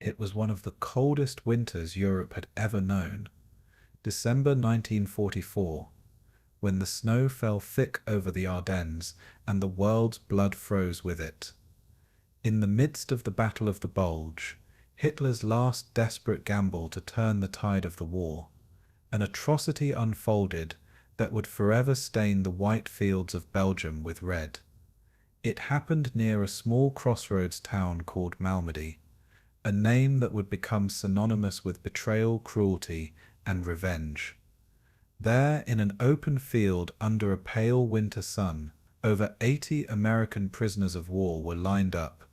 It was one of the coldest winters Europe had ever known. December 1944, when the snow fell thick over the Ardennes and the world's blood froze with it. In the midst of the Battle of the Bulge, Hitler's last desperate gamble to turn the tide of the war, an atrocity unfolded that would forever stain the white fields of Belgium with red. It happened near a small crossroads town called Malmedy, a name that would become synonymous with betrayal, cruelty, and revenge. There, in an open field under a pale winter sun, over 80 American prisoners of war were lined up,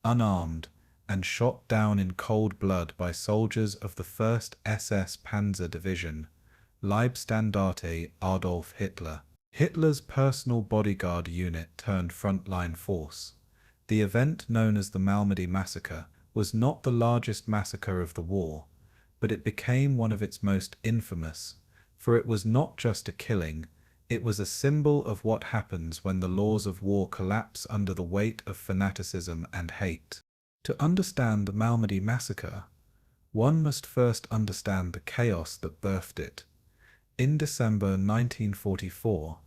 unarmed, and shot down in cold blood by soldiers of the 1st SS Panzer Division, Leibstandarte Adolf Hitler. Hitler's personal bodyguard unit turned frontline force. The event known as the Malmedy Massacre was not the largest massacre of the war, but it became one of its most infamous, for it was not just a killing, it was a symbol of what happens when the laws of war collapse under the weight of fanaticism and hate. To understand the Malmedy Massacre, one must first understand the chaos that birthed it. In December 1944,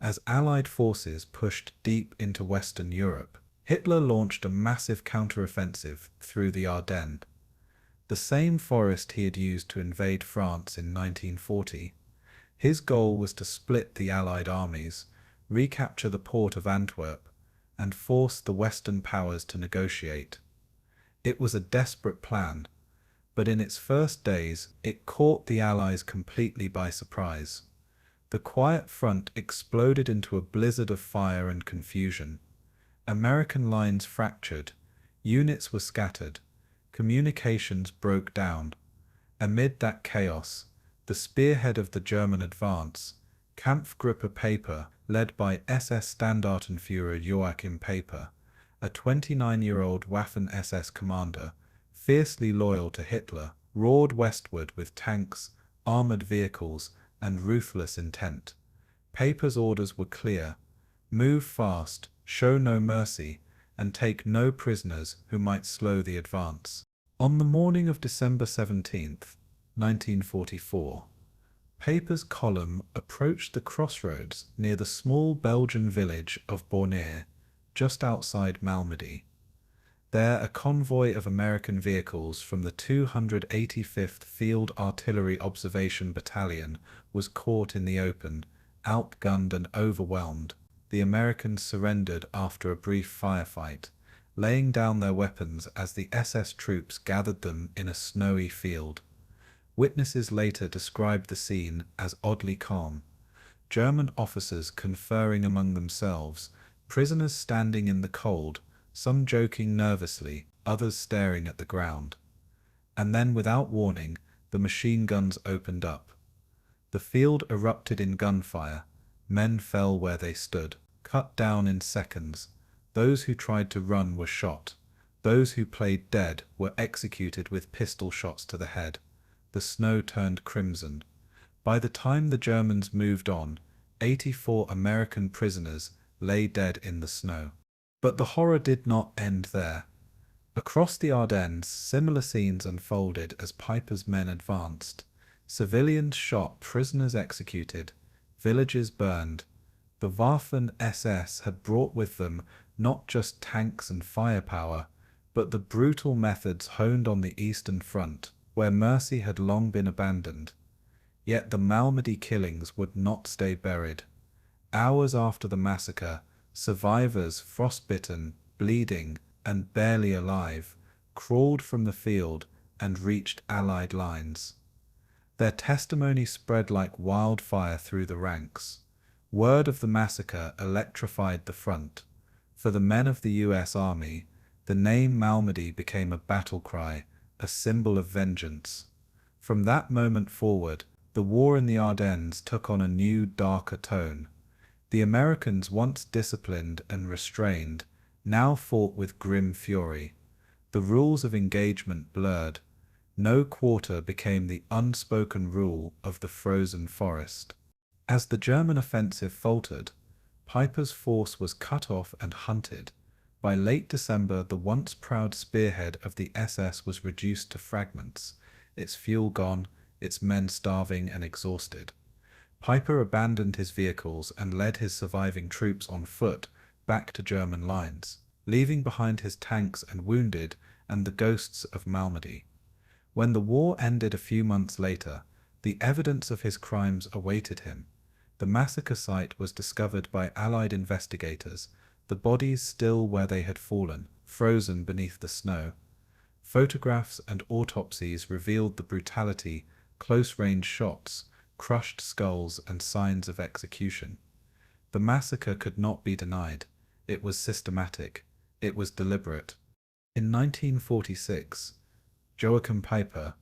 as Allied forces pushed deep into Western Europe, Hitler launched a massive counteroffensive through the Ardennes, the same forest he had used to invade France in 1940. His goal was to split the Allied armies, recapture the port of Antwerp, and force the Western powers to negotiate. It was a desperate plan, but in its first days it caught the Allies completely by surprise. The quiet front exploded into a blizzard of fire and confusion. American lines fractured, units were scattered, communications broke down. Amid that chaos, the spearhead of the German advance, Kampfgruppe Peiper, led by SS Standartenführer Joachim Peiper, a 29-year-old Waffen-SS commander, fiercely loyal to Hitler, roared westward with tanks, armored vehicles, and ruthless intent. Peiper's orders were clear: move fast, show no mercy, and take no prisoners who might slow the advance. On the morning of December 17th, 1944, Peiper's column approached the crossroads near the small Belgian village of Bornier, just outside Malmedy. There, a convoy of American vehicles from the 285th Field Artillery Observation Battalion was caught in the open, outgunned and overwhelmed. The Americans surrendered after a brief firefight, laying down their weapons as the SS troops gathered them in a snowy field. Witnesses later described the scene as oddly calm. German officers conferring among themselves, prisoners standing in the cold, some joking nervously, others staring at the ground. And then, without warning, the machine guns opened up. The field erupted in gunfire. Men fell where they stood, cut down in seconds. Those who tried to run were shot. Those who played dead were executed with pistol shots to the head. The snow turned crimson. By the time the Germans moved on, 84 American prisoners lay dead in the snow. But the horror did not end there. Across the Ardennes, similar scenes unfolded as Peiper's men advanced. Civilians shot, prisoners executed, villages burned. The Waffen-SS had brought with them not just tanks and firepower, but the brutal methods honed on the Eastern Front, where mercy had long been abandoned. Yet the Malmedy killings would not stay buried. Hours after the massacre, survivors, frostbitten, bleeding, and barely alive, crawled from the field and reached Allied lines. Their testimony spread like wildfire through the ranks. Word of the massacre electrified the front. For the men of the US Army, the name Malmedy became a battle cry, a symbol of vengeance. From that moment forward, the war in the Ardennes took on a new, darker tone. The Americans, once disciplined and restrained, now fought with grim fury. The rules of engagement blurred. No quarter became the unspoken rule of the frozen forest. As the German offensive faltered, Peiper's force was cut off and hunted. By late December, the once proud spearhead of the SS was reduced to fragments, its fuel gone, its men starving and exhausted. Peiper abandoned his vehicles and led his surviving troops on foot back to German lines, leaving behind his tanks and wounded and the ghosts of Malmedy. When the war ended a few months later, the evidence of his crimes awaited him. The massacre site was discovered by Allied investigators, the bodies still where they had fallen, frozen beneath the snow. Photographs and autopsies revealed the brutality, close-range shots, crushed skulls, and signs of execution. The massacre could not be denied. It was systematic. It was deliberate. In 1946, Joachim Peiper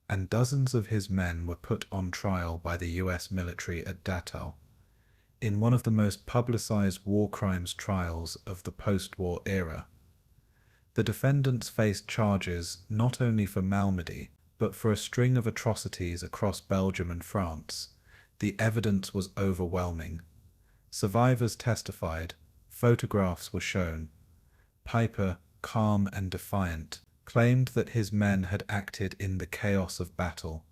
and dozens of his men were put on trial by the US military at Dachau. In one of the most publicized war crimes trials of the post-war era. The defendants faced charges not only for Malmedy, but for a string of atrocities across Belgium and France. The evidence was overwhelming. Survivors testified, photographs were shown. Peiper, calm and defiant, claimed that his men had acted in the chaos of battle,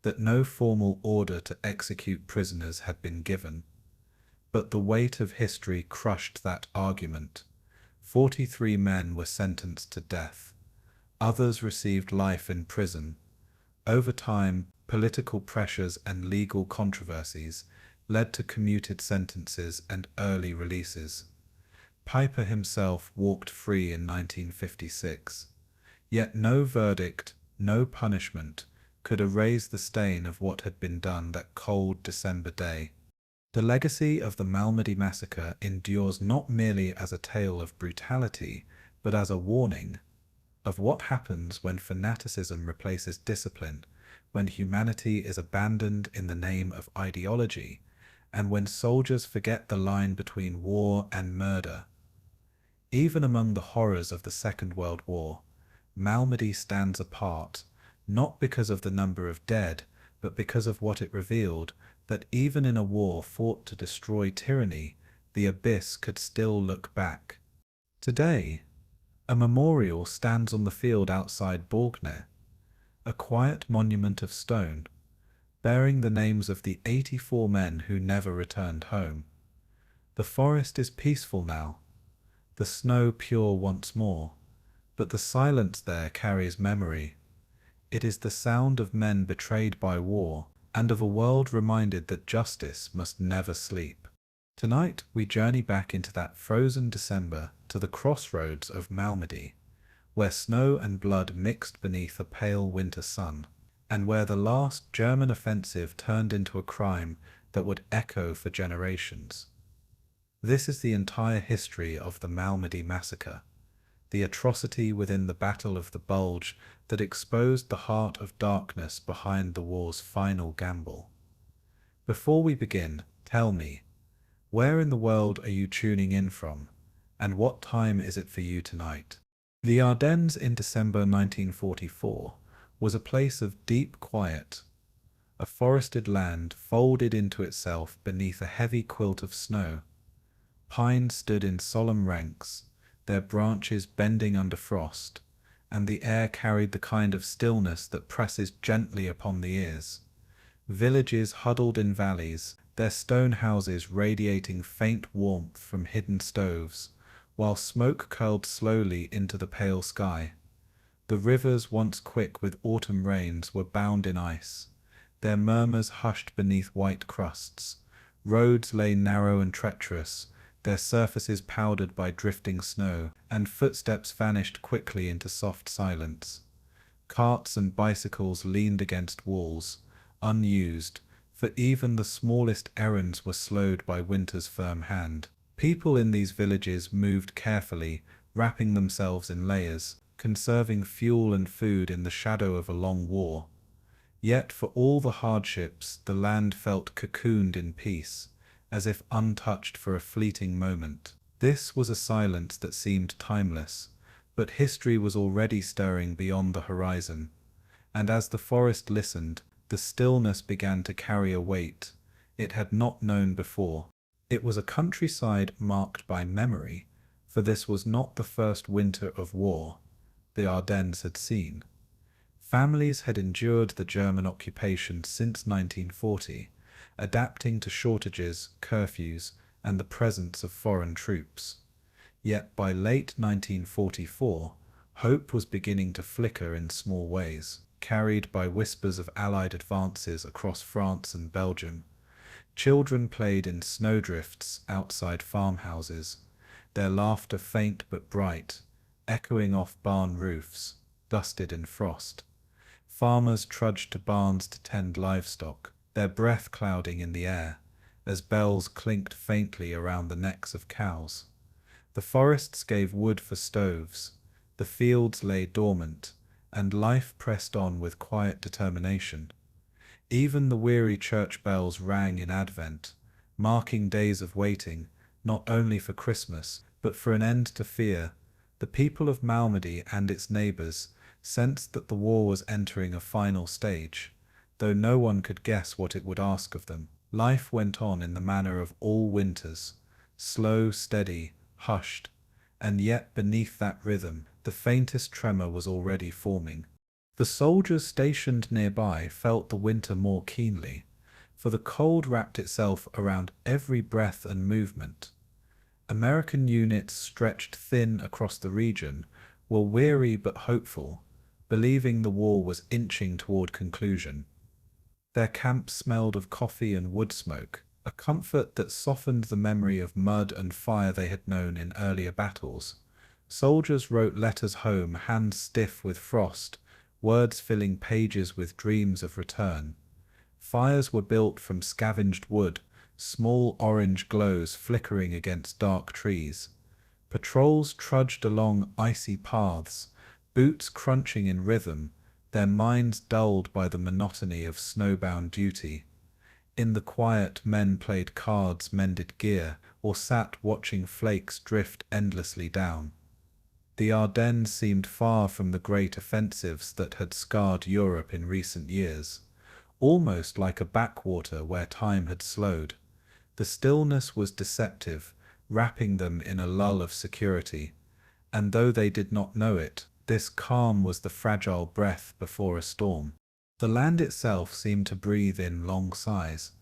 that no formal order to execute prisoners had been given. But the weight of history crushed that argument. 43 men were sentenced to death. Others received life in prison. Over time, political pressures and legal controversies led to commuted sentences and early releases. Peiper himself walked free in 1956. Yet no verdict, no punishment, could erase the stain of what had been done that cold December day. The legacy of the Malmedy Massacre endures not merely as a tale of brutality, but as a warning of what happens when fanaticism replaces discipline, when humanity is abandoned in the name of ideology, and when soldiers forget the line between war and murder. Even among the horrors of the Second World War, Malmedy stands apart, not because of the number of dead, but because of what it revealed, that even in a war fought to destroy tyranny, the abyss could still look back. Today, a memorial stands on the field outside Bulge, a quiet monument of stone, bearing the names of the 84 men who never returned home. The forest is peaceful now, the snow pure once more, but the silence there carries memory. It is the sound of men betrayed by war, and of a world reminded that justice must never sleep. Tonight we journey back into that frozen December to the crossroads of Malmedy, where snow and blood mixed beneath a pale winter sun, and where the last German offensive turned into a crime that would echo for generations. This is the entire history of the Malmedy Massacre, the atrocity within the Battle of the Bulge that exposed the heart of darkness behind the war's final gamble. Before we begin, tell me, where in the world are you tuning in from, and what time is it for you tonight? The Ardennes in December 1944 was a place of deep quiet, a forested land folded into itself beneath a heavy quilt of snow. Pines stood in solemn ranks, their branches bending under frost, and the air carried the kind of stillness that presses gently upon the ears. Villages huddled in valleys, their stone houses radiating faint warmth from hidden stoves, while smoke curled slowly into the pale sky. The rivers, once quick with autumn rains, were bound in ice, their murmurs hushed beneath white crusts. Roads lay narrow and treacherous, their surfaces powdered by drifting snow, and footsteps vanished quickly into soft silence. Carts and bicycles leaned against walls, unused, for even the smallest errands were slowed by winter's firm hand. People in these villages moved carefully, wrapping themselves in layers, conserving fuel and food in the shadow of a long war. Yet for all the hardships, the land felt cocooned in peace, as if untouched for a fleeting moment. This was a silence that seemed timeless, but history was already stirring beyond the horizon, and as the forest listened, the stillness began to carry a weight it had not known before. It was a countryside marked by memory, for this was not the first winter of war the Ardennes had seen. Families had endured the German occupation since 1940, adapting to shortages, curfews, and the presence of foreign troops. Yet by late 1944, hope was beginning to flicker in small ways, carried by whispers of Allied advances across France and Belgium. Children played in snowdrifts outside farmhouses, their laughter faint but bright, echoing off barn roofs, dusted in frost. Farmers trudged to barns to tend livestock, their breath clouding in the air, as bells clinked faintly around the necks of cows. The forests gave wood for stoves, the fields lay dormant, and life pressed on with quiet determination. Even the weary church bells rang in Advent, marking days of waiting, not only for Christmas, but for an end to fear. The people of Malmedy and its neighbours sensed that the war was entering a final stage, though no one could guess what it would ask of them. Life went on in the manner of all winters, slow, steady, hushed, and yet beneath that rhythm, the faintest tremor was already forming. The soldiers stationed nearby felt the winter more keenly, for the cold wrapped itself around every breath and movement. American units stretched thin across the region were weary but hopeful, believing the war was inching toward conclusion. Their camp smelled of coffee and wood smoke, a comfort that softened the memory of mud and fire they had known in earlier battles. Soldiers wrote letters home, hands stiff with frost, words filling pages with dreams of return. Fires were built from scavenged wood, small orange glows flickering against dark trees. Patrols trudged along icy paths, boots crunching in rhythm, their minds dulled by the monotony of snowbound duty. In the quiet, men played cards, mended gear, or sat watching flakes drift endlessly down. The Ardennes seemed far from the great offensives that had scarred Europe in recent years, almost like a backwater where time had slowed. The stillness was deceptive, wrapping them in a lull of security, and though they did not know it, this calm was the fragile breath before a storm. The land itself seemed to breathe in long sighs,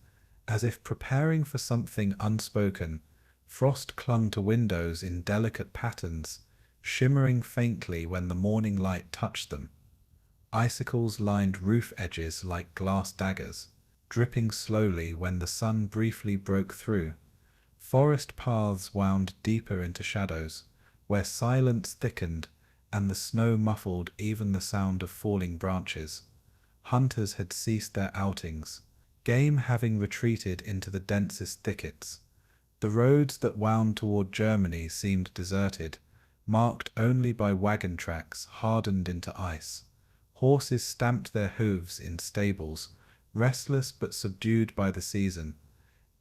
as if preparing for something unspoken. Frost clung to windows in delicate patterns, shimmering faintly when the morning light touched them. Icicles lined roof edges like glass daggers, dripping slowly when the sun briefly broke through. Forest paths wound deeper into shadows, where silence thickened and the snow muffled even the sound of falling branches. Hunters had ceased their outings, game having retreated into the densest thickets. The roads that wound toward Germany seemed deserted, marked only by wagon tracks hardened into ice. Horses stamped their hooves in stables, restless but subdued by the season.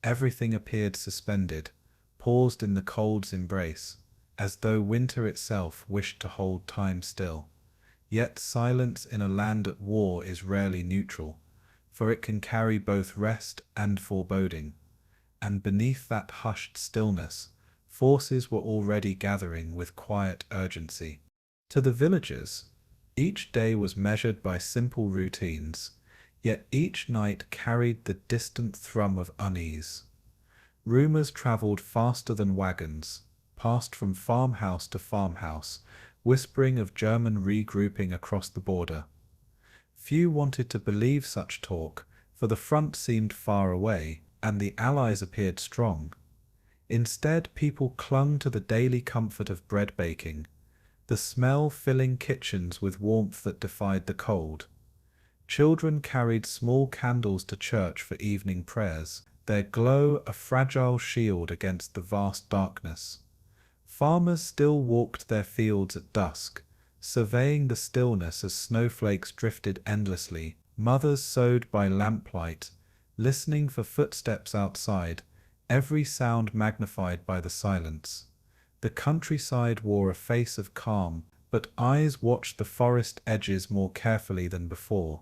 Everything appeared suspended, paused in the cold's embrace, as though winter itself wished to hold time still. Yet silence in a land at war is rarely neutral, for it can carry both rest and foreboding. And beneath that hushed stillness, forces were already gathering with quiet urgency. To the villagers, each day was measured by simple routines, yet each night carried the distant thrum of unease. Rumors traveled faster than wagons, passed from farmhouse to farmhouse, whispering of German regrouping across the border. Few wanted to believe such talk, for the front seemed far away, and the Allies appeared strong. Instead, people clung to the daily comfort of bread baking, the smell filling kitchens with warmth that defied the cold. Children carried small candles to church for evening prayers, their glow a fragile shield against the vast darkness. Farmers still walked their fields at dusk, surveying the stillness as snowflakes drifted endlessly. Mothers sewed by lamplight, listening for footsteps outside, every sound magnified by the silence. The countryside wore a face of calm, but eyes watched the forest edges more carefully than before.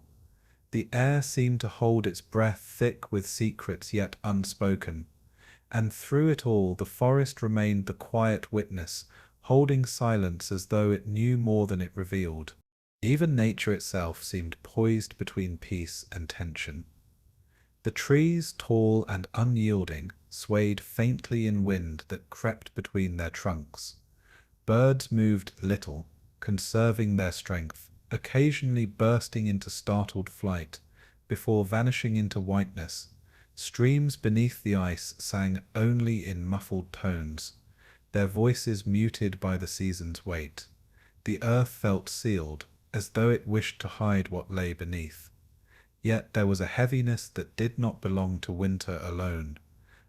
The air seemed to hold its breath thick with secrets yet unspoken, And through it all the forest remained the quiet witness, holding silence as though it knew more than it revealed. Even nature itself seemed poised between peace and tension. The trees, tall and unyielding, swayed faintly in wind that crept between their trunks. Birds moved little, conserving their strength, occasionally bursting into startled flight, before vanishing into whiteness. Streams beneath the ice sang only in muffled tones, their voices muted by the season's weight. The earth felt sealed, as though it wished to hide what lay beneath. Yet there was a heaviness that did not belong to winter alone,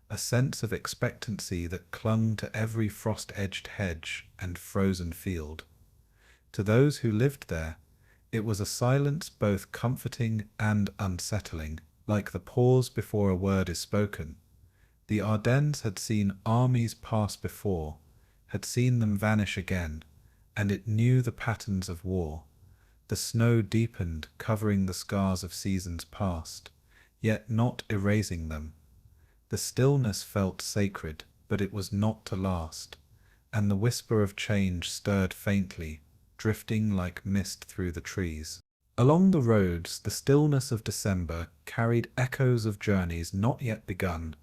a sense of expectancy that clung to every frost-edged hedge and frozen field. To those who lived there, it was a silence both comforting and unsettling, like the pause before a word is spoken. The Ardennes had seen armies pass before, had seen them vanish again, and it knew the patterns of war. The snow deepened, covering the scars of seasons past, yet not erasing them. The stillness felt sacred, but it was not to last, and the whisper of change stirred faintly, drifting like mist through the trees. Along the roads, the stillness of December carried echoes of journeys not yet begun.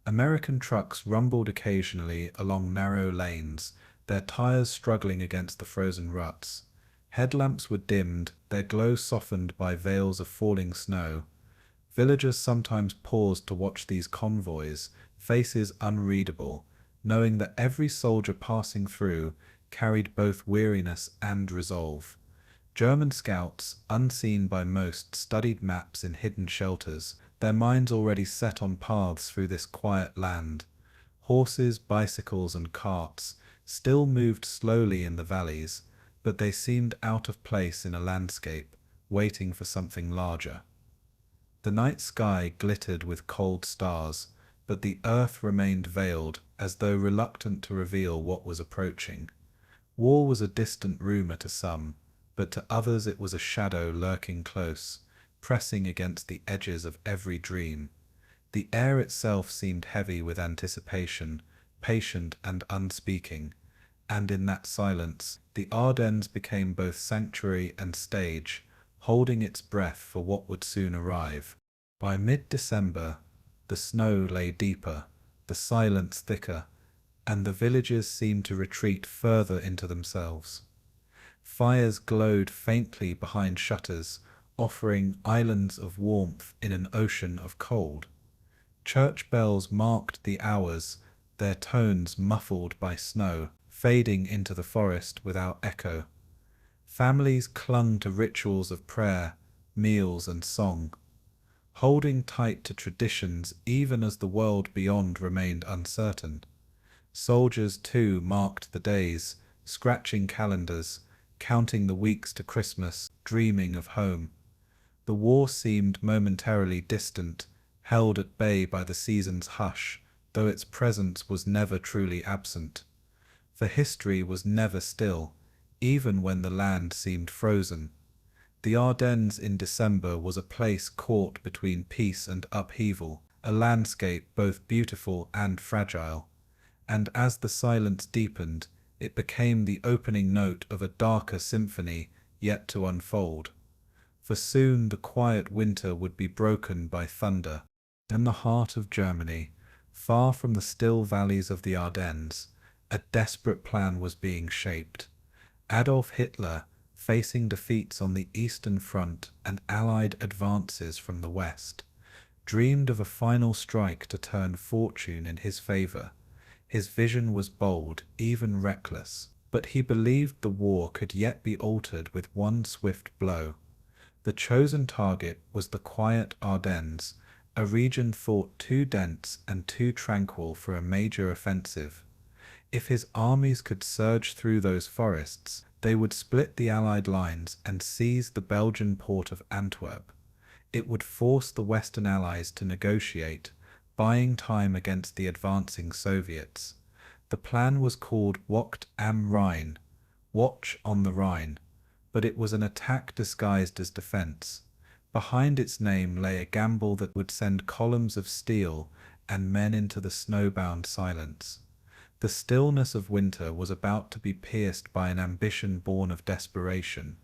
American trucks rumbled occasionally along narrow lanes, their tires struggling against the frozen ruts. Headlamps were dimmed, their glow softened by veils of falling snow. Villagers sometimes paused to watch these convoys, faces unreadable, knowing that every soldier passing through carried both weariness and resolve. German scouts, unseen by most, studied maps in hidden shelters, their minds already set on paths through this quiet land. Horses, bicycles, and carts still moved slowly in the valleys, but they seemed out of place in a landscape, waiting for something larger. The night sky glittered with cold stars, but the earth remained veiled, as though reluctant to reveal what was approaching. War was a distant rumour to some, but to others it was a shadow lurking close, pressing against the edges of every dream. The air itself seemed heavy with anticipation, patient and unspeaking, and in that silence, the Ardennes became both sanctuary and stage, holding its breath for what would soon arrive. By mid-December, the snow lay deeper, the silence thicker, and the villages seemed to retreat further into themselves. Fires glowed faintly behind shutters, offering islands of warmth in an ocean of cold. Church bells marked the hours, their tones muffled by snow, fading into the forest without echo. Families clung to rituals of prayer, meals, and song, holding tight to traditions even as the world beyond remained uncertain. Soldiers, too, marked the days, scratching calendars, counting the weeks to Christmas, dreaming of home. The war seemed momentarily distant, held at bay by the season's hush, though its presence was never truly absent. For history was never still, even when the land seemed frozen. The Ardennes in December was a place caught between peace and upheaval, a landscape both beautiful and fragile. And as the silence deepened, it became the opening note of a darker symphony yet to unfold. For soon the quiet winter would be broken by thunder. In the heart of Germany, far from the still valleys of the Ardennes, a desperate plan was being shaped. Adolf Hitler, facing defeats on the Eastern Front and Allied advances from the West, dreamed of a final strike to turn fortune in his favor. His vision was bold, even reckless, but he believed the war could yet be altered with one swift blow. The chosen target was the quiet Ardennes, a region thought too dense and too tranquil for a major offensive. If his armies could surge through those forests, they would split the Allied lines and seize the Belgian port of Antwerp. It would force the Western Allies to negotiate, buying time against the advancing Soviets. The plan was called Wacht am Rhein, Watch on the Rhine, but it was an attack disguised as defense. Behind its name lay a gamble that would send columns of steel and men into the snowbound silence. The stillness of winter was about to be pierced by an ambition born of desperation,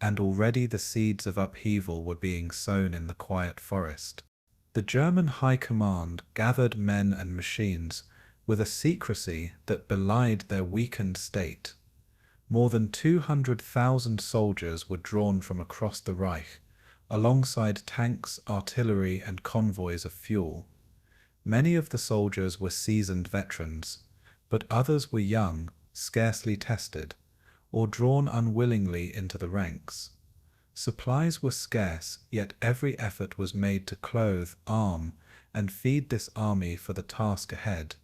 and already the seeds of upheaval were being sown in the quiet forest. The German High Command gathered men and machines with a secrecy that belied their weakened state. More than 200,000 soldiers were drawn from across the Reich, alongside tanks, artillery, and convoys of fuel. Many of the soldiers were seasoned veterans, but others were young, scarcely tested, or drawn unwillingly into the ranks. Supplies were scarce, yet every effort was made to clothe, arm, and feed this army for the task ahead.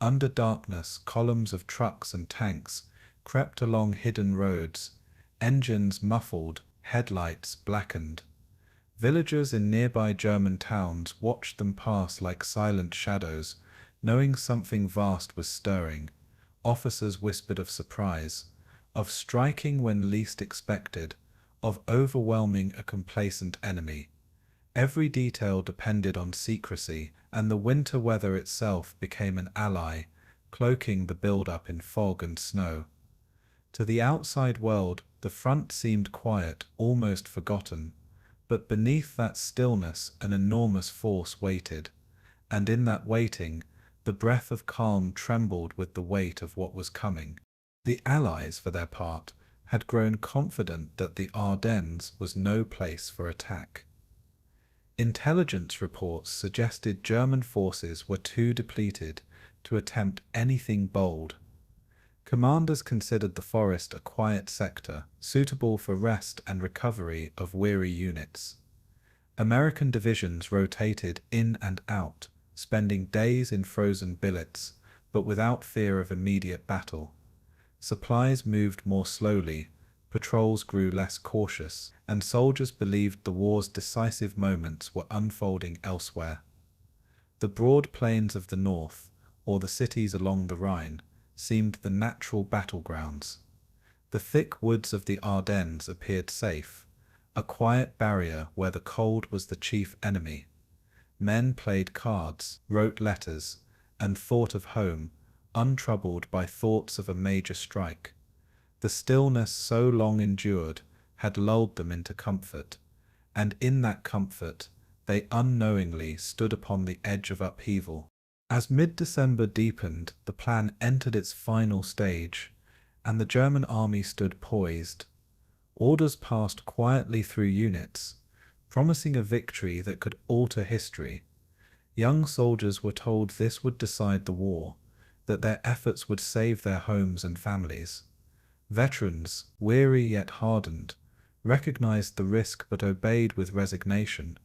Under darkness, columns of trucks and tanks crept along hidden roads, engines muffled, headlights blackened. Villagers in nearby German towns watched them pass like silent shadows, knowing something vast was stirring. Officers whispered of surprise, of striking when least expected, of overwhelming a complacent enemy. Every detail depended on secrecy, and the winter weather itself became an ally, cloaking the build-up in fog and snow. To the outside world, the front seemed quiet, almost forgotten, but beneath that stillness an enormous force waited, and in that waiting, the breath of calm trembled with the weight of what was coming. The Allies, for their part, had grown confident that the Ardennes was no place for attack. Intelligence reports suggested German forces were too depleted to attempt anything bold. Commanders considered the forest a quiet sector, suitable for rest and recovery of weary units. American divisions rotated in and out, spending days in frozen billets, but without fear of immediate battle. Supplies moved more slowly, patrols grew less cautious, and soldiers believed the war's decisive moments were unfolding elsewhere. The broad plains of the north, or the cities along the Rhine, seemed the natural battlegrounds. The thick woods of the Ardennes appeared safe, a quiet barrier where the cold was the chief enemy. Men played cards, wrote letters, and thought of home, untroubled by thoughts of a major strike. The stillness so long endured had lulled them into comfort, and in that comfort they unknowingly stood upon the edge of upheaval. As mid-December deepened, the plan entered its final stage, and the German army stood poised. Orders passed quietly through units, promising a victory that could alter history. Young soldiers were told this would decide the war, that their efforts would save their homes and families. Veterans, weary yet hardened, recognized the risk but obeyed with resignation.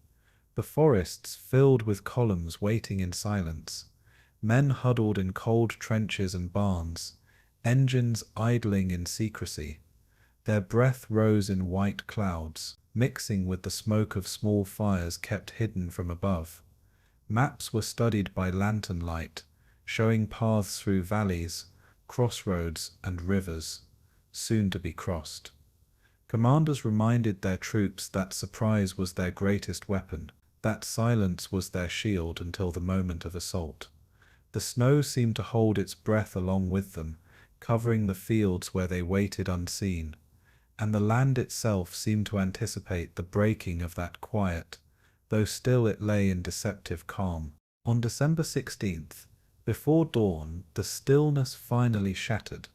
The forests filled with columns waiting in silence. Men huddled in cold trenches and barns, engines idling in secrecy. Their breath rose in white clouds, mixing with the smoke of small fires kept hidden from above. Maps were studied by lantern light, showing paths through valleys, crossroads, and rivers, soon to be crossed. Commanders reminded their troops that surprise was their greatest weapon, that silence was their shield until the moment of assault. The snow seemed to hold its breath along with them, covering the fields where they waited unseen, and the land itself seemed to anticipate the breaking of that quiet, though still it lay in deceptive calm. On December 16th, before dawn, the stillness finally shattered.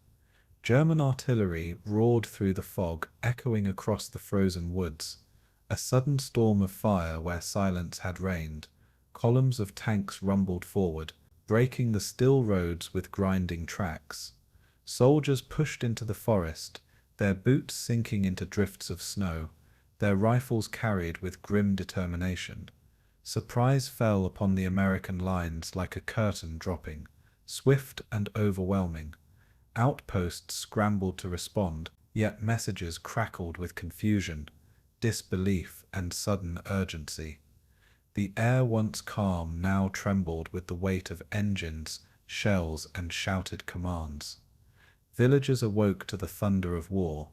German artillery roared through the fog, echoing across the frozen woods. A sudden storm of fire where silence had reigned. Columns of tanks rumbled forward, breaking the still roads with grinding tracks. Soldiers pushed into the forest, their boots sinking into drifts of snow, their rifles carried with grim determination. Surprise fell upon the American lines like a curtain dropping, swift and overwhelming. Outposts scrambled to respond, yet messages crackled with confusion, disbelief, and sudden urgency. The air once calm now trembled with the weight of engines, shells, and shouted commands. Villagers awoke to the thunder of war,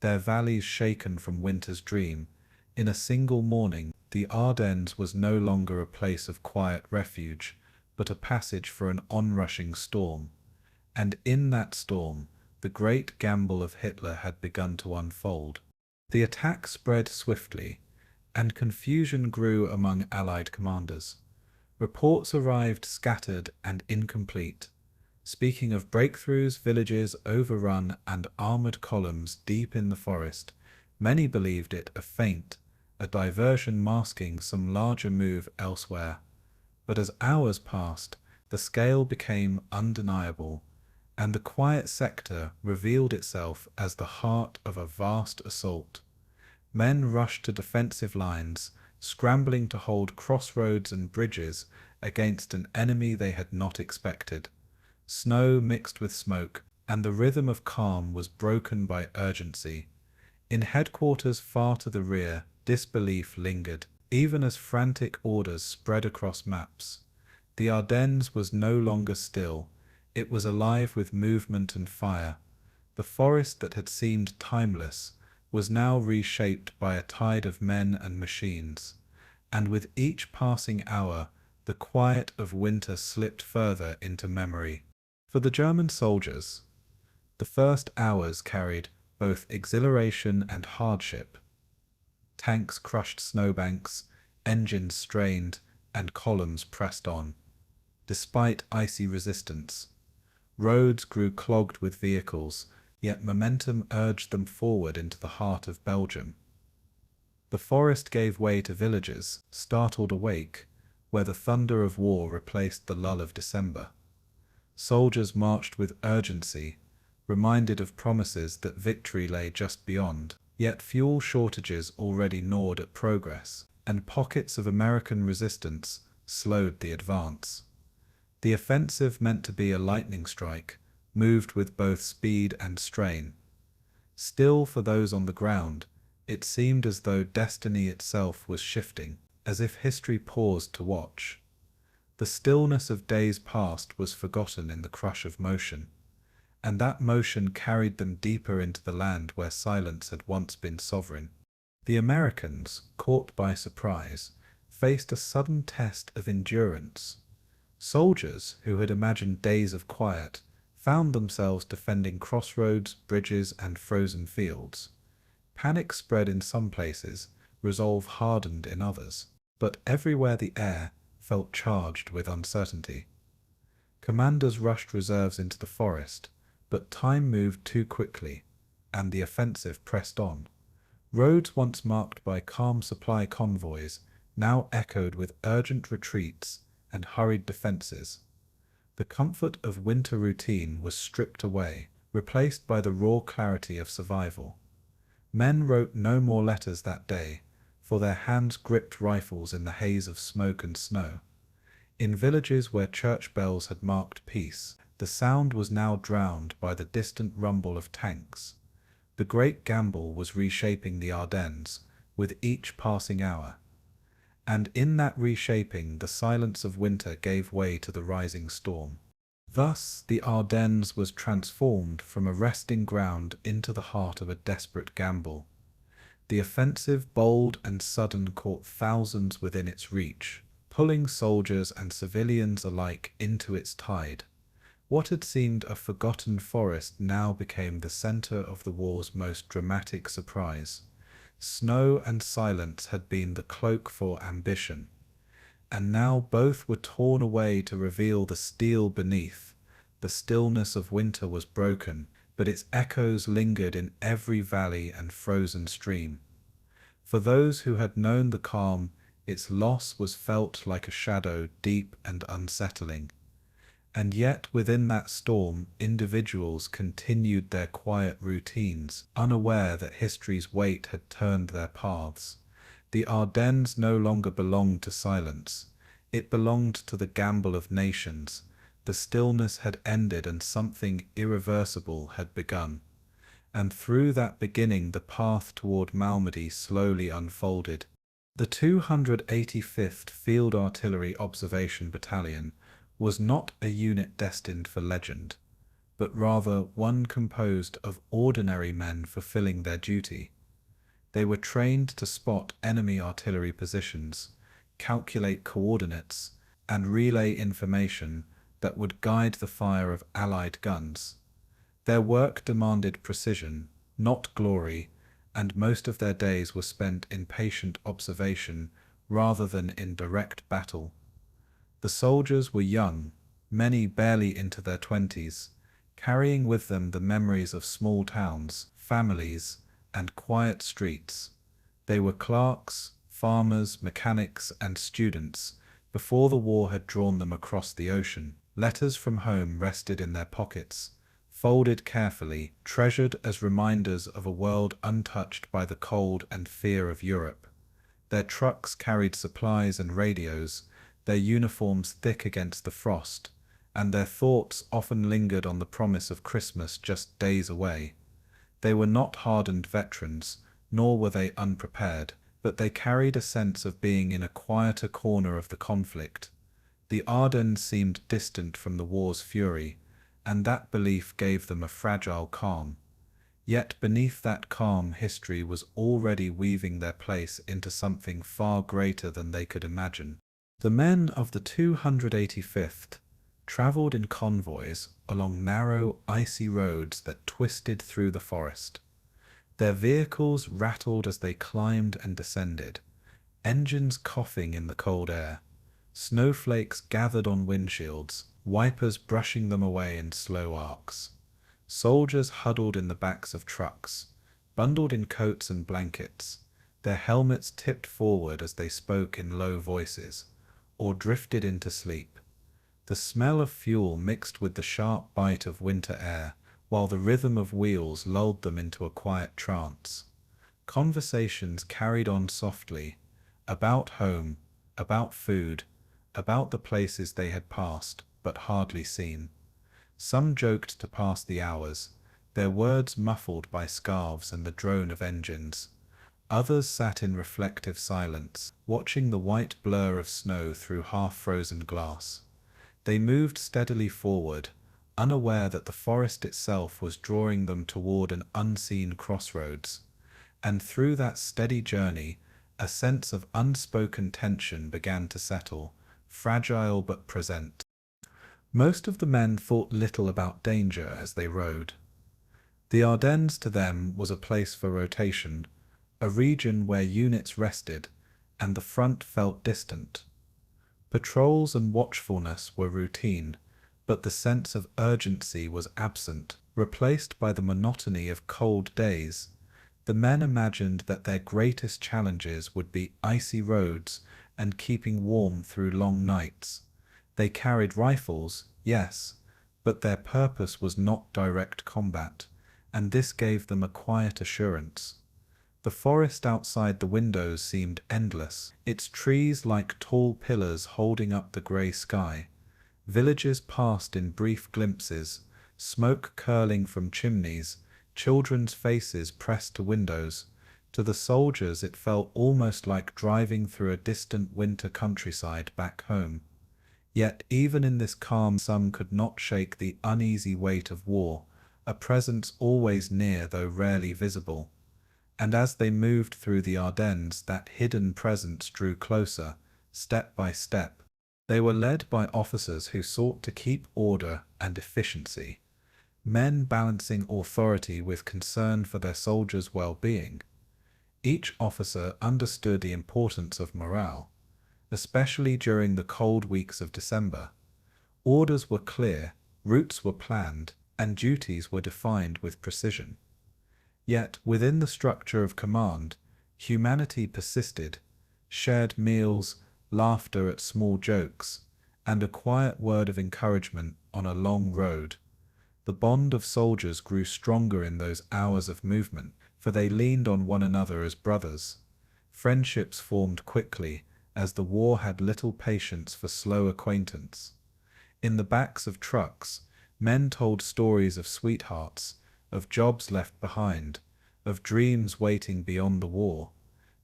their valleys shaken from winter's dream. In a single morning, the Ardennes was no longer a place of quiet refuge, but a passage for an onrushing storm. And in that storm, the great gamble of Hitler had begun to unfold. The attack spread swiftly, and confusion grew among Allied commanders. Reports arrived scattered and incomplete, speaking of breakthroughs, villages overrun, and armored columns deep in the forest. Many believed it a feint, a diversion masking some larger move elsewhere. But as hours passed, the scale became undeniable, and the quiet sector revealed itself as the heart of a vast assault. Men rushed to defensive lines, scrambling to hold crossroads and bridges against an enemy they had not expected. Snow mixed with smoke, and the rhythm of calm was broken by urgency. In headquarters far to the rear, disbelief lingered, even as frantic orders spread across maps. The Ardennes was no longer still. It was alive with movement and fire. The forest that had seemed timeless was now reshaped by a tide of men and machines, and with each passing hour, the quiet of winter slipped further into memory. For the German soldiers, the first hours carried both exhilaration and hardship. Tanks crushed snowbanks, engines strained, and columns pressed on. Despite icy resistance, roads grew clogged with vehicles, yet momentum urged them forward into the heart of Belgium. The forest gave way to villages, startled awake, where the thunder of war replaced the lull of December. Soldiers marched with urgency, reminded of promises that victory lay just beyond. Yet fuel shortages already gnawed at progress, and pockets of American resistance slowed the advance. The offensive, meant to be a lightning strike, moved with both speed and strain. Still, for those on the ground, it seemed as though destiny itself was shifting, as if history paused to watch. The stillness of days past was forgotten in the crush of motion, and that motion carried them deeper into the land where silence had once been sovereign. The Americans, caught by surprise, faced a sudden test of endurance. Soldiers who had imagined days of quiet found themselves defending crossroads, bridges, and frozen fields. Panic spread in some places, resolve hardened in others, but everywhere the air felt charged with uncertainty. Commanders rushed reserves into the forest, but time moved too quickly, and the offensive pressed on. Roads once marked by calm supply convoys now echoed with urgent retreats and hurried defenses. The comfort of winter routine was stripped away, replaced by the raw clarity of survival. Men wrote no more letters that day, for their hands gripped rifles in the haze of smoke and snow. In villages where church bells had marked peace, the sound was now drowned by the distant rumble of tanks. The great gamble was reshaping the Ardennes with each passing hour. And in that reshaping, the silence of winter gave way to the rising storm. Thus, the Ardennes was transformed from a resting ground into the heart of a desperate gamble. The offensive, bold and sudden, caught thousands within its reach, pulling soldiers and civilians alike into its tide. What had seemed a forgotten forest now became the center of the war's most dramatic surprise. Snow and silence had been the cloak for ambition, and now both were torn away to reveal the steel beneath. The stillness of winter was broken, but its echoes lingered in every valley and frozen stream. For those who had known the calm, its loss was felt like a shadow, deep and unsettling. And yet within that storm, individuals continued their quiet routines, unaware that history's weight had turned their paths. The Ardennes no longer belonged to silence. It belonged to the gamble of nations. The stillness had ended and something irreversible had begun. And through that beginning the path toward Malmedy slowly unfolded. The 285th Field Artillery Observation Battalion was not a unit destined for legend, but rather one composed of ordinary men fulfilling their duty. They were trained to spot enemy artillery positions, calculate coordinates, and relay information that would guide the fire of Allied guns. Their work demanded precision, not glory, and most of their days were spent in patient observation rather than in direct battle. The soldiers were young, many barely into their 20s, carrying with them the memories of small towns, families, and quiet streets. They were clerks, farmers, mechanics, and students before the war had drawn them across the ocean. Letters from home rested in their pockets, folded carefully, treasured as reminders of a world untouched by the cold and fear of Europe. Their trucks carried supplies and radios, their uniforms thick against the frost, and their thoughts often lingered on the promise of Christmas just days away. They were not hardened veterans, nor were they unprepared, but they carried a sense of being in a quieter corner of the conflict. The Ardennes seemed distant from the war's fury, and that belief gave them a fragile calm. Yet beneath that calm, history was already weaving their place into something far greater than they could imagine. The men of the 285th travelled in convoys along narrow, icy roads that twisted through the forest. Their vehicles rattled as they climbed and descended, engines coughing in the cold air. Snowflakes gathered on windshields, wipers brushing them away in slow arcs. Soldiers huddled in the backs of trucks, bundled in coats and blankets, their helmets tipped forward as they spoke in low voices, or drifted into sleep. The smell of fuel mixed with the sharp bite of winter air, while the rhythm of wheels lulled them into a quiet trance. Conversations carried on softly, about home, about food, about the places they had passed but hardly seen. Some joked to pass the hours, their words muffled by scarves and the drone of engines. Others sat in reflective silence, watching the white blur of snow through half-frozen glass. They moved steadily forward, unaware that the forest itself was drawing them toward an unseen crossroads. And through that steady journey, a sense of unspoken tension began to settle, fragile but present. Most of the men thought little about danger as they rode. The Ardennes to them was a place for rotation, a region where units rested, and the front felt distant. Patrols and watchfulness were routine, but the sense of urgency was absent, replaced by the monotony of cold days. The men imagined that their greatest challenges would be icy roads and keeping warm through long nights. They carried rifles, yes, but their purpose was not direct combat, and this gave them a quiet assurance. The forest outside the windows seemed endless, its trees like tall pillars holding up the grey sky. Villages passed in brief glimpses, smoke curling from chimneys, children's faces pressed to windows. To the soldiers it felt almost like driving through a distant winter countryside back home. Yet even in this calm some could not shake the uneasy weight of war, a presence always near though rarely visible. And as they moved through the Ardennes, that hidden presence drew closer, step by step. They were led by officers who sought to keep order and efficiency, men balancing authority with concern for their soldiers' well-being. Each officer understood the importance of morale, especially during the cold weeks of December. Orders were clear, routes were planned, and duties were defined with precision. Yet, within the structure of command, humanity persisted, shared meals, laughter at small jokes, and a quiet word of encouragement on a long road. The bond of soldiers grew stronger in those hours of movement, for they leaned on one another as brothers. Friendships formed quickly, as the war had little patience for slow acquaintance. In the backs of trucks, men told stories of sweethearts, of jobs left behind, of dreams waiting beyond the war.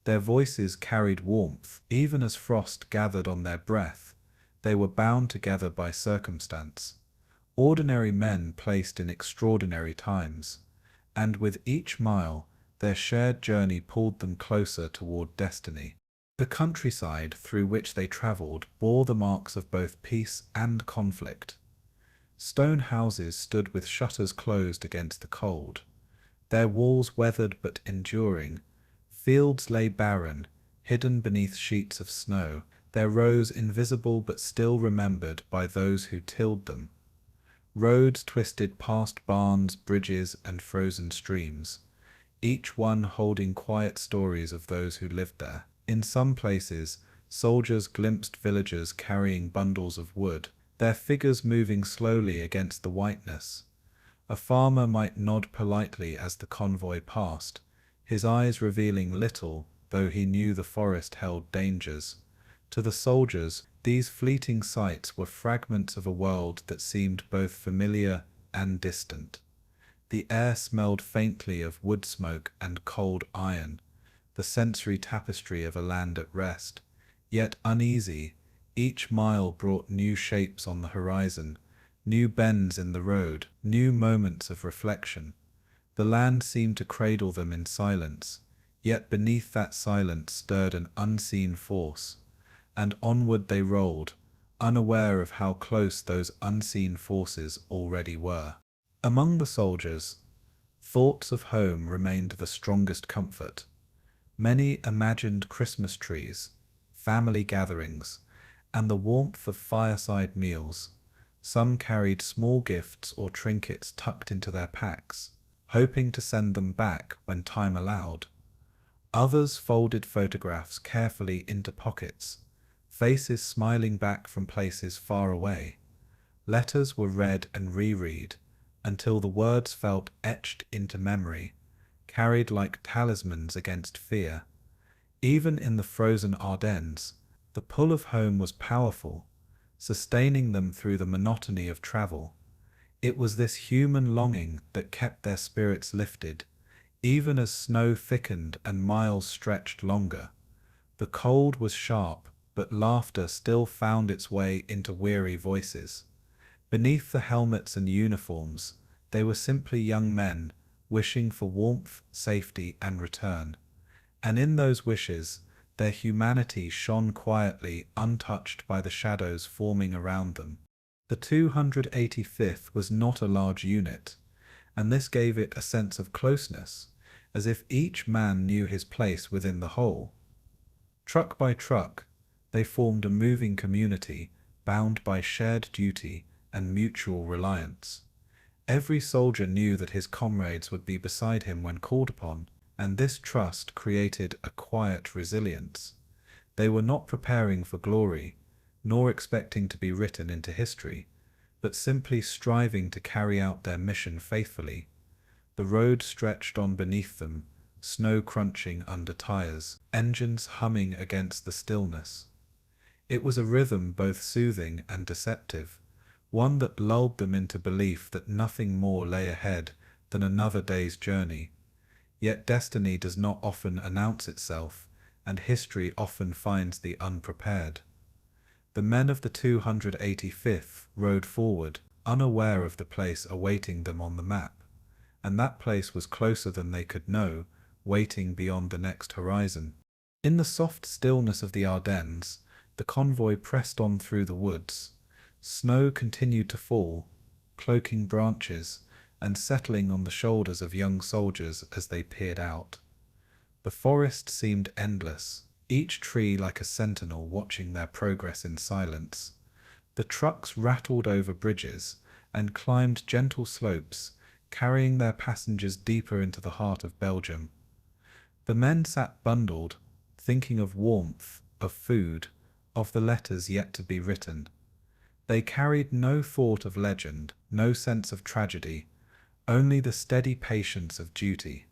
Their voices carried warmth, even as frost gathered on their breath. They were bound together by circumstance. Ordinary men placed in extraordinary times, and with each mile, their shared journey pulled them closer toward destiny. The countryside through which they travelled bore the marks of both peace and conflict. Stone houses stood with shutters closed against the cold, their walls weathered but enduring. Fields lay barren, hidden beneath sheets of snow, their rows invisible but still remembered by those who tilled them. Roads twisted past barns, bridges, and frozen streams, each one holding quiet stories of those who lived there. In some places, soldiers glimpsed villagers carrying bundles of wood, their figures moving slowly against the whiteness. A farmer might nod politely as the convoy passed, his eyes revealing little, though he knew the forest held dangers. To the soldiers, these fleeting sights were fragments of a world that seemed both familiar and distant. The air smelled faintly of wood smoke and cold iron, the sensory tapestry of a land at rest. Yet uneasy, each mile brought new shapes on the horizon, new bends in the road, new moments of reflection. The land seemed to cradle them in silence, yet beneath that silence stirred an unseen force, and onward they rolled, unaware of how close those unseen forces already were. Among the soldiers, thoughts of home remained the strongest comfort. Many imagined Christmas trees, family gatherings, and the warmth of fireside meals. Some carried small gifts or trinkets tucked into their packs, hoping to send them back when time allowed. Others folded photographs carefully into pockets, faces smiling back from places far away. Letters were read and reread, until the words felt etched into memory, carried like talismans against fear. Even in the frozen Ardennes, the pull of home was powerful, sustaining them through the monotony of travel. It was this human longing that kept their spirits lifted, even as snow thickened and miles stretched longer. The cold was sharp, but laughter still found its way into weary voices. Beneath the helmets and uniforms, they were simply young men, wishing for warmth, safety, and return. And in those wishes, their humanity shone quietly, untouched by the shadows forming around them. The 285th was not a large unit, and this gave it a sense of closeness, as if each man knew his place within the whole. Truck by truck, they formed a moving community, bound by shared duty and mutual reliance. Every soldier knew that his comrades would be beside him when called upon, and this trust created a quiet resilience. They were not preparing for glory, nor expecting to be written into history, but simply striving to carry out their mission faithfully. The road stretched on beneath them, snow crunching under tires, engines humming against the stillness. It was a rhythm both soothing and deceptive, one that lulled them into belief that nothing more lay ahead than another day's journey. Yet destiny does not often announce itself, and history often finds the unprepared. The men of the 285th rode forward, unaware of the place awaiting them on the map, and that place was closer than they could know, waiting beyond the next horizon. In the soft stillness of the Ardennes, the convoy pressed on through the woods. Snow continued to fall, cloaking branches, and settling on the shoulders of young soldiers as they peered out. The forest seemed endless, each tree like a sentinel watching their progress in silence. The trucks rattled over bridges and climbed gentle slopes, carrying their passengers deeper into the heart of Belgium. The men sat bundled, thinking of warmth, of food, of the letters yet to be written. They carried no thought of legend, no sense of tragedy, only the steady patience of duty.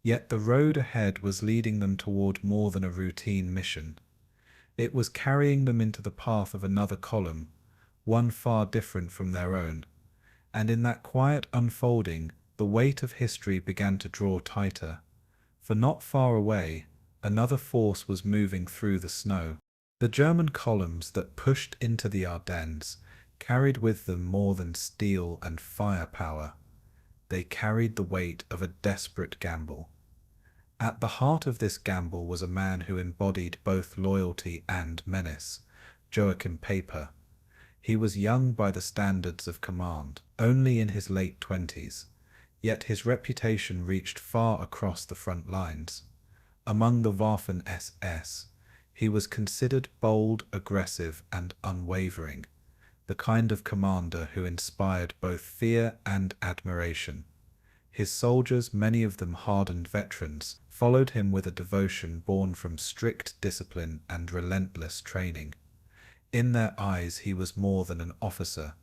Yet the road ahead was leading them toward more than a routine mission. It was carrying them into the path of another column, one far different from their own. And in that quiet unfolding, the weight of history began to draw tighter. For not far away, another force was moving through the snow. The German columns that pushed into the Ardennes carried with them more than steel and firepower. They carried the weight of a desperate gamble. At the heart of this gamble was a man who embodied both loyalty and menace, Joachim Peiper. He was young by the standards of command, only in his late 20s, yet his reputation reached far across the front lines. Among the Waffen-SS, he was considered bold, aggressive, and unwavering, the kind of commander who inspired both fear and admiration. His soldiers, many of them hardened veterans, followed him with a devotion born from strict discipline and relentless training. In their eyes he was more than an officer.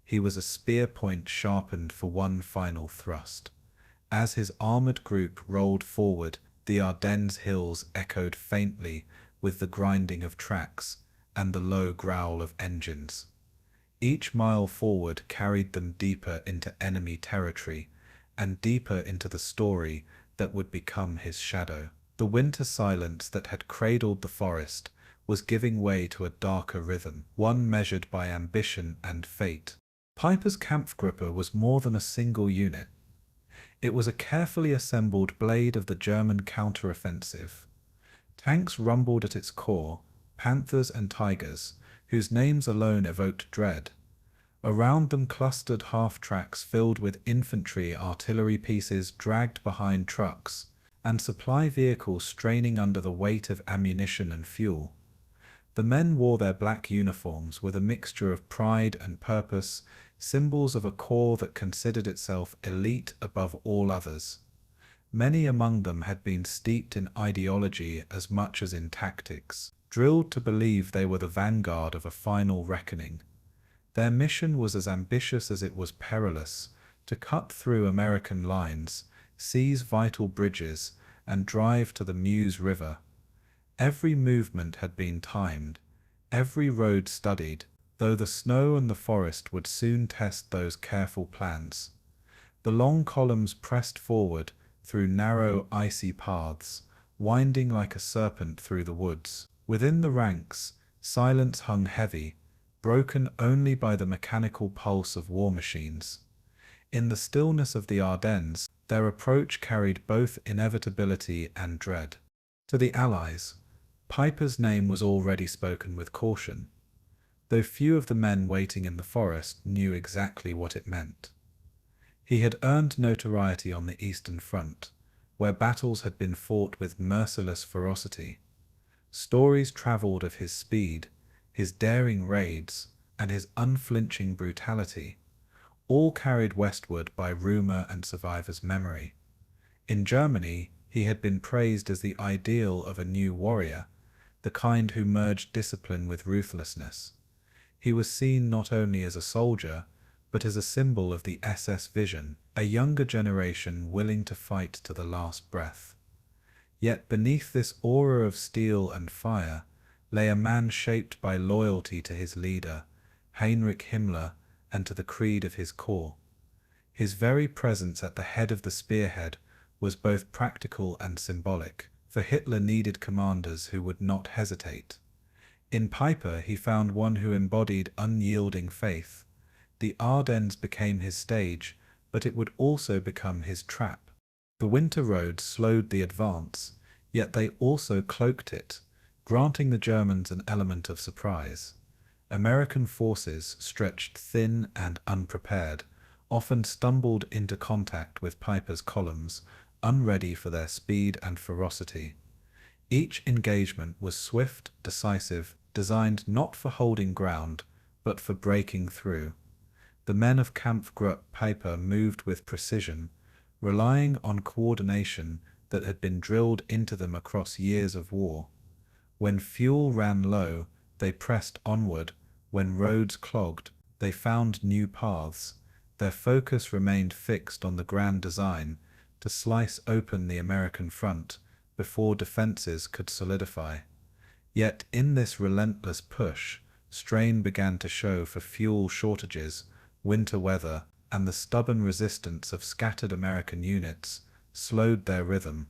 He was a spear point sharpened for one final thrust. As his armored group rolled forward, the Ardennes hills echoed faintly with the grinding of tracks and the low growl of engines. Each mile forward carried them deeper into enemy territory, and deeper into the story that would become his shadow. The winter silence that had cradled the forest was giving way to a darker rhythm, one measured by ambition and fate. Peiper's Kampfgruppe was more than a single unit. It was a carefully assembled blade of the German counteroffensive. Tanks rumbled at its core, panthers and tigers, whose names alone evoked dread. Around them clustered half-tracks filled with infantry artillery pieces dragged behind trucks, and supply vehicles straining under the weight of ammunition and fuel. The men wore their black uniforms with a mixture of pride and purpose, symbols of a corps that considered itself elite above all others. Many among them had been steeped in ideology as much as in tactics, drilled to believe they were the vanguard of a final reckoning. Their mission was as ambitious as it was perilous: to cut through American lines, seize vital bridges, and drive to the Meuse River. Every movement had been timed, every road studied, though the snow and the forest would soon test those careful plans. The long columns pressed forward through narrow, icy paths, winding like a serpent through the woods. Within the ranks, silence hung heavy, broken only by the mechanical pulse of war machines. In the stillness of the Ardennes, their approach carried both inevitability and dread. To the Allies, Peiper's name was already spoken with caution, though few of the men waiting in the forest knew exactly what it meant. He had earned notoriety on the Eastern Front, where battles had been fought with merciless ferocity. Stories travelled of his speed, his daring raids, and his unflinching brutality, all carried westward by rumour and survivors' memory. In Germany, he had been praised as the ideal of a new warrior, the kind who merged discipline with ruthlessness. He was seen not only as a soldier, but as a symbol of the SS vision, a younger generation willing to fight to the last breath. Yet beneath this aura of steel and fire lay a man shaped by loyalty to his leader, Heinrich Himmler, and to the creed of his corps. His very presence at the head of the spearhead was both practical and symbolic, for Hitler needed commanders who would not hesitate. In Peiper he found one who embodied unyielding faith. The Ardennes became his stage, but it would also become his trap. The winter roads slowed the advance, yet they also cloaked it, granting the Germans an element of surprise. American forces, stretched thin and unprepared, often stumbled into contact with Peiper's columns, unready for their speed and ferocity. Each engagement was swift, decisive, designed not for holding ground, but for breaking through. The men of Kampfgruppe Peiper moved with precision, relying on coordination that had been drilled into them across years of war. When fuel ran low, they pressed onward. When roads clogged, they found new paths. Their focus remained fixed on the grand design, to slice open the American front before defenses could solidify. Yet in this relentless push, strain began to show for fuel shortages, winter weather, and the stubborn resistance of scattered American units slowed their rhythm.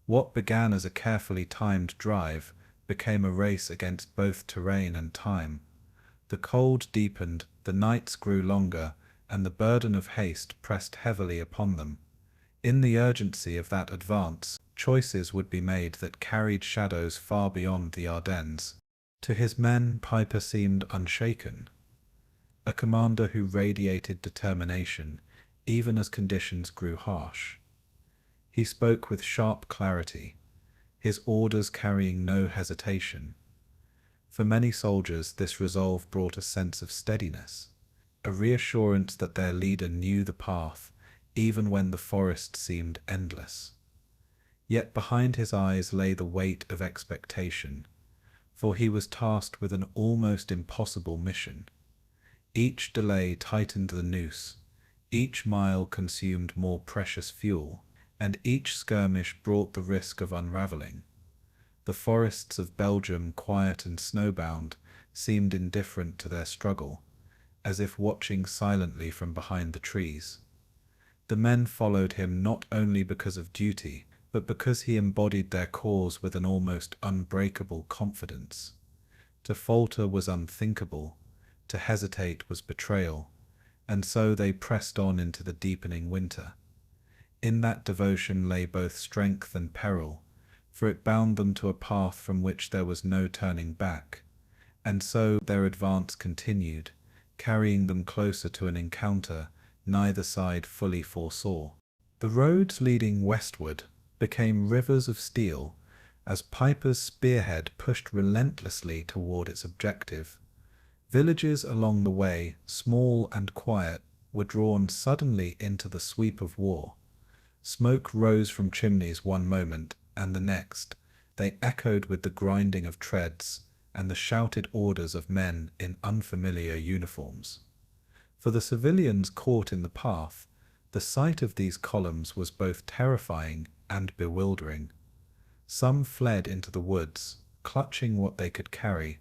What began as a carefully timed drive became a race against both terrain and time. The cold deepened, the nights grew longer, and the burden of haste pressed heavily upon them. In the urgency of that advance, choices would be made that carried shadows far beyond the Ardennes. To his men, Peiper seemed unshaken, a commander who radiated determination, even as conditions grew harsh. He spoke with sharp clarity, his orders carrying no hesitation. For many soldiers, this resolve brought a sense of steadiness, a reassurance that their leader knew the path, even when the forest seemed endless. Yet behind his eyes lay the weight of expectation, for he was tasked with an almost impossible mission. Each delay tightened the noose, each mile consumed more precious fuel, and each skirmish brought the risk of unraveling. The forests of Belgium, quiet and snowbound, seemed indifferent to their struggle, as if watching silently from behind the trees. The men followed him not only because of duty, but because he embodied their cause with an almost unbreakable confidence. To falter was unthinkable, to hesitate was betrayal, and so they pressed on into the deepening winter. In that devotion lay both strength and peril, for it bound them to a path from which there was no turning back, and so their advance continued, carrying them closer to an encounter neither side fully foresaw. The roads leading westward became rivers of steel as Peiper's spearhead pushed relentlessly toward its objective. Villages along the way, small and quiet, were drawn suddenly into the sweep of war. Smoke rose from chimneys one moment, and the next they echoed with the grinding of treads and the shouted orders of men in unfamiliar uniforms. For the civilians caught in the path, the sight of these columns was both terrifying and bewildering. Some fled into the woods, clutching what they could carry.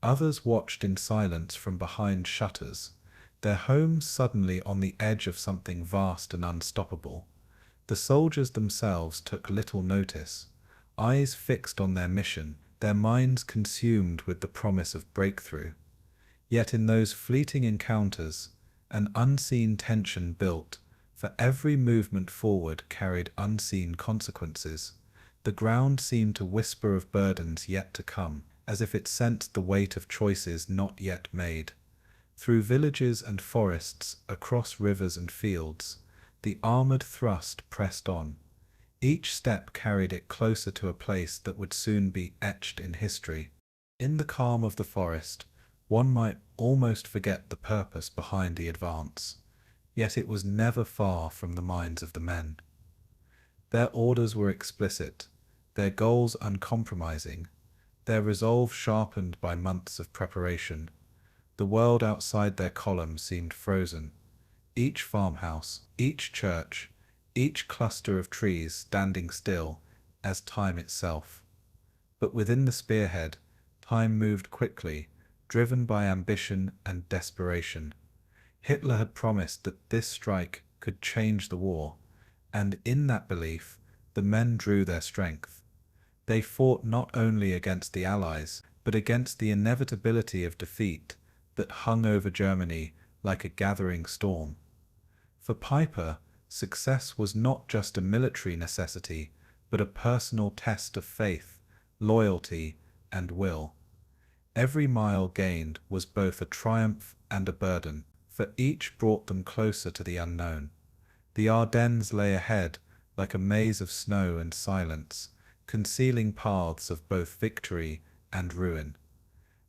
Others watched in silence from behind shutters, their homes suddenly on the edge of something vast and unstoppable. The soldiers themselves took little notice, eyes fixed on their mission, their minds consumed with the promise of breakthrough. Yet in those fleeting encounters, an unseen tension built, for every movement forward carried unseen consequences. The ground seemed to whisper of burdens yet to come, as if it sensed the weight of choices not yet made. Through villages and forests, across rivers and fields, the armored thrust pressed on. Each step carried it closer to a place that would soon be etched in history. In the calm of the forest, one might almost forget the purpose behind the advance, yet it was never far from the minds of the men. Their orders were explicit, their goals uncompromising, their resolve sharpened by months of preparation. The world outside their column seemed frozen. Each farmhouse, each church, each cluster of trees standing still as time itself. But within the spearhead, time moved quickly, driven by ambition and desperation. Hitler had promised that this strike could change the war, and in that belief, the men drew their strength. They fought not only against the Allies, but against the inevitability of defeat that hung over Germany like a gathering storm. For Peiper, success was not just a military necessity, but a personal test of faith, loyalty, and will. Every mile gained was both a triumph and a burden, for each brought them closer to the unknown. The Ardennes lay ahead, like a maze of snow and silence, concealing paths of both victory and ruin.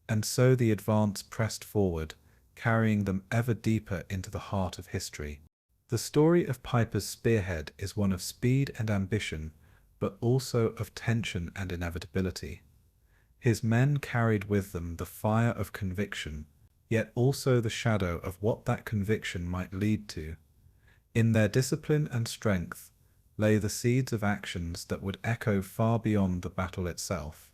And so the advance pressed forward, carrying them ever deeper into the heart of history. The story of Peiper's spearhead is one of speed and ambition, but also of tension and inevitability. His men carried with them the fire of conviction, yet also the shadow of what that conviction might lead to. In their discipline and strength lay the seeds of actions that would echo far beyond the battle itself.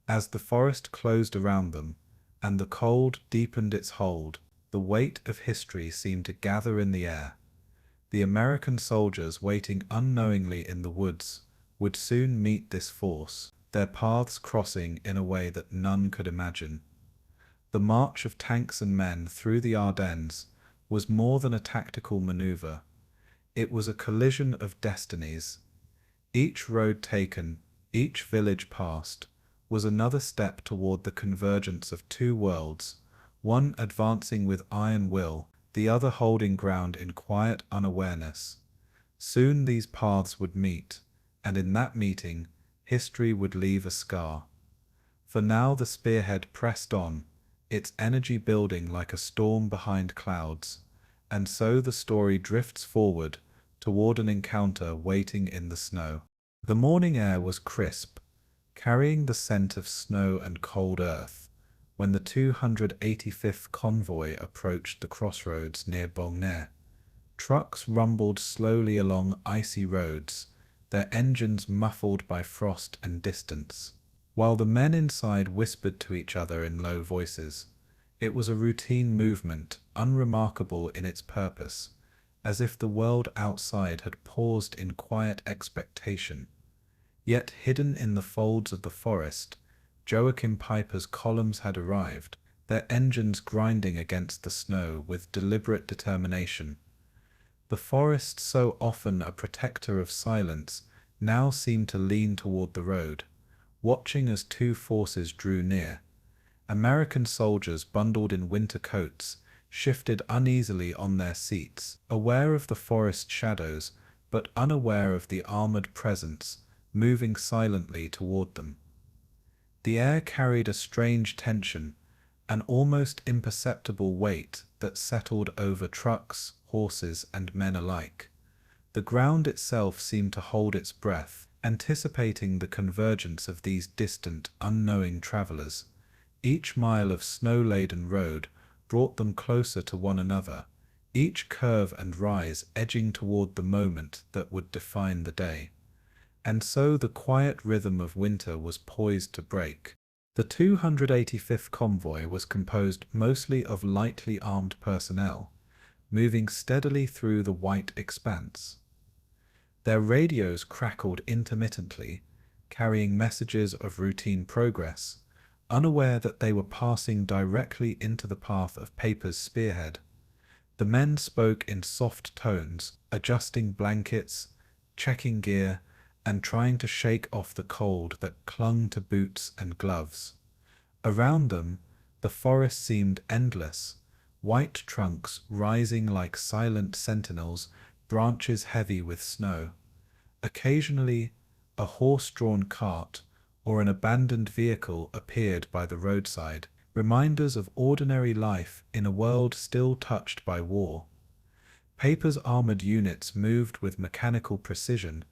As the forest closed around them, and the cold deepened its hold, the weight of history seemed to gather in the air. The American soldiers waiting unknowingly in the woods would soon meet this force, their paths crossing in a way that none could imagine. The march of tanks and men through the Ardennes was more than a tactical maneuver. It was a collision of destinies. Each road taken, each village passed, was another step toward the convergence of two worlds, one advancing with iron will, the other holding ground in quiet unawareness. Soon these paths would meet, and in that meeting, history would leave a scar. For now the spearhead pressed on, its energy building like a storm behind clouds, and so the story drifts forward toward an encounter waiting in the snow. The morning air was crisp, carrying the scent of snow and cold earth, when the 285th convoy approached the crossroads near Bulge. Trucks rumbled slowly along icy roads, their engines muffled by frost and distance. While the men inside whispered to each other in low voices, it was a routine movement, unremarkable in its purpose, as if the world outside had paused in quiet expectation. Yet hidden in the folds of the forest, Joachim Peiper's columns had arrived, their engines grinding against the snow with deliberate determination. The forest, so often a protector of silence, now seemed to lean toward the road, watching as two forces drew near. American soldiers bundled in winter coats shifted uneasily on their seats, aware of the forest shadows, but unaware of the armored presence moving silently toward them. The air carried a strange tension, an almost imperceptible weight that settled over trucks, horses, and men alike. The ground itself seemed to hold its breath, anticipating the convergence of these distant, unknowing travelers. Each mile of snow-laden road brought them closer to one another, each curve and rise edging toward the moment that would define the day. And so the quiet rhythm of winter was poised to break. The 285th convoy was composed mostly of lightly armed personnel, moving steadily through the white expanse. Their radios crackled intermittently, carrying messages of routine progress, unaware that they were passing directly into the path of Peiper's spearhead. The men spoke in soft tones, adjusting blankets, checking gear, and trying to shake off the cold that clung to boots and gloves. Around them, the forest seemed endless, white trunks rising like silent sentinels, branches heavy with snow. Occasionally, a horse-drawn cart or an abandoned vehicle appeared by the roadside, reminders of ordinary life in a world still touched by war. Peiper's armored units moved with mechanical precision,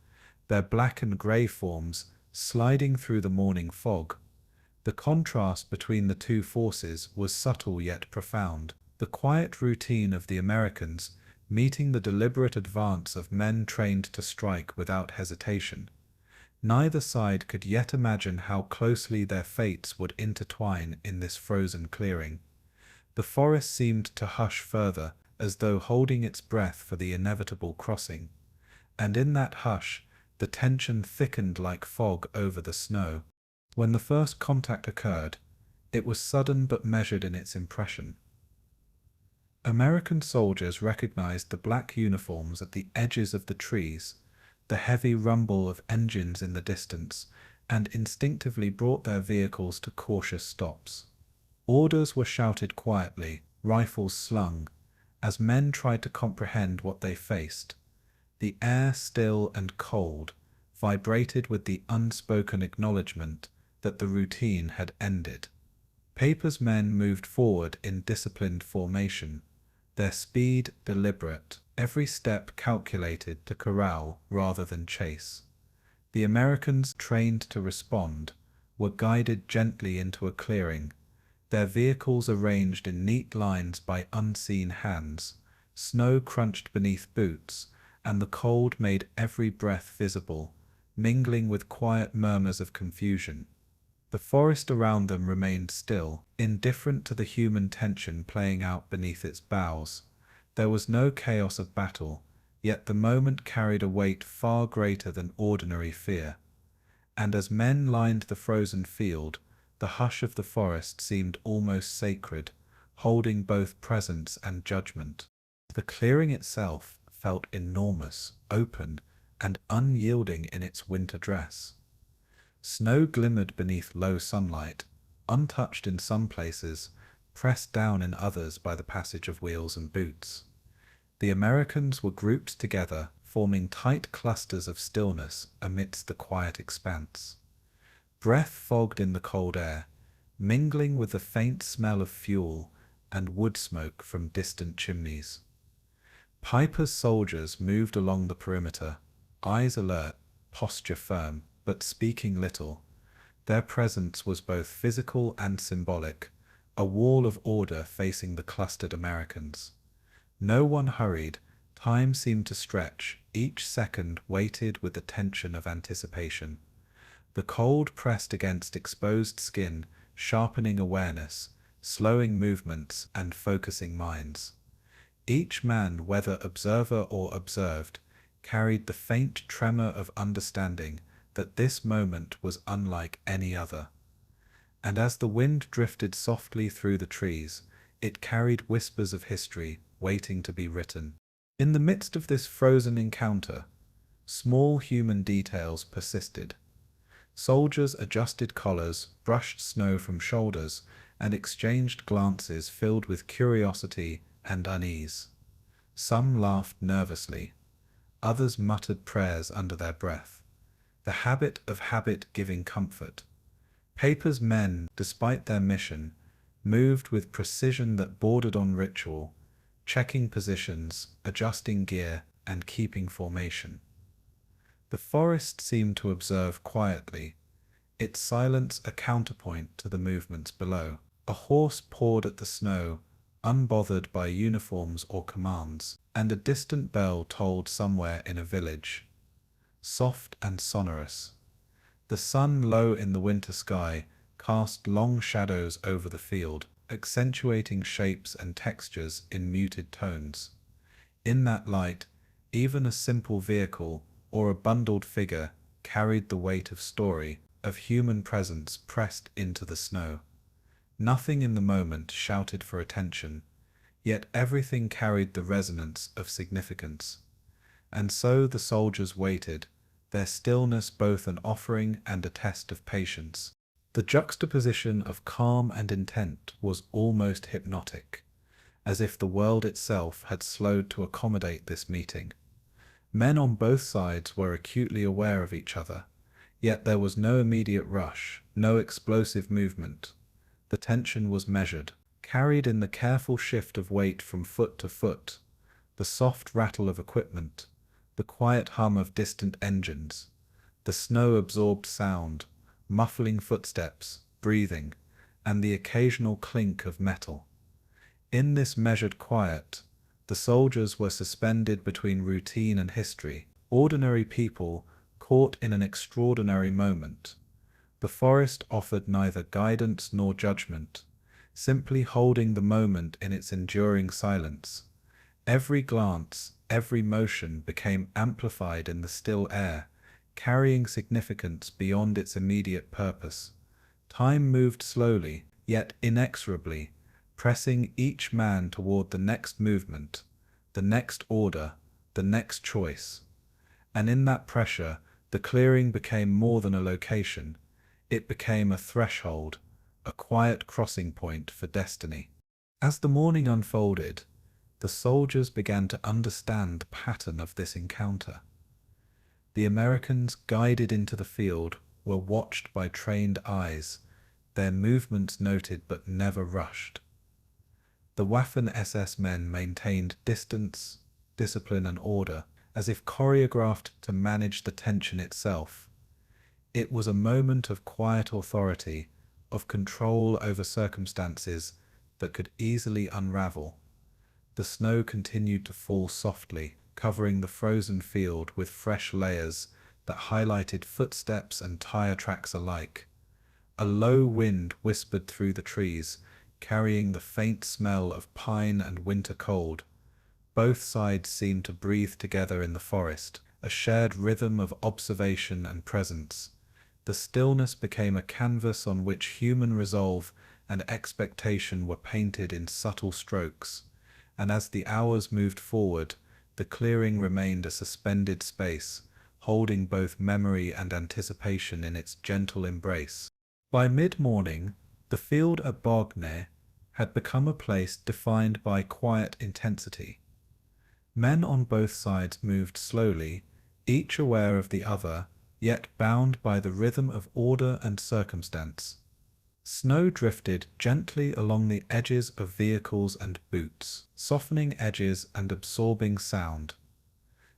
their black and grey forms sliding through the morning fog. The contrast between the two forces was subtle yet profound, the quiet routine of the Americans meeting the deliberate advance of men trained to strike without hesitation. Neither side could yet imagine how closely their fates would intertwine in this frozen clearing. The forest seemed to hush further, as though holding its breath for the inevitable crossing. And in that hush, the tension thickened like fog over the snow. When the first contact occurred, it was sudden but measured in its impression. American soldiers recognized the black uniforms at the edges of the trees, the heavy rumble of engines in the distance, and instinctively brought their vehicles to cautious stops. Orders were shouted quietly, rifles slung, as men tried to comprehend what they faced. The air, still and cold, vibrated with the unspoken acknowledgement that the routine had ended. Peiper's men moved forward in disciplined formation, their speed deliberate, every step calculated to corral rather than chase. The Americans, trained to respond, were guided gently into a clearing, their vehicles arranged in neat lines by unseen hands. Snow crunched beneath boots, and the cold made every breath visible, mingling with quiet murmurs of confusion. The forest around them remained still, indifferent to the human tension playing out beneath its boughs. There was no chaos of battle, yet the moment carried a weight far greater than ordinary fear. And as men lined the frozen field, the hush of the forest seemed almost sacred, holding both presence and judgment. The clearing itself, felt enormous, open, and unyielding in its winter dress. Snow glimmered beneath low sunlight, untouched in some places, pressed down in others by the passage of wheels and boots. The Americans were grouped together, forming tight clusters of stillness amidst the quiet expanse. Breath fogged in the cold air, mingling with the faint smell of fuel and wood smoke from distant chimneys. Peiper's soldiers moved along the perimeter, eyes alert, posture firm, but speaking little. Their presence was both physical and symbolic, a wall of order facing the clustered Americans. No one hurried, time seemed to stretch, each second weighted with the tension of anticipation. The cold pressed against exposed skin, sharpening awareness, slowing movements, and focusing minds. Each man, whether observer or observed, carried the faint tremor of understanding that this moment was unlike any other. And as the wind drifted softly through the trees, it carried whispers of history waiting to be written. In the midst of this frozen encounter, small human details persisted. Soldiers adjusted collars, brushed snow from shoulders, and exchanged glances filled with curiosity and unease. Some laughed nervously. Others muttered prayers under their breath. The habit of habit giving comfort. Peiper's men, despite their mission, moved with precision that bordered on ritual, checking positions, adjusting gear, and keeping formation. The forest seemed to observe quietly, its silence a counterpoint to the movements below. A horse pawed at the snow, unbothered by uniforms or commands, and a distant bell tolled somewhere in a village. Soft and sonorous. The sun, low in the winter sky, cast long shadows over the field, accentuating shapes and textures in muted tones. In that light, even a simple vehicle or a bundled figure carried the weight of story, of human presence pressed into the snow. Nothing in the moment shouted for attention, yet everything carried the resonance of significance. And so the soldiers waited, their stillness both an offering and a test of patience. The juxtaposition of calm and intent was almost hypnotic, as if the world itself had slowed to accommodate this meeting. Men on both sides were acutely aware of each other, yet there was no immediate rush, no explosive movement. The tension was measured, carried in the careful shift of weight from foot to foot, the soft rattle of equipment, the quiet hum of distant engines, the snow-absorbed sound, muffling footsteps, breathing, and the occasional clink of metal. In this measured quiet, the soldiers were suspended between routine and history, ordinary people caught in an extraordinary moment. The forest offered neither guidance nor judgment, simply holding the moment in its enduring silence. Every glance, every motion became amplified in the still air, carrying significance beyond its immediate purpose. Time moved slowly, yet inexorably, pressing each man toward the next movement, the next order, the next choice. And in that pressure, the clearing became more than a location. It became a threshold, a quiet crossing point for destiny. As the morning unfolded, the soldiers began to understand the pattern of this encounter. The Americans, guided into the field, were watched by trained eyes, their movements noted but never rushed. The Waffen-SS men maintained distance, discipline and order, as if choreographed to manage the tension itself. It was a moment of quiet authority, of control over circumstances that could easily unravel. The snow continued to fall softly, covering the frozen field with fresh layers that highlighted footsteps and tire tracks alike. A low wind whispered through the trees, carrying the faint smell of pine and winter cold. Both sides seemed to breathe together in the forest, a shared rhythm of observation and presence. The stillness became a canvas on which human resolve and expectation were painted in subtle strokes, and as the hours moved forward, the clearing remained a suspended space, holding both memory and anticipation in its gentle embrace. By mid-morning, the field at Ardennes had become a place defined by quiet intensity. Men on both sides moved slowly, each aware of the other, yet bound by the rhythm of order and circumstance. Snow drifted gently along the edges of vehicles and boots, softening edges and absorbing sound.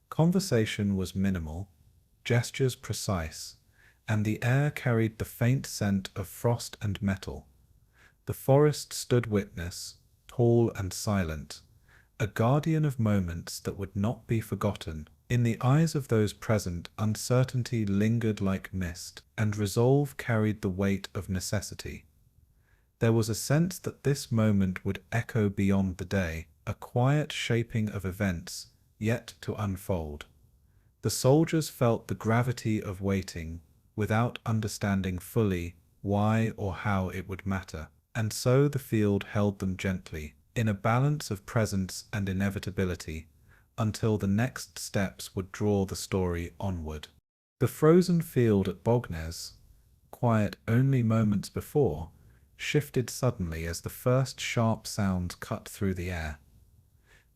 Conversation was minimal, gestures precise, and the air carried the faint scent of frost and metal. The forest stood witness, tall and silent, a guardian of moments that would not be forgotten. In the eyes of those present, uncertainty lingered like mist, and resolve carried the weight of necessity. There was a sense that this moment would echo beyond the day, a quiet shaping of events yet to unfold. The soldiers felt the gravity of waiting, without understanding fully why or how it would matter, and so the field held them gently, in a balance of presence and inevitability, until the next steps would draw the story onward. The frozen field at Ardennes, quiet only moments before, shifted suddenly as the first sharp sounds cut through the air.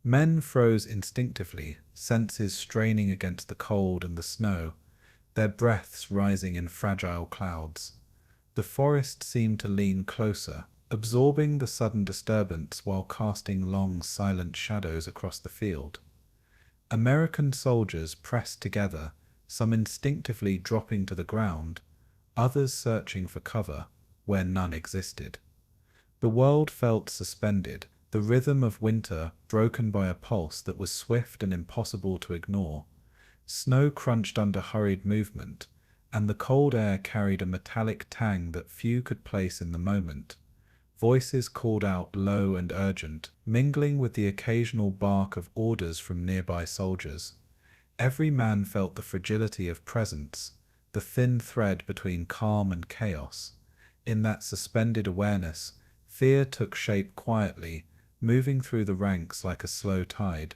Men froze instinctively, senses straining against the cold and the snow, their breaths rising in fragile clouds. The forest seemed to lean closer, absorbing the sudden disturbance while casting long, silent shadows across the field. American soldiers pressed together, some instinctively dropping to the ground, others searching for cover where none existed. The world felt suspended, the rhythm of winter broken by a pulse that was swift and impossible to ignore. Snow crunched under hurried movement, and the cold air carried a metallic tang that few could place in the moment. Voices called out low and urgent, mingling with the occasional bark of orders from nearby soldiers. Every man felt the fragility of presence, the thin thread between calm and chaos. In that suspended awareness, fear took shape quietly, moving through the ranks like a slow tide,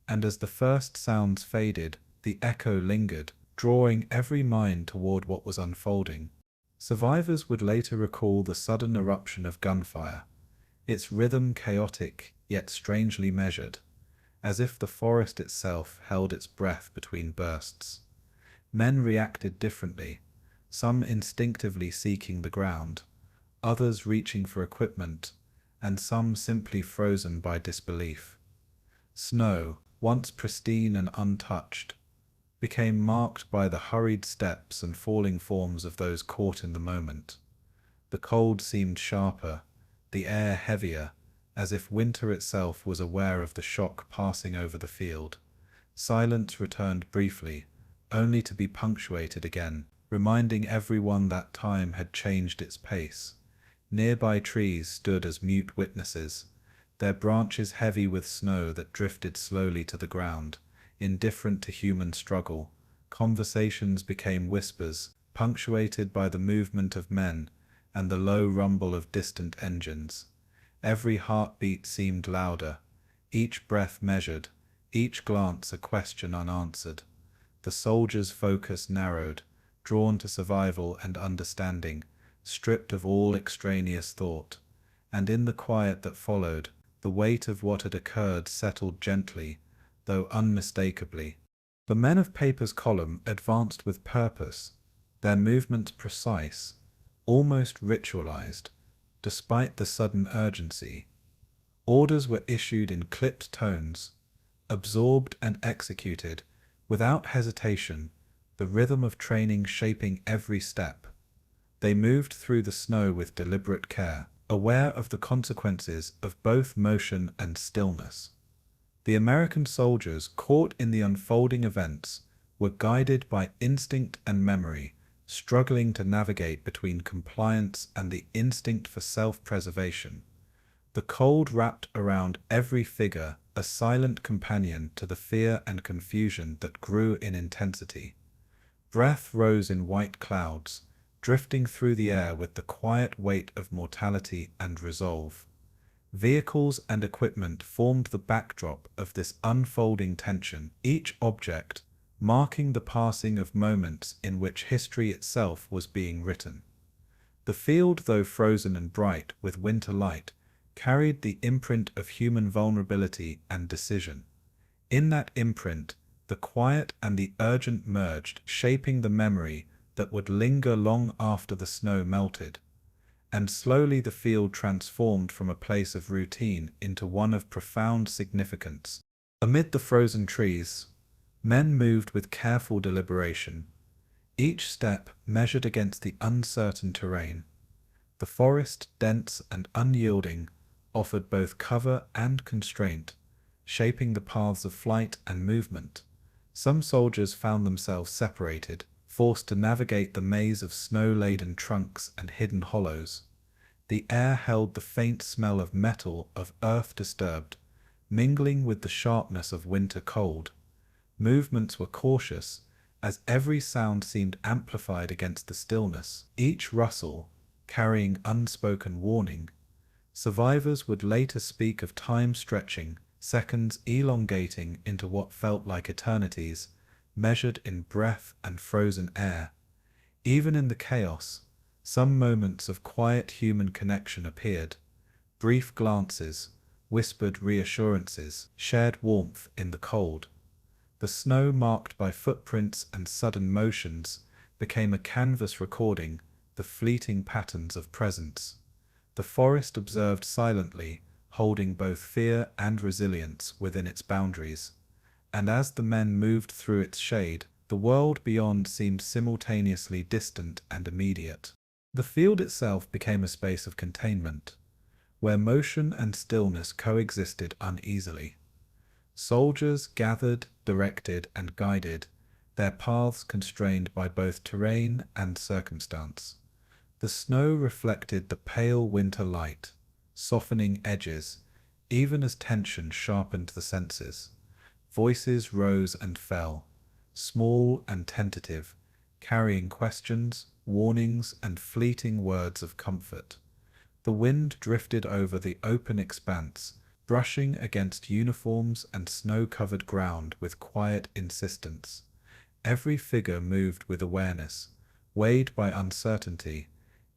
and as the first sounds faded, the echo lingered, drawing every mind toward what was unfolding. Survivors would later recall the sudden eruption of gunfire, its rhythm chaotic yet strangely measured, as if the forest itself held its breath between bursts. Men reacted differently, some instinctively seeking the ground, others reaching for equipment, and some simply frozen by disbelief. Snow, once pristine and untouched, became marked by the hurried steps and falling forms of those caught in the moment. The cold seemed sharper, the air heavier, as if winter itself was aware of the shock passing over the field. Silence returned briefly, only to be punctuated again, reminding everyone that time had changed its pace. Nearby trees stood as mute witnesses, their branches heavy with snow that drifted slowly to the ground. Indifferent to human struggle, conversations became whispers, punctuated by the movement of men and the low rumble of distant engines. Every heartbeat seemed louder, each breath measured, each glance a question unanswered. The soldiers' focus narrowed, drawn to survival and understanding, stripped of all extraneous thought. And in the quiet that followed, the weight of what had occurred settled gently, though unmistakably. The men of Peiper's column advanced with purpose, their movements precise, almost ritualized, despite the sudden urgency. Orders were issued in clipped tones, absorbed and executed, without hesitation, the rhythm of training shaping every step. They moved through the snow with deliberate care, aware of the consequences of both motion and stillness. The American soldiers, caught in the unfolding events, were guided by instinct and memory, struggling to navigate between compliance and the instinct for self-preservation. The cold wrapped around every figure, a silent companion to the fear and confusion that grew in intensity. Breath rose in white clouds, drifting through the air with the quiet weight of mortality and resolve. Vehicles and equipment formed the backdrop of this unfolding tension, each object marking the passing of moments in which history itself was being written. The field, though frozen and bright with winter light, carried the imprint of human vulnerability and decision. In that imprint, the quiet and the urgent merged, shaping the memory that would linger long after the snow melted. And slowly the field transformed from a place of routine into one of profound significance. Amid the frozen trees, men moved with careful deliberation, each step measured against the uncertain terrain. The forest, dense and unyielding, offered both cover and constraint, shaping the paths of flight and movement. Some soldiers found themselves separated, forced to navigate the maze of snow-laden trunks and hidden hollows. The air held the faint smell of metal, of earth disturbed, mingling with the sharpness of winter cold. Movements were cautious, as every sound seemed amplified against the stillness, each rustle carrying unspoken warning. Survivors would later speak of time stretching, seconds elongating into what felt like eternities, measured in breath and frozen air. Even in the chaos, some moments of quiet human connection appeared. Brief glances, whispered reassurances, shared warmth in the cold. The snow, marked by footprints and sudden motions, became a canvas recording the fleeting patterns of presence. The forest observed silently, holding both fear and resilience within its boundaries. And as the men moved through its shade, the world beyond seemed simultaneously distant and immediate. The field itself became a space of containment, where motion and stillness coexisted uneasily. Soldiers gathered, directed, and guided, their paths constrained by both terrain and circumstance. The snow reflected the pale winter light, softening edges, even as tension sharpened the senses. Voices rose and fell, small and tentative, carrying questions, warnings, and fleeting words of comfort. The wind drifted over the open expanse, brushing against uniforms and snow-covered ground with quiet insistence. Every figure moved with awareness, weighed by uncertainty,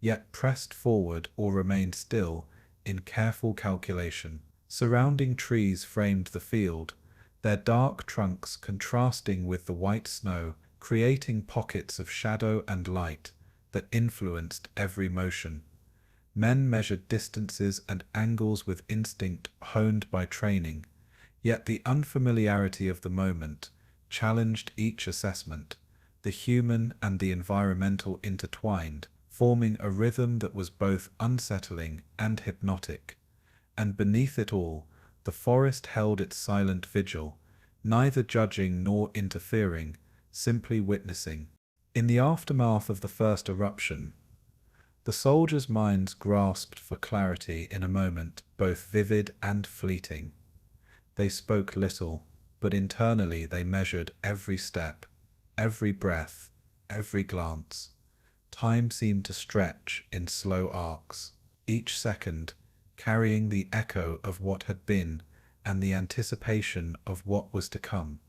yet pressed forward or remained still in careful calculation. Surrounding trees framed the field, their dark trunks contrasting with the white snow, creating pockets of shadow and light that influenced every motion. Men measured distances and angles with instinct honed by training, yet the unfamiliarity of the moment challenged each assessment. The human and the environmental intertwined, forming a rhythm that was both unsettling and hypnotic. And beneath it all, the forest held its silent vigil, neither judging nor interfering, simply witnessing. In the aftermath of the first eruption, the soldiers' minds grasped for clarity in a moment both vivid and fleeting. They spoke little, but internally they measured every step, every breath, every glance. Time seemed to stretch in slow arcs, each second carrying the echo of what had been and the anticipation of what was to come.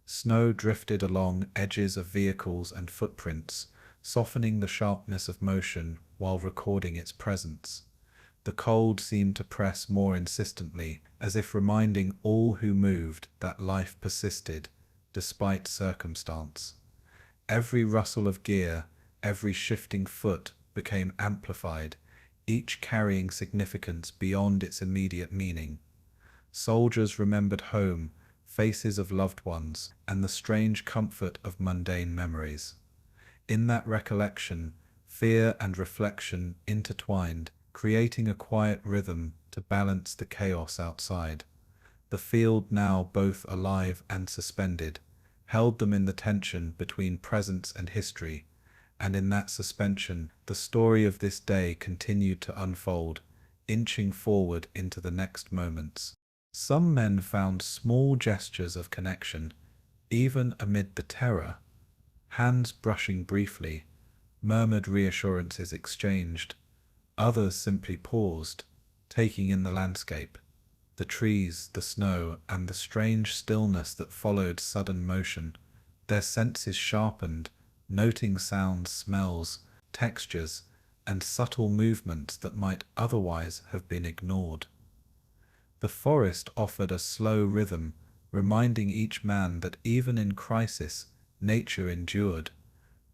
Snow drifted along edges of vehicles and footprints, softening the sharpness of motion while recording its presence. The cold seemed to press more insistently, as if reminding all who moved that life persisted, despite circumstance. Every rustle of gear, every shifting foot became amplified, each carrying significance beyond its immediate meaning. Soldiers remembered home, faces of loved ones, and the strange comfort of mundane memories. In that recollection, fear and reflection intertwined, creating a quiet rhythm to balance the chaos outside. The field, now both alive and suspended, held them in the tension between presence and history, and in that suspension, the story of this day continued to unfold, inching forward into the next moments. Some men found small gestures of connection, even amid the terror. Hands brushing briefly, murmured reassurances exchanged. Others simply paused, taking in the landscape, the trees, the snow, and the strange stillness that followed sudden motion. Their senses sharpened, noting sounds, smells, textures, and subtle movements that might otherwise have been ignored. The forest offered a slow rhythm, reminding each man that even in crisis, nature endured.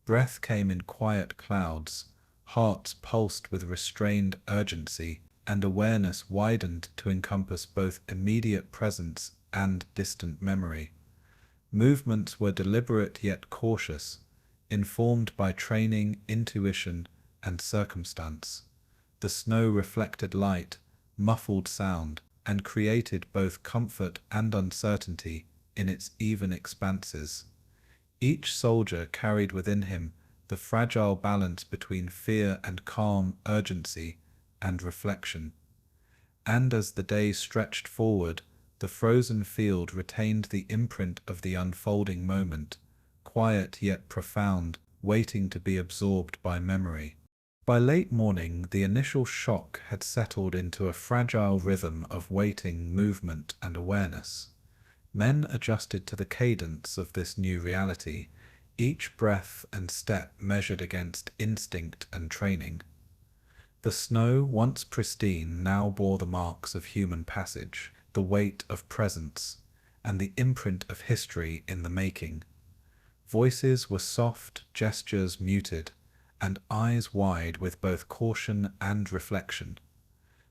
Breath came in quiet clouds, hearts pulsed with restrained urgency, and awareness widened to encompass both immediate presence and distant memory. Movements were deliberate yet cautious, informed by training, intuition, and circumstance. The snow reflected light, muffled sound, and created both comfort and uncertainty in its even expanses. Each soldier carried within him the fragile balance between fear and calm, urgency and reflection. And as the day stretched forward, the frozen field retained the imprint of the unfolding moment, quiet yet profound, waiting to be absorbed by memory. By late morning, the initial shock had settled into a fragile rhythm of waiting, movement, and awareness. Men adjusted to the cadence of this new reality, each breath and step measured against instinct and training. The snow, once pristine, now bore the marks of human passage, the weight of presence, and the imprint of history in the making. Voices were soft, gestures muted, and eyes wide with both caution and reflection.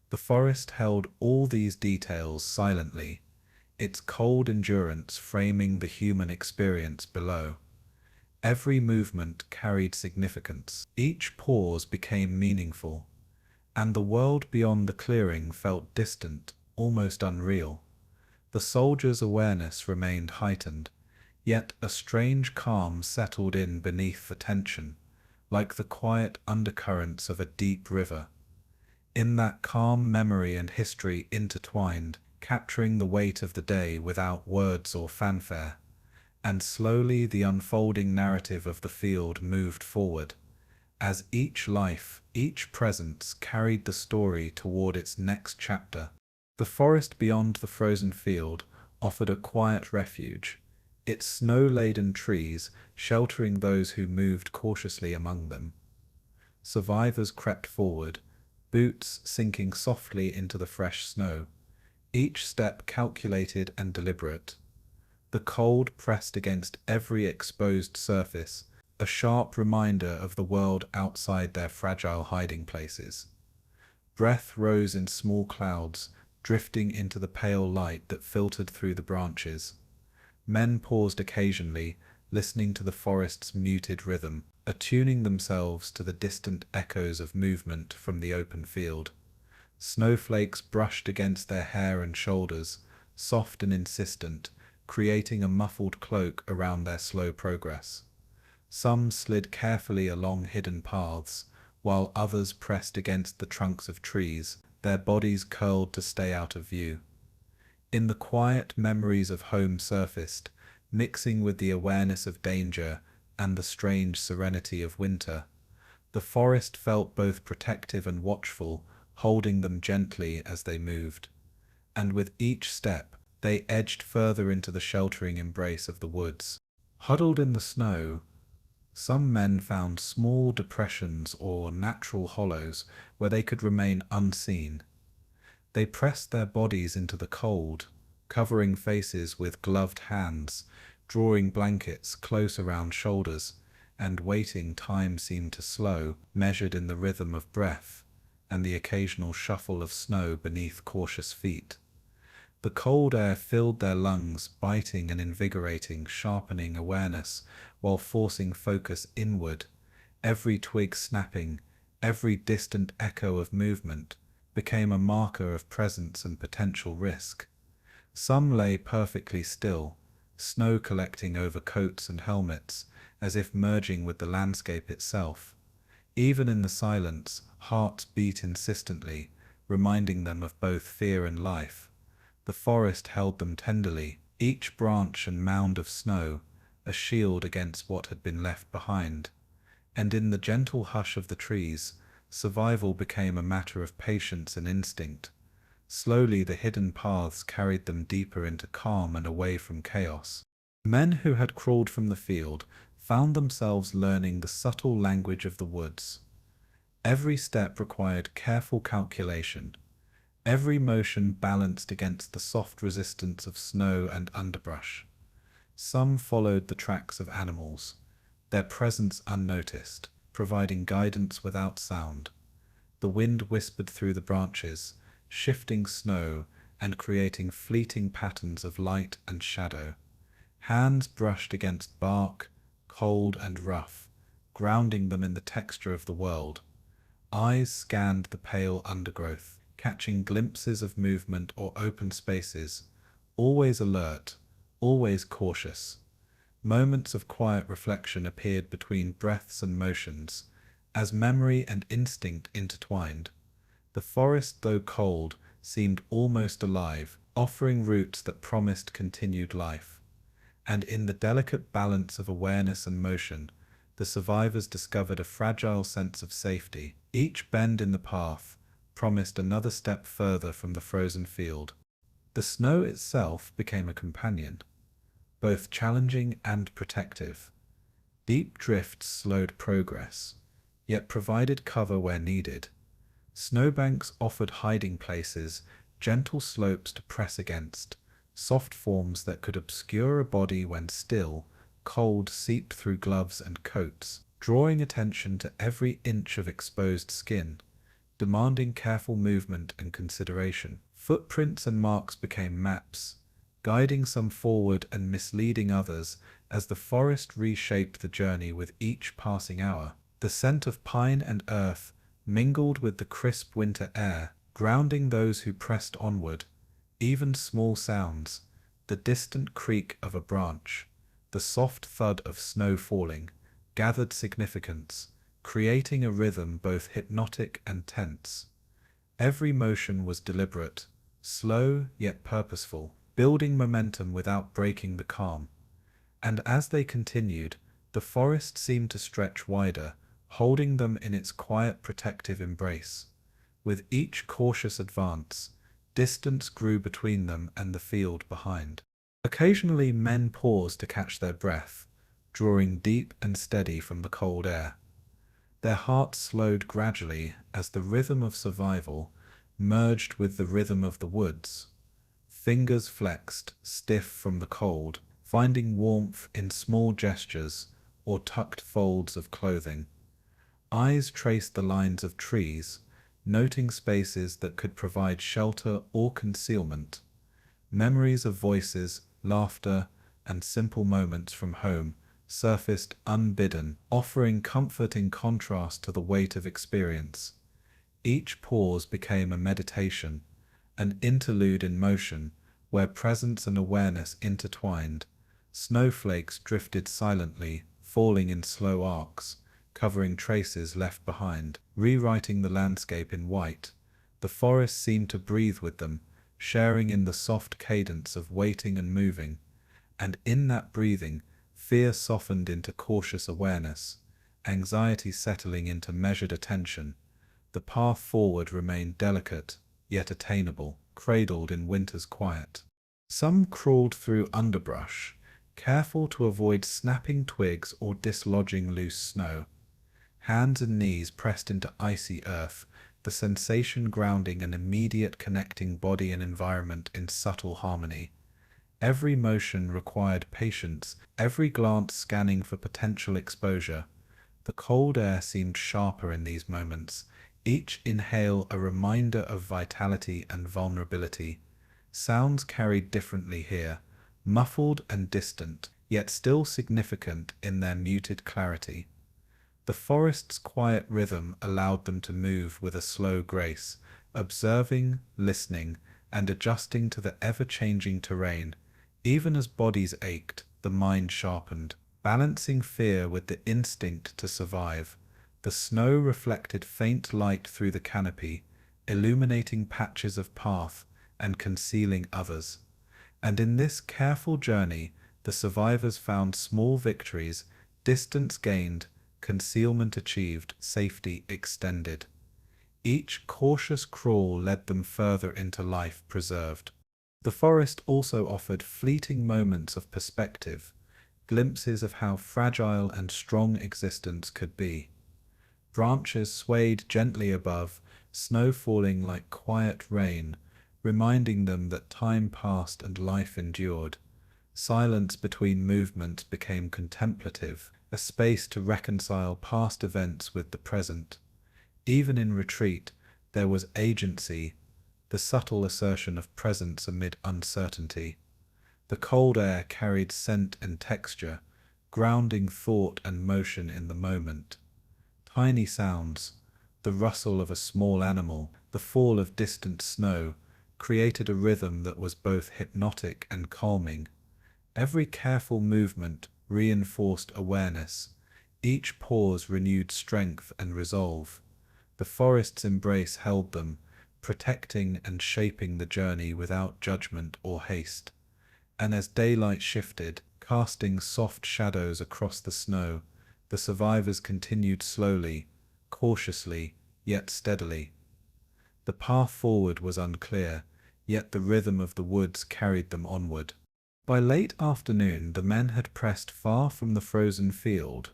The forest held all these details silently, its cold endurance framing the human experience below. Every movement carried significance. Each pause became meaningful, and the world beyond the clearing felt distant, almost unreal. The soldiers' awareness remained heightened, yet a strange calm settled in beneath the tension, like the quiet undercurrents of a deep river. In that calm, memory and history intertwined, capturing the weight of the day without words or fanfare. And slowly the unfolding narrative of the field moved forward, as each life, each presence carried the story toward its next chapter. The forest beyond the frozen field offered a quiet refuge, its snow-laden trees sheltering those who moved cautiously among them. Survivors crept forward, boots sinking softly into the fresh snow, each step calculated and deliberate. The cold pressed against every exposed surface, a sharp reminder of the world outside their fragile hiding places. Breath rose in small clouds, drifting into the pale light that filtered through the branches. Men paused occasionally, listening to the forest's muted rhythm, attuning themselves to the distant echoes of movement from the open field. Snowflakes brushed against their hair and shoulders, soft and insistent, creating a muffled cloak around their slow progress. Some slid carefully along hidden paths, while others pressed against the trunks of trees, their bodies curled to stay out of view. In the quiet, memories of home surfaced, mixing with the awareness of danger and the strange serenity of winter. The forest felt both protective and watchful, holding them gently as they moved. And with each step, they edged further into the sheltering embrace of the woods. Huddled in the snow, some men found small depressions or natural hollows where they could remain unseen. They pressed their bodies into the cold, covering faces with gloved hands, drawing blankets close around shoulders, and waiting. Time seemed to slow, measured in the rhythm of breath and the occasional shuffle of snow beneath cautious feet. The cold air filled their lungs, biting and invigorating, sharpening awareness while forcing focus inward. Every twig snapping, every distant echo of movement became a marker of presence and potential risk. Some lay perfectly still, snow collecting over coats and helmets, as if merging with the landscape itself. Even in the silence, hearts beat insistently, reminding them of both fear and life. The forest held them tenderly, each branch and mound of snow, a shield against what had been left behind. And in the gentle hush of the trees, survival became a matter of patience and instinct, Slowly, the hidden paths carried them deeper into calm and away from chaos. Men who had crawled from the field found themselves learning the subtle language of the woods. Every step required careful calculation, every motion balanced against the soft resistance of snow and underbrush. Some followed the tracks of animals, their presence unnoticed, providing guidance without sound. The wind whispered through the branches, shifting snow and creating fleeting patterns of light and shadow. Hands brushed against bark, cold and rough, grounding them in the texture of the world. Eyes scanned the pale undergrowth, catching glimpses of movement or open spaces, always alert, always cautious. Moments of quiet reflection appeared between breaths and motions, as memory and instinct intertwined. The forest, though cold, seemed almost alive, offering roots that promised continued life. And in the delicate balance of awareness and motion, the survivors discovered a fragile sense of safety. Each bend in the path promised another step further from the frozen field. The snow itself became a companion, both challenging and protective. Deep drifts slowed progress, yet provided cover where needed. Snowbanks offered hiding places, gentle slopes to press against, soft forms that could obscure a body when still. Cold seeped through gloves and coats, drawing attention to every inch of exposed skin, demanding careful movement and consideration. Footprints and marks became maps, guiding some forward and misleading others as the forest reshaped the journey with each passing hour. The scent of pine and earth mingled with the crisp winter air, grounding those who pressed onward. Even small sounds, the distant creak of a branch, the soft thud of snow falling, gathered significance, creating a rhythm both hypnotic and tense. Every motion was deliberate, slow yet purposeful, building momentum without breaking the calm. And as they continued, the forest seemed to stretch wider, holding them in its quiet protective embrace. With each cautious advance, distance grew between them and the field behind. Occasionally men paused to catch their breath, drawing deep and steady from the cold air. Their hearts slowed gradually as the rhythm of survival merged with the rhythm of the woods. Fingers flexed, stiff from the cold, finding warmth in small gestures or tucked folds of clothing. Eyes traced the lines of trees, noting spaces that could provide shelter or concealment. Memories of voices, laughter, and simple moments from home surfaced unbidden, offering comfort in contrast to the weight of experience. Each pause became a meditation, an interlude in motion, where presence and awareness intertwined. Snowflakes drifted silently, falling in slow arcs, covering traces left behind, rewriting the landscape in white. The forest seemed to breathe with them, sharing in the soft cadence of waiting and moving. And in that breathing, fear softened into cautious awareness, anxiety settling into measured attention. The path forward remained delicate, yet attainable, cradled in winter's quiet. Some crawled through underbrush, careful to avoid snapping twigs or dislodging loose snow. Hands and knees pressed into icy earth, the sensation grounding an immediate connecting body and environment in subtle harmony. Every motion required patience, every glance scanning for potential exposure. The cold air seemed sharper in these moments, each inhale a reminder of vitality and vulnerability. Sounds carried differently here, muffled and distant, yet still significant in their muted clarity. The forest's quiet rhythm allowed them to move with a slow grace, observing, listening, and adjusting to the ever-changing terrain. Even as bodies ached, the mind sharpened, balancing fear with the instinct to survive. The snow reflected faint light through the canopy, illuminating patches of path and concealing others. And in this careful journey, the survivors found small victories, distance gained, concealment achieved, safety extended. Each cautious crawl led them further into life preserved. The forest also offered fleeting moments of perspective, glimpses of how fragile and strong existence could be. Branches swayed gently above, snow falling like quiet rain, reminding them that time passed and life endured. Silence between movements became contemplative, a space to reconcile past events with the present. Even in retreat, there was agency, the subtle assertion of presence amid uncertainty. The cold air carried scent and texture, grounding thought and motion in the moment. Tiny sounds, the rustle of a small animal, the fall of distant snow, created a rhythm that was both hypnotic and calming. Every careful movement reinforced awareness, each pause renewed strength and resolve. The forest's embrace held them, protecting and shaping the journey without judgment or haste. And as daylight shifted, casting soft shadows across the snow, the survivors continued slowly, cautiously, yet steadily. The path forward was unclear, yet the rhythm of the woods carried them onward. By late afternoon, the men had pressed far from the frozen field.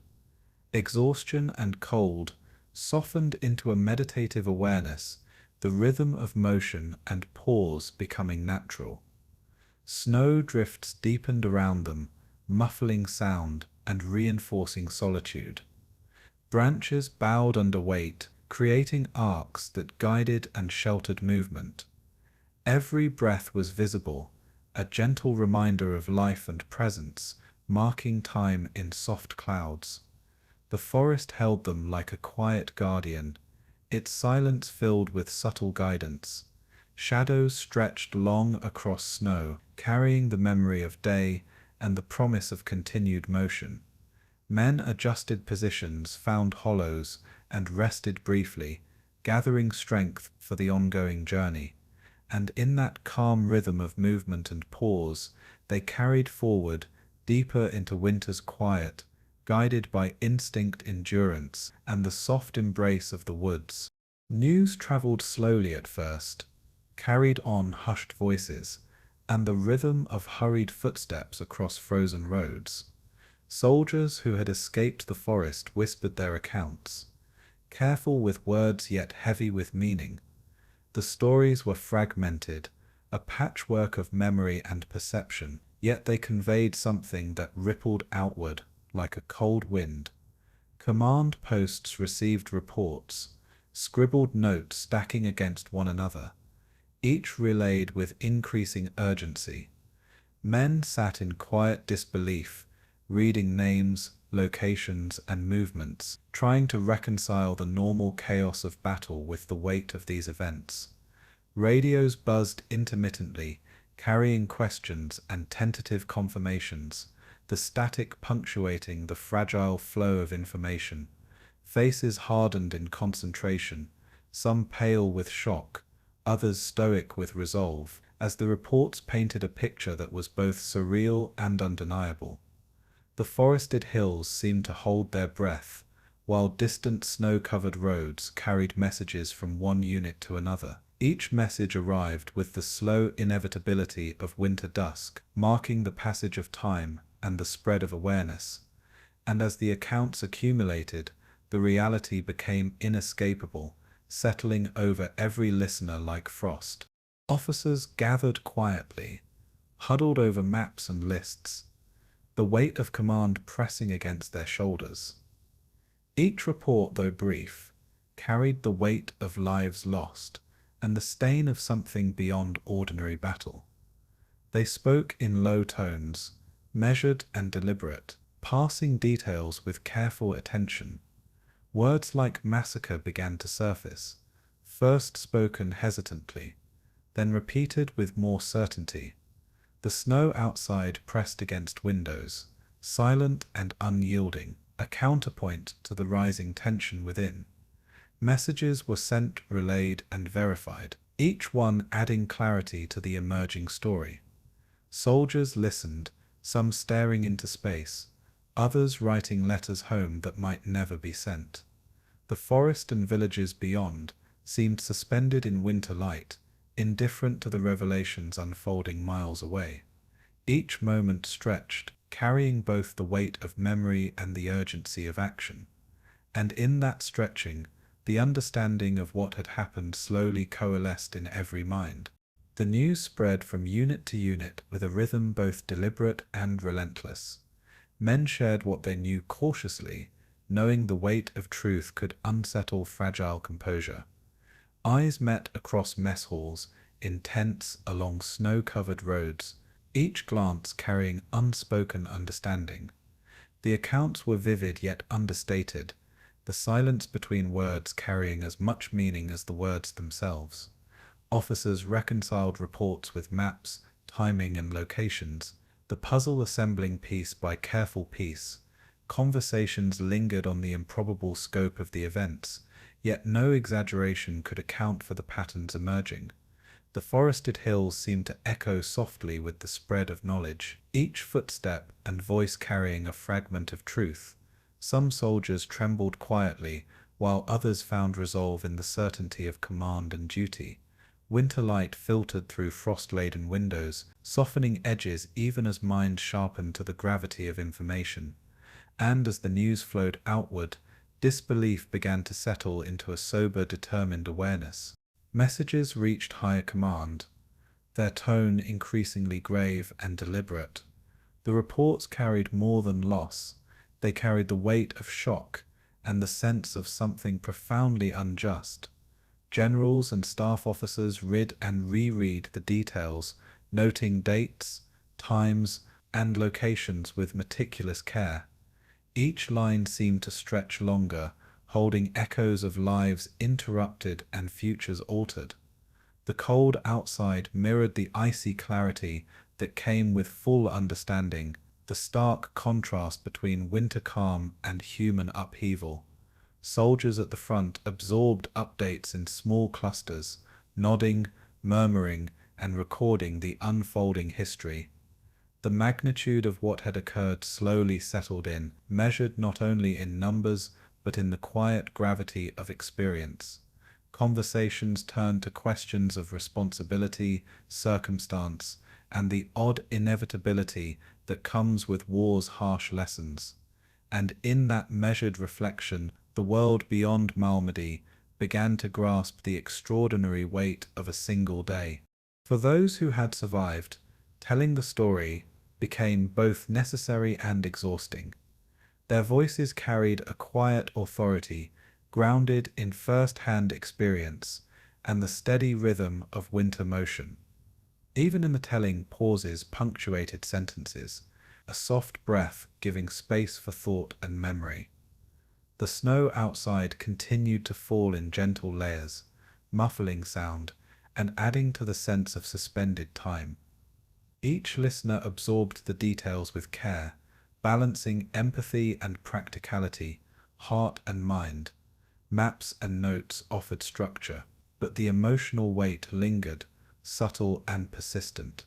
Exhaustion and cold softened into a meditative awareness, the rhythm of motion and pause becoming natural. Snow drifts deepened around them, muffling sound and reinforcing solitude. Branches bowed under weight, creating arcs that guided and sheltered movement. Every breath was visible, a gentle reminder of life and presence, marking time in soft clouds. The forest held them like a quiet guardian, its silence filled with subtle guidance. Shadows stretched long across snow, carrying the memory of day and the promise of continued motion. Men adjusted positions, found hollows, and rested briefly, gathering strength for the ongoing journey. And in that calm rhythm of movement and pause, they carried forward, deeper into winter's quiet, guided by instinct, endurance, and the soft embrace of the woods. News traveled slowly at first, carried on hushed voices, and the rhythm of hurried footsteps across frozen roads. Soldiers who had escaped the forest whispered their accounts, careful with words yet heavy with meaning. The stories were fragmented, a patchwork of memory and perception, yet they conveyed something that rippled outward like a cold wind. Command posts received reports, scribbled notes stacking against one another, each relayed with increasing urgency. Men sat in quiet disbelief, reading names, locations, and movements, trying to reconcile the normal chaos of battle with the weight of these events. Radios buzzed intermittently, carrying questions and tentative confirmations, the static punctuating the fragile flow of information. Faces hardened in concentration, some pale with shock, others stoic with resolve, as the reports painted a picture that was both surreal and undeniable. The forested hills seemed to hold their breath, while distant snow-covered roads carried messages from one unit to another. Each message arrived with the slow inevitability of winter dusk, marking the passage of time and the spread of awareness. And as the accounts accumulated, the reality became inescapable, settling over every listener like frost. Officers gathered quietly, huddled over maps and lists, the weight of command pressing against their shoulders. Each report, though brief, carried the weight of lives lost and the stain of something beyond ordinary battle. They spoke in low tones, measured and deliberate, passing details with careful attention. Words like massacre began to surface, first spoken hesitantly, then repeated with more certainty. The snow outside pressed against windows, silent and unyielding, a counterpoint to the rising tension within. Messages were sent, relayed, and verified, each one adding clarity to the emerging story. Soldiers listened, some staring into space, others writing letters home that might never be sent. The forest and villages beyond, seemed suspended in winter light, indifferent to the revelations unfolding miles away. Each moment stretched, carrying both the weight of memory and the urgency of action. And in that stretching, the understanding of what had happened slowly coalesced in every mind. The news spread from unit to unit with a rhythm both deliberate and relentless. Men shared what they knew cautiously, knowing the weight of truth could unsettle fragile composure. Eyes met across mess halls, in tents along snow-covered roads, each glance carrying unspoken understanding. The accounts were vivid yet understated, the silence between words carrying as much meaning as the words themselves. Officers reconciled reports with maps, timing and locations, the puzzle assembling piece by careful piece. Conversations lingered on the improbable scope of the events, yet no exaggeration could account for the patterns emerging. The forested hills seemed to echo softly with the spread of knowledge, each footstep and voice carrying a fragment of truth. Some soldiers trembled quietly, while others found resolve in the certainty of command and duty. Winter light filtered through frost-laden windows, softening edges even as minds sharpened to the gravity of information. And as the news flowed outward, disbelief began to settle into a sober, determined awareness. Messages reached higher command, their tone increasingly grave and deliberate. The reports carried more than loss. They carried the weight of shock and the sense of something profoundly unjust. Generals and staff officers read and reread the details, noting dates, times, and locations with meticulous care. Each line seemed to stretch longer, holding echoes of lives interrupted and futures altered. The cold outside mirrored the icy clarity that came with full understanding, the stark contrast between winter calm and human upheaval. Soldiers at the front absorbed updates in small clusters, nodding, murmuring, and recording the unfolding history. The magnitude of what had occurred slowly settled in, measured not only in numbers but in the quiet gravity of experience. Conversations turned to questions of responsibility, circumstance, and the odd inevitability that comes with war's harsh lessons. And in that measured reflection, the world beyond Malmedy began to grasp the extraordinary weight of a single day. For those who had survived, telling the story became both necessary and exhausting. Their voices carried a quiet authority, grounded in first-hand experience and the steady rhythm of winter motion. Even in the telling, pauses punctuated sentences, a soft breath giving space for thought and memory. The snow outside continued to fall in gentle layers, muffling sound and adding to the sense of suspended time. Each listener absorbed the details with care, balancing empathy and practicality, heart and mind. Maps and notes offered structure, but the emotional weight lingered, subtle and persistent.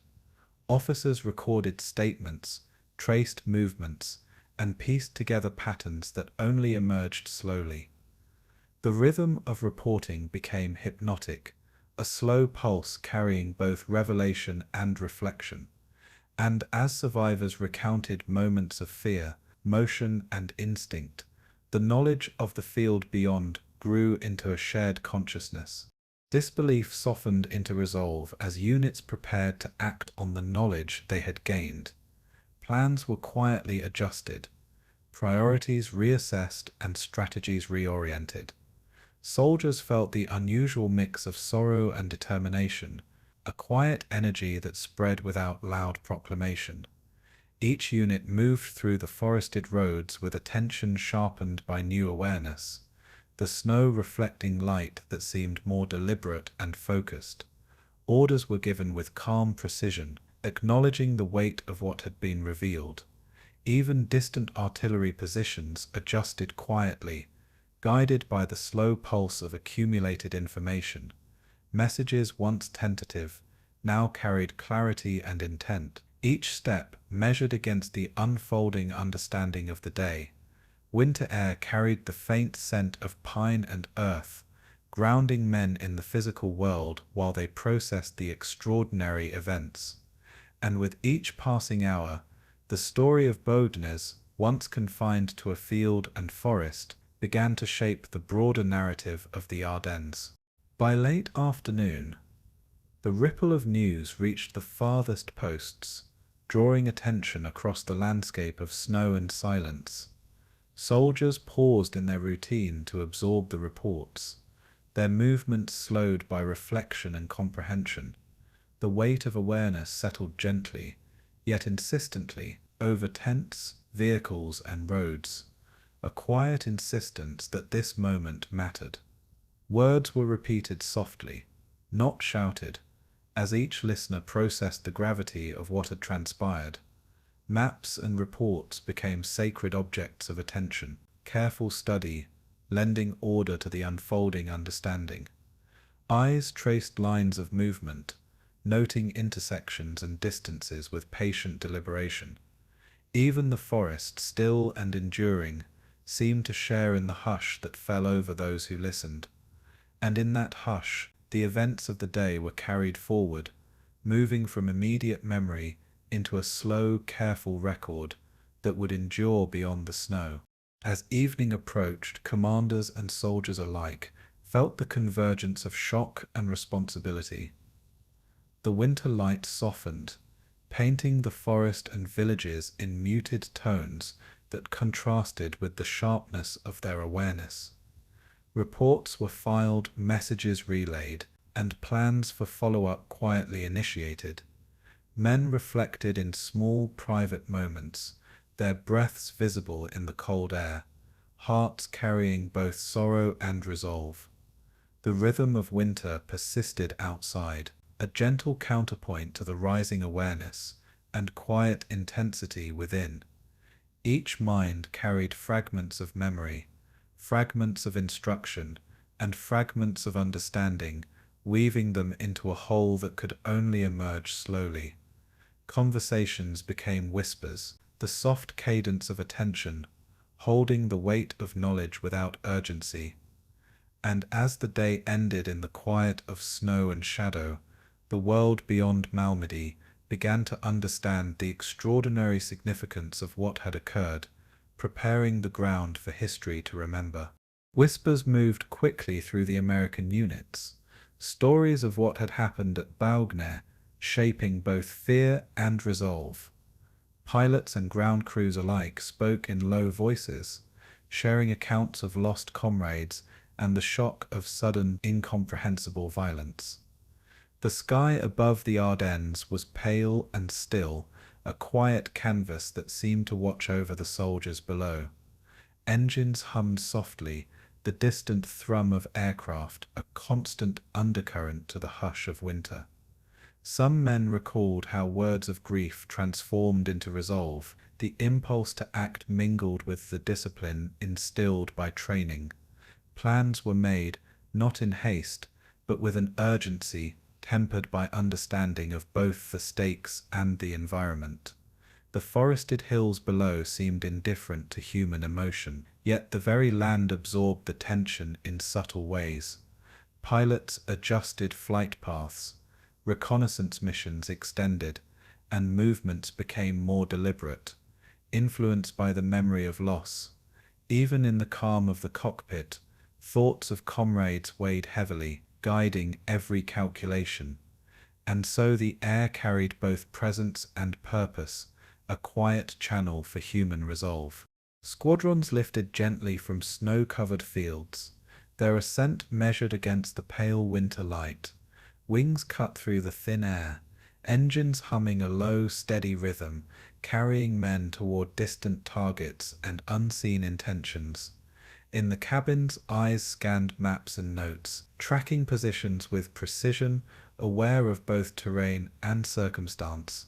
Officers recorded statements, traced movements, and pieced together patterns that only emerged slowly. The rhythm of reporting became hypnotic, a slow pulse carrying both revelation and reflection. And as survivors recounted moments of fear, motion, and instinct, the knowledge of the field beyond grew into a shared consciousness. Disbelief softened into resolve as units prepared to act on the knowledge they had gained. Plans were quietly adjusted, priorities reassessed, and strategies reoriented. Soldiers felt the unusual mix of sorrow and determination, a quiet energy that spread without loud proclamation. Each unit moved through the forested roads with attention sharpened by new awareness, the snow reflecting light that seemed more deliberate and focused. Orders were given with calm precision, acknowledging the weight of what had been revealed. Even distant artillery positions adjusted quietly, guided by the slow pulse of accumulated information. Messages once tentative now carried clarity and intent, each step measured against the unfolding understanding of the day. Winter air carried the faint scent of pine and earth, grounding men in the physical world while they processed the extraordinary events. And with each passing hour, the story of Ardennes, once confined to a field and forest, began to shape the broader narrative of the Ardennes. By late afternoon, the ripple of news reached the farthest posts, drawing attention across the landscape of snow and silence. Soldiers paused in their routine to absorb the reports, their movements slowed by reflection and comprehension. The weight of awareness settled gently, yet insistently, over tents, vehicles, and roads, a quiet insistence that this moment mattered. Words were repeated softly, not shouted, as each listener processed the gravity of what had transpired. Maps and reports became sacred objects of attention, careful study, lending order to the unfolding understanding. Eyes traced lines of movement, noting intersections and distances with patient deliberation. Even the forest, still and enduring, seemed to share in the hush that fell over those who listened. And in that hush, the events of the day were carried forward, moving from immediate memory into a slow, careful record that would endure beyond the snow. As evening approached, commanders and soldiers alike felt the convergence of shock and responsibility. The winter light softened, painting the forest and villages in muted tones that contrasted with the sharpness of their awareness. Reports were filed, messages relayed, and plans for follow-up quietly initiated. Men reflected in small, private moments, their breaths visible in the cold air, hearts carrying both sorrow and resolve. The rhythm of winter persisted outside, a gentle counterpoint to the rising awareness and quiet intensity within. Each mind carried fragments of memory, fragments of instruction, and fragments of understanding, weaving them into a whole that could only emerge slowly. Conversations became whispers, the soft cadence of attention, holding the weight of knowledge without urgency. And as the day ended in the quiet of snow and shadow, the world beyond Malmedy began to understand the extraordinary significance of what had occurred, preparing the ground for history to remember. Whispers moved quickly through the American units, stories of what had happened at Bulge, shaping both fear and resolve. Pilots and ground crews alike spoke in low voices, sharing accounts of lost comrades and the shock of sudden, incomprehensible violence. The sky above the Ardennes was pale and still, a quiet canvas that seemed to watch over the soldiers below. Engines hummed softly, the distant thrum of aircraft a constant undercurrent to the hush of winter. Some men recalled how words of grief transformed into resolve, the impulse to act mingled with the discipline instilled by training. Plans were made, not in haste, but with an urgency tempered by understanding of both the stakes and the environment. The forested hills below seemed indifferent to human emotion, yet the very land absorbed the tension in subtle ways. Pilots adjusted flight paths, reconnaissance missions extended, and movements became more deliberate, influenced by the memory of loss. Even in the calm of the cockpit, thoughts of comrades weighed heavily, guiding every calculation. And so the air carried both presence and purpose, a quiet channel for human resolve. Squadrons lifted gently from snow-covered fields, their ascent measured against the pale winter light. Wings cut through the thin air, engines humming a low, steady rhythm, carrying men toward distant targets and unseen intentions. In the cabins, eyes scanned maps and notes, tracking positions with precision, aware of both terrain and circumstance.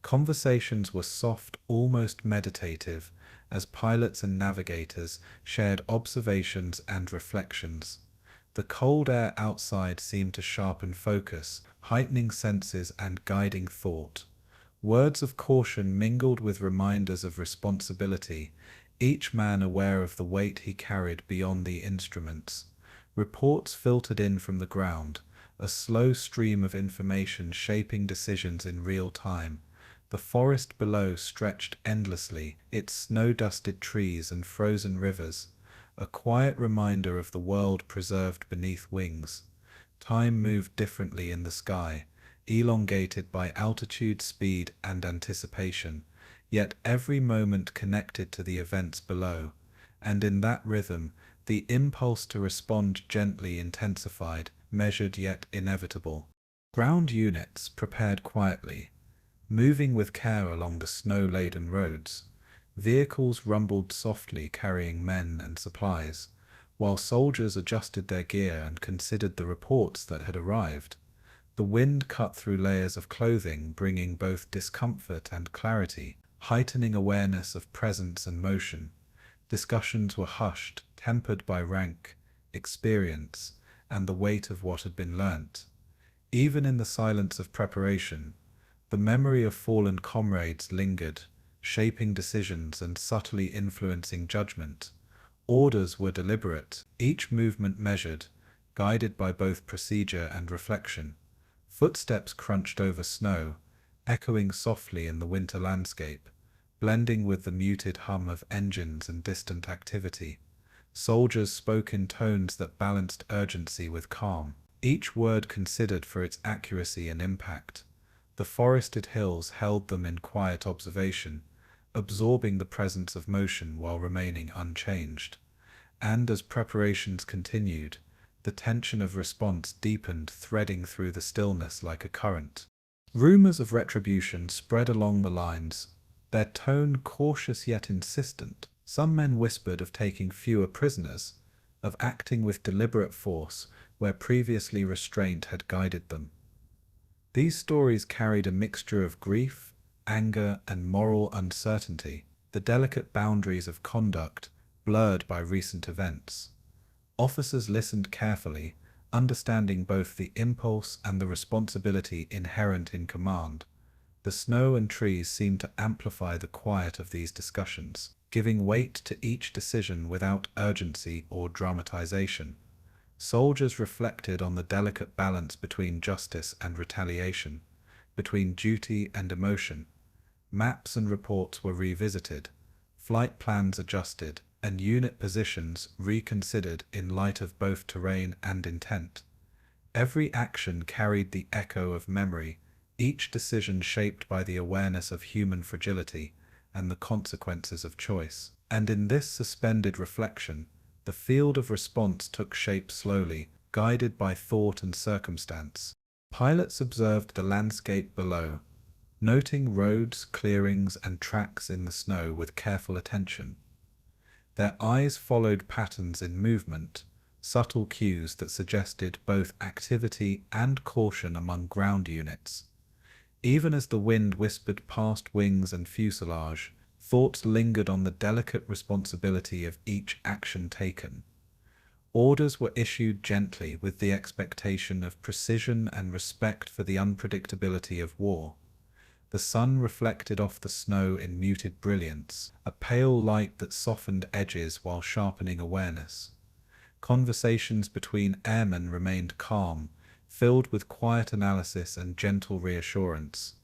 Conversations were soft, almost meditative, as pilots and navigators shared observations and reflections. The cold air outside seemed to sharpen focus, heightening senses and guiding thought. Words of caution mingled with reminders of responsibility, each man aware of the weight he carried beyond the instruments. Reports filtered in from the ground, a slow stream of information shaping decisions in real time. The forest below stretched endlessly, its snow-dusted trees and frozen rivers, a quiet reminder of the world preserved beneath wings. Time moved differently in the sky, elongated by altitude, speed, and anticipation, yet every moment connected to the events below, and in that rhythm, the impulse to respond gently intensified, measured yet inevitable. Ground units prepared quietly, moving with care along the snow-laden roads. Vehicles rumbled softly carrying men and supplies, while soldiers adjusted their gear and considered the reports that had arrived. The wind cut through layers of clothing, bringing both discomfort and clarity, heightening awareness of presence and motion. Discussions were hushed, tempered by rank, experience, and the weight of what had been learnt. Even in the silence of preparation, the memory of fallen comrades lingered, shaping decisions and subtly influencing judgment. Orders were deliberate, each movement measured, guided by both procedure and reflection. Footsteps crunched over snow, echoing softly in the winter landscape, blending with the muted hum of engines and distant activity. Soldiers spoke in tones that balanced urgency with calm, each word considered for its accuracy and impact. The forested hills held them in quiet observation, absorbing the presence of motion while remaining unchanged. And as preparations continued, the tension of response deepened, threading through the stillness like a current. Rumors of retribution spread along the lines, their tone cautious yet insistent. Some men whispered of taking fewer prisoners, of acting with deliberate force where previously restraint had guided them. These stories carried a mixture of grief, anger, and moral uncertainty, the delicate boundaries of conduct blurred by recent events. Officers listened carefully, understanding both the impulse and the responsibility inherent in command. The snow and trees seemed to amplify the quiet of these discussions, giving weight to each decision without urgency or dramatization. Soldiers reflected on the delicate balance between justice and retaliation, between duty and emotion. Maps and reports were revisited, flight plans adjusted, and unit positions reconsidered in light of both terrain and intent. Every action carried the echo of memory, each decision shaped by the awareness of human fragility and the consequences of choice. And in this suspended reflection, the field of response took shape slowly, guided by thought and circumstance. Pilots observed the landscape below, noting roads, clearings, and tracks in the snow with careful attention. Their eyes followed patterns in movement, subtle cues that suggested both activity and caution among ground units. Even as the wind whispered past wings and fuselage, thoughts lingered on the delicate responsibility of each action taken. Orders were issued gently with the expectation of precision and respect for the unpredictability of war. The sun reflected off the snow in muted brilliance, a pale light that softened edges while sharpening awareness. Conversations between airmen remained calm, filled with quiet analysis and gentle reassurance.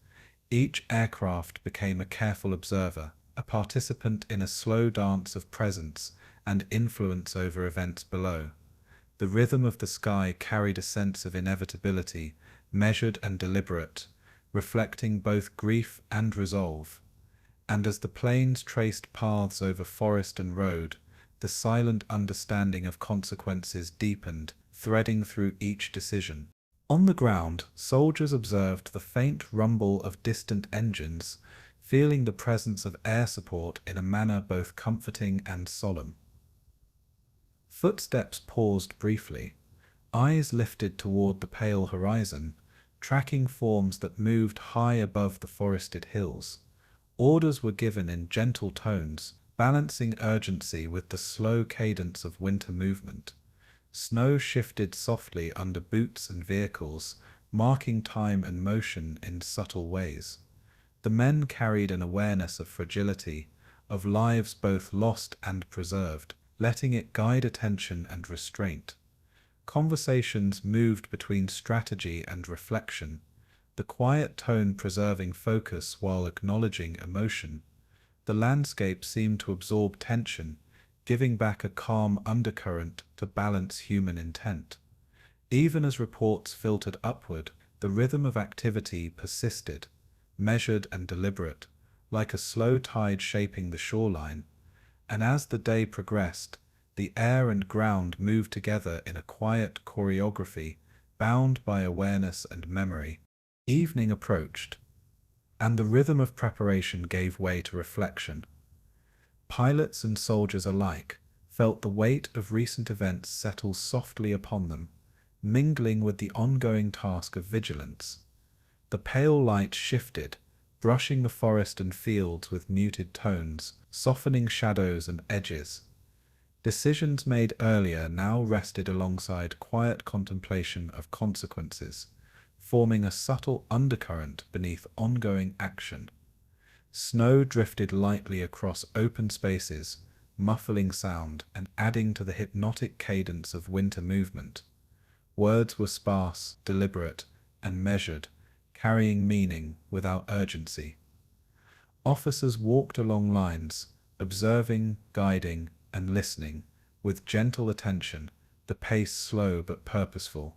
Each aircraft became a careful observer, a participant in a slow dance of presence and influence over events below. The rhythm of the sky carried a sense of inevitability, measured and deliberate, reflecting both grief and resolve. And as the planes traced paths over forest and road, the silent understanding of consequences deepened, threading through each decision. On the ground, soldiers observed the faint rumble of distant engines, feeling the presence of air support in a manner both comforting and solemn. Footsteps paused briefly, eyes lifted toward the pale horizon, tracking forms that moved high above the forested hills. Orders were given in gentle tones, balancing urgency with the slow cadence of winter movement. Snow shifted softly under boots and vehicles, marking time and motion in subtle ways. The men carried an awareness of fragility, of lives both lost and preserved, letting it guide attention and restraint. Conversations moved between strategy and reflection, the quiet tone preserving focus while acknowledging emotion. The landscape seemed to absorb tension, giving back a calm undercurrent to balance human intent. Even as reports filtered upward, the rhythm of activity persisted, measured and deliberate, like a slow tide shaping the shoreline. And as the day progressed, the air and ground moved together in a quiet choreography, bound by awareness and memory. Evening approached, and the rhythm of preparation gave way to reflection. Pilots and soldiers alike felt the weight of recent events settle softly upon them, mingling with the ongoing task of vigilance. The pale light shifted, brushing the forest and fields with muted tones, softening shadows and edges. Decisions made earlier now rested alongside quiet contemplation of consequences, forming a subtle undercurrent beneath ongoing action. Snow drifted lightly across open spaces, muffling sound and adding to the hypnotic cadence of winter movement. Words were sparse, deliberate, and measured, carrying meaning without urgency. Officers walked along lines, observing, guiding, and listening, with gentle attention, the pace slow but purposeful.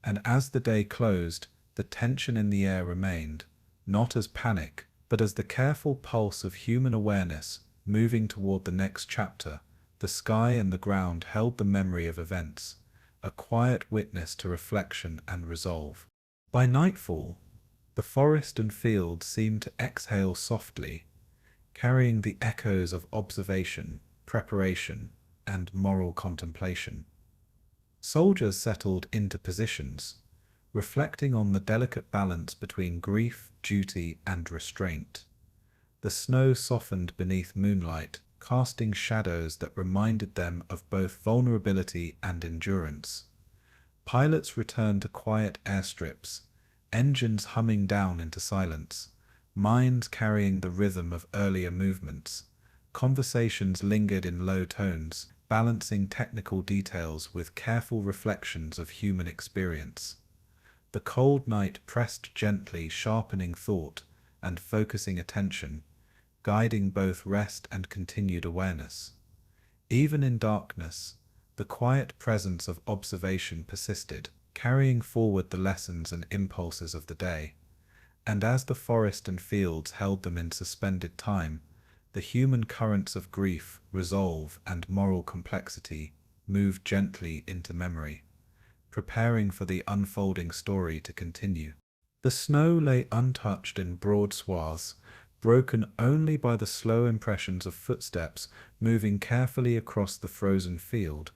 And as the day closed, the tension in the air remained, not as panic, but as the careful pulse of human awareness moving toward the next chapter. The sky and the ground held the memory of events, a quiet witness to reflection and resolve. By nightfall, the forest and fields seemed to exhale softly, carrying the echoes of observation, preparation, and moral contemplation. Soldiers settled into positions, reflecting on the delicate balance between grief, duty, and restraint. The snow softened beneath moonlight, casting shadows that reminded them of both vulnerability and endurance. Pilots returned to quiet airstrips, engines humming down into silence, minds carrying the rhythm of earlier movements. Conversations lingered in low tones, balancing technical details with careful reflections of human experience. The cold night pressed gently, sharpening thought and focusing attention, guiding both rest and continued awareness. Even in darkness, the quiet presence of observation persisted, carrying forward the lessons and impulses of the day. And as the forest and fields held them in suspended time, the human currents of grief, resolve, and moral complexity moved gently into memory, preparing for the unfolding story to continue. The snow lay untouched in broad swaths, broken only by the slow impressions of footsteps moving carefully across the frozen field.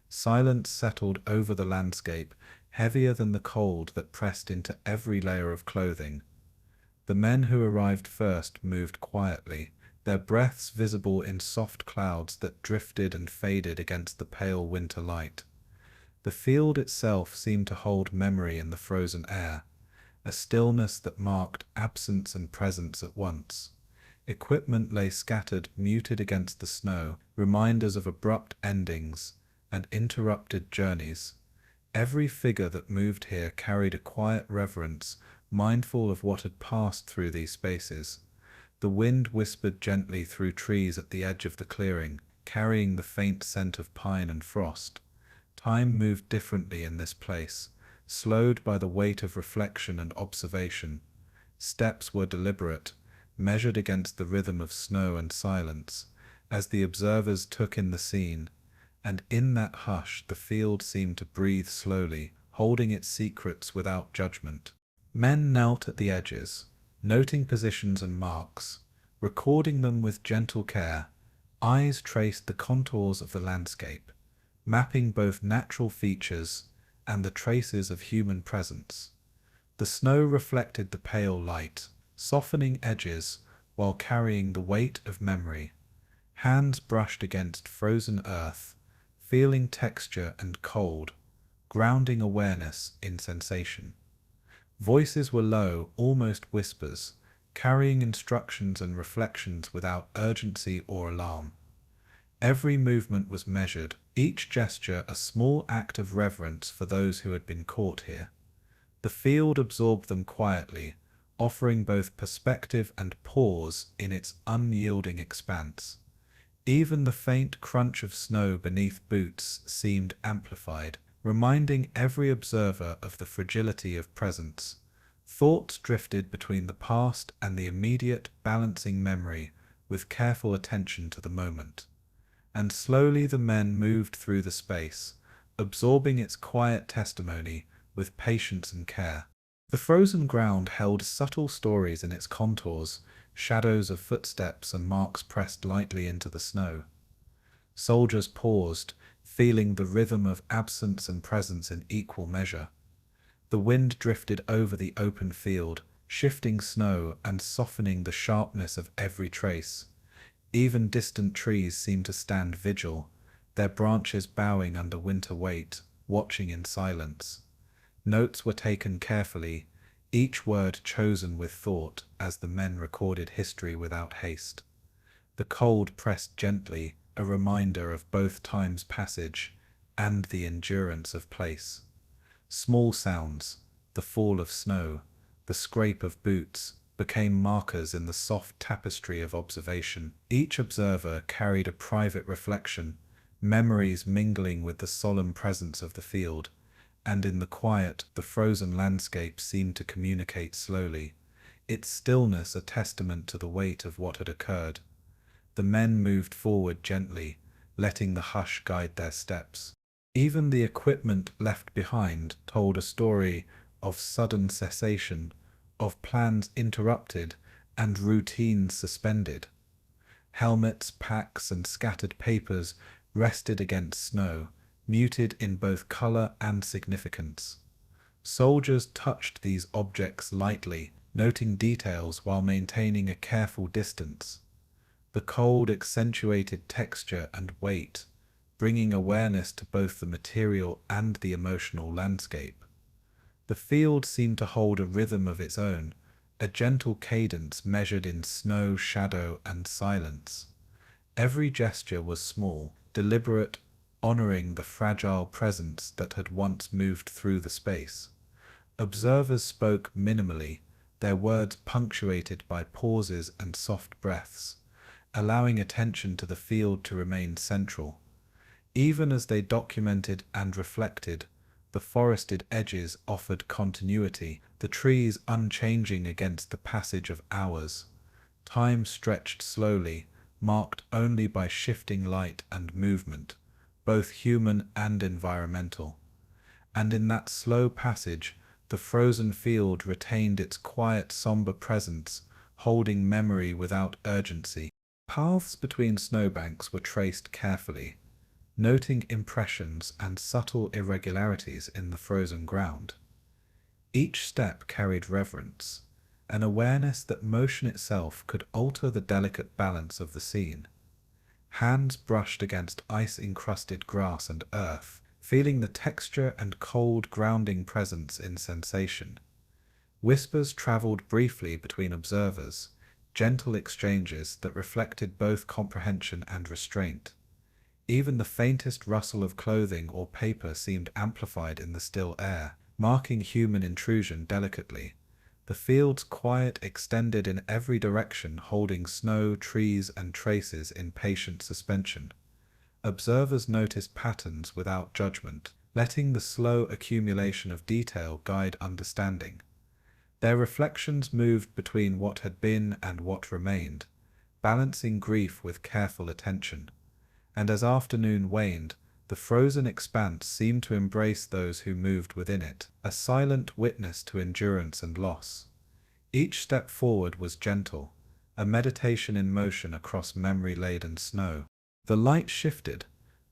Silence settled over the landscape, heavier than the cold that pressed into every layer of clothing. The men who arrived first moved quietly, their breaths visible in soft clouds that drifted and faded against the pale winter light. The field itself seemed to hold memory in the frozen air, a stillness that marked absence and presence at once. Equipment lay scattered, muted against the snow, reminders of abrupt endings and interrupted journeys. Every figure that moved here carried a quiet reverence, mindful of what had passed through these spaces. The wind whispered gently through trees at the edge of the clearing, carrying the faint scent of pine and frost. Time moved differently in this place, slowed by the weight of reflection and observation. Steps were deliberate, measured against the rhythm of snow and silence, as the observers took in the scene, and in that hush the field seemed to breathe slowly, holding its secrets without judgment. Men knelt at the edges, noting positions and marks, recording them with gentle care. Eyes traced the contours of the landscape, mapping both natural features and the traces of human presence. The snow reflected the pale light, softening edges while carrying the weight of memory. Hands brushed against frozen earth, feeling texture and cold, grounding awareness in sensation. Voices were low, almost whispers, carrying instructions and reflections without urgency or alarm. Every movement was measured, each gesture a small act of reverence for those who had been caught here. The field absorbed them quietly, offering both perspective and pause in its unyielding expanse. Even the faint crunch of snow beneath boots seemed amplified, reminding every observer of the fragility of presence. Thoughts drifted between the past and the immediate, balancing memory with careful attention to the moment. And slowly the men moved through the space, absorbing its quiet testimony with patience and care. The frozen ground held subtle stories in its contours, shadows of footsteps and marks pressed lightly into the snow. Soldiers paused, feeling the rhythm of absence and presence in equal measure. The wind drifted over the open field, shifting snow and softening the sharpness of every trace. Even distant trees seemed to stand vigil, their branches bowing under winter weight, watching in silence. Notes were taken carefully, each word chosen with thought as the men recorded history without haste. The cold pressed gently, a reminder of both time's passage and the endurance of place. Small sounds, the fall of snow, the scrape of boots, became markers in the soft tapestry of observation. Each observer carried a private reflection, memories mingling with the solemn presence of the field, and in the quiet, the frozen landscape seemed to communicate slowly, its stillness a testament to the weight of what had occurred. The men moved forward gently, letting the hush guide their steps. Even the equipment left behind told a story of sudden cessation, of plans interrupted and routines suspended. Helmets, packs, and scattered papers rested against snow, muted in both color and significance. Soldiers touched these objects lightly, noting details while maintaining a careful distance. The cold accentuated texture and weight, bringing awareness to both the material and the emotional landscape. The field seemed to hold a rhythm of its own, a gentle cadence measured in snow, shadow, and silence. Every gesture was small, deliberate, honoring the fragile presence that had once moved through the space. Observers spoke minimally, their words punctuated by pauses and soft breaths, allowing attention to the field to remain central. Even as they documented and reflected, the forested edges offered continuity, the trees unchanging against the passage of hours. Time stretched slowly, marked only by shifting light and movement, both human and environmental. And in that slow passage, the frozen field retained its quiet, somber presence, holding memory without urgency. Paths between snowbanks were traced carefully, noting impressions and subtle irregularities in the frozen ground. Each step carried reverence, an awareness that motion itself could alter the delicate balance of the scene. Hands brushed against ice-encrusted grass and earth, feeling the texture and cold grounding presence in sensation. Whispers traveled briefly between observers, gentle exchanges that reflected both comprehension and restraint. Even the faintest rustle of clothing or paper seemed amplified in the still air, marking human intrusion delicately. The field's quiet extended in every direction, holding snow, trees, and traces in patient suspension. Observers noticed patterns without judgment, letting the slow accumulation of detail guide understanding. Their reflections moved between what had been and what remained, balancing grief with careful attention. And as afternoon waned, the frozen expanse seemed to embrace those who moved within it, a silent witness to endurance and loss. Each step forward was gentle, a meditation in motion across memory-laden snow. The light shifted,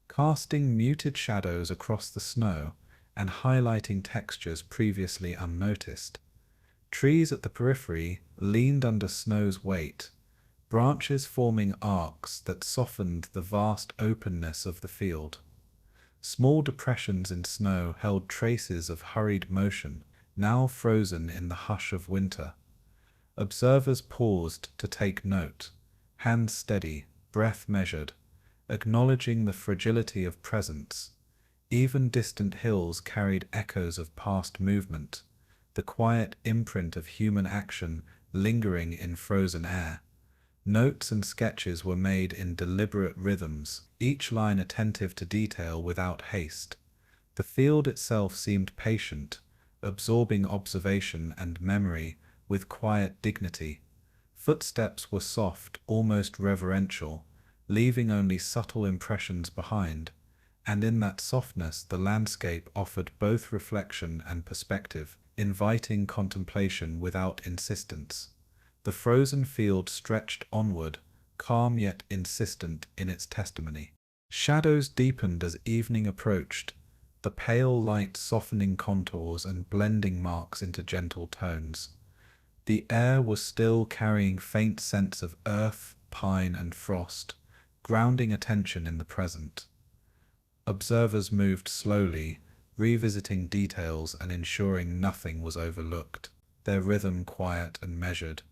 casting muted shadows across the snow and highlighting textures previously unnoticed. Trees at the periphery leaned under snow's weight, branches forming arcs that softened the vast openness of the field. Small depressions in snow held traces of hurried motion, now frozen in the hush of winter. Observers paused to take note, hands steady, breath measured, acknowledging the fragility of presence. Even distant hills carried echoes of past movement, the quiet imprint of human action lingering in frozen air. Notes and sketches were made in deliberate rhythms, each line attentive to detail without haste. The field itself seemed patient, absorbing observation and memory with quiet dignity. Footsteps were soft, almost reverential, leaving only subtle impressions behind, and in that softness the landscape offered both reflection and perspective, inviting contemplation without insistence. The frozen field stretched onward, calm yet insistent in its testimony. Shadows deepened as evening approached, the pale light softening contours and blending marks into gentle tones. The air was still carrying faint scents of earth, pine, and frost, grounding attention in the present. Observers moved slowly, revisiting details and ensuring nothing was overlooked, their rhythm quiet and measured.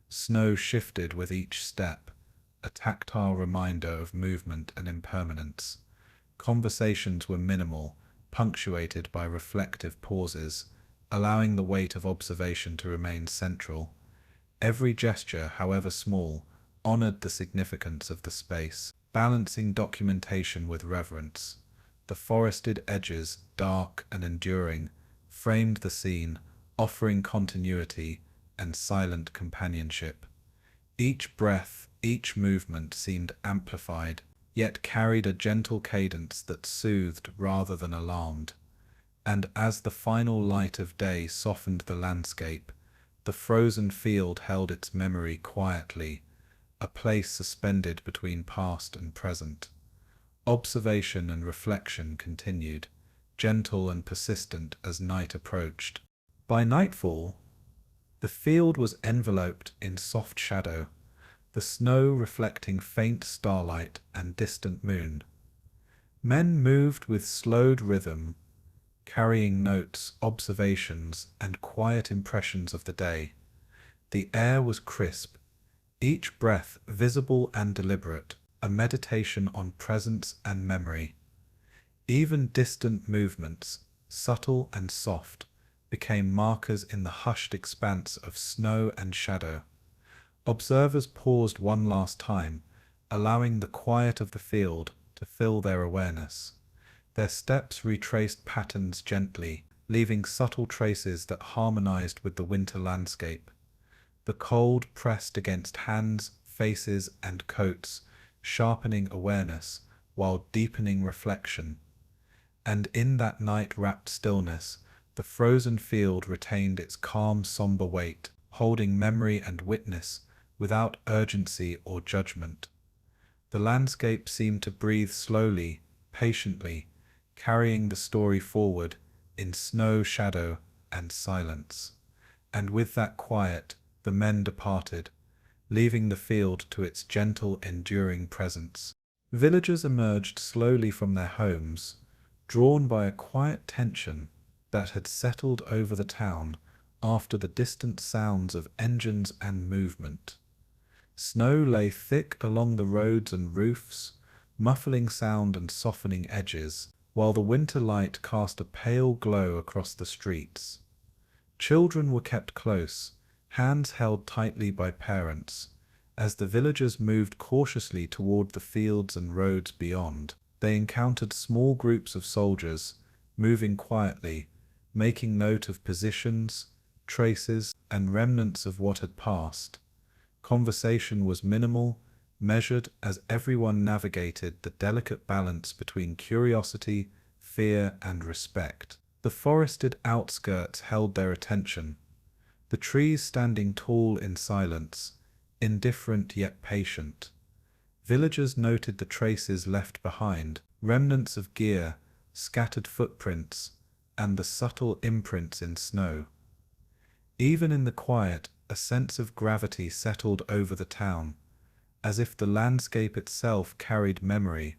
Snow shifted with each step, a tactile reminder of movement and impermanence. Conversations were minimal, punctuated by reflective pauses, allowing the weight of observation to remain central. Every gesture, however small, honored the significance of the space, balancing documentation with reverence. The forested edges, dark and enduring, framed the scene, offering continuity and silent companionship. Each breath, each movement seemed amplified, yet carried a gentle cadence that soothed rather than alarmed. And as the final light of day softened the landscape, the frozen field held its memory quietly, a place suspended between past and present. Observation and reflection continued, gentle and persistent as night approached. By nightfall, the field was enveloped in soft shadow, the snow reflecting faint starlight and distant moon. Men moved with slowed rhythm, carrying notes, observations, and quiet impressions of the day. The air was crisp, each breath visible and deliberate, a meditation on presence and memory. Even distant movements, subtle and soft, became markers in the hushed expanse of snow and shadow. Observers paused one last time, allowing the quiet of the field to fill their awareness. Their steps retraced patterns gently, leaving subtle traces that harmonized with the winter landscape. The cold pressed against hands, faces, and coats, sharpening awareness while deepening reflection. And in that night-wrapped stillness, the frozen field retained its calm, somber weight, holding memory and witness without urgency or judgment. The landscape seemed to breathe slowly, patiently, carrying the story forward in snow, shadow, and silence. And with that quiet, the men departed, leaving the field to its gentle, enduring presence. Villagers emerged slowly from their homes, drawn by a quiet tension that had settled over the town after the distant sounds of engines and movement. Snow lay thick along the roads and roofs, muffling sound and softening edges, while the winter light cast a pale glow across the streets. Children were kept close, hands held tightly by parents. As the villagers moved cautiously toward the fields and roads beyond, they encountered small groups of soldiers, moving quietly, making note of positions, traces, and remnants of what had passed. Conversation was minimal, measured as everyone navigated the delicate balance between curiosity, fear, and respect. The forested outskirts held their attention, the trees standing tall in silence, indifferent yet patient. Villagers noted the traces left behind, remnants of gear, scattered footprints, and the subtle imprints in snow. Even in the quiet, a sense of gravity settled over the town, as if the landscape itself carried memory.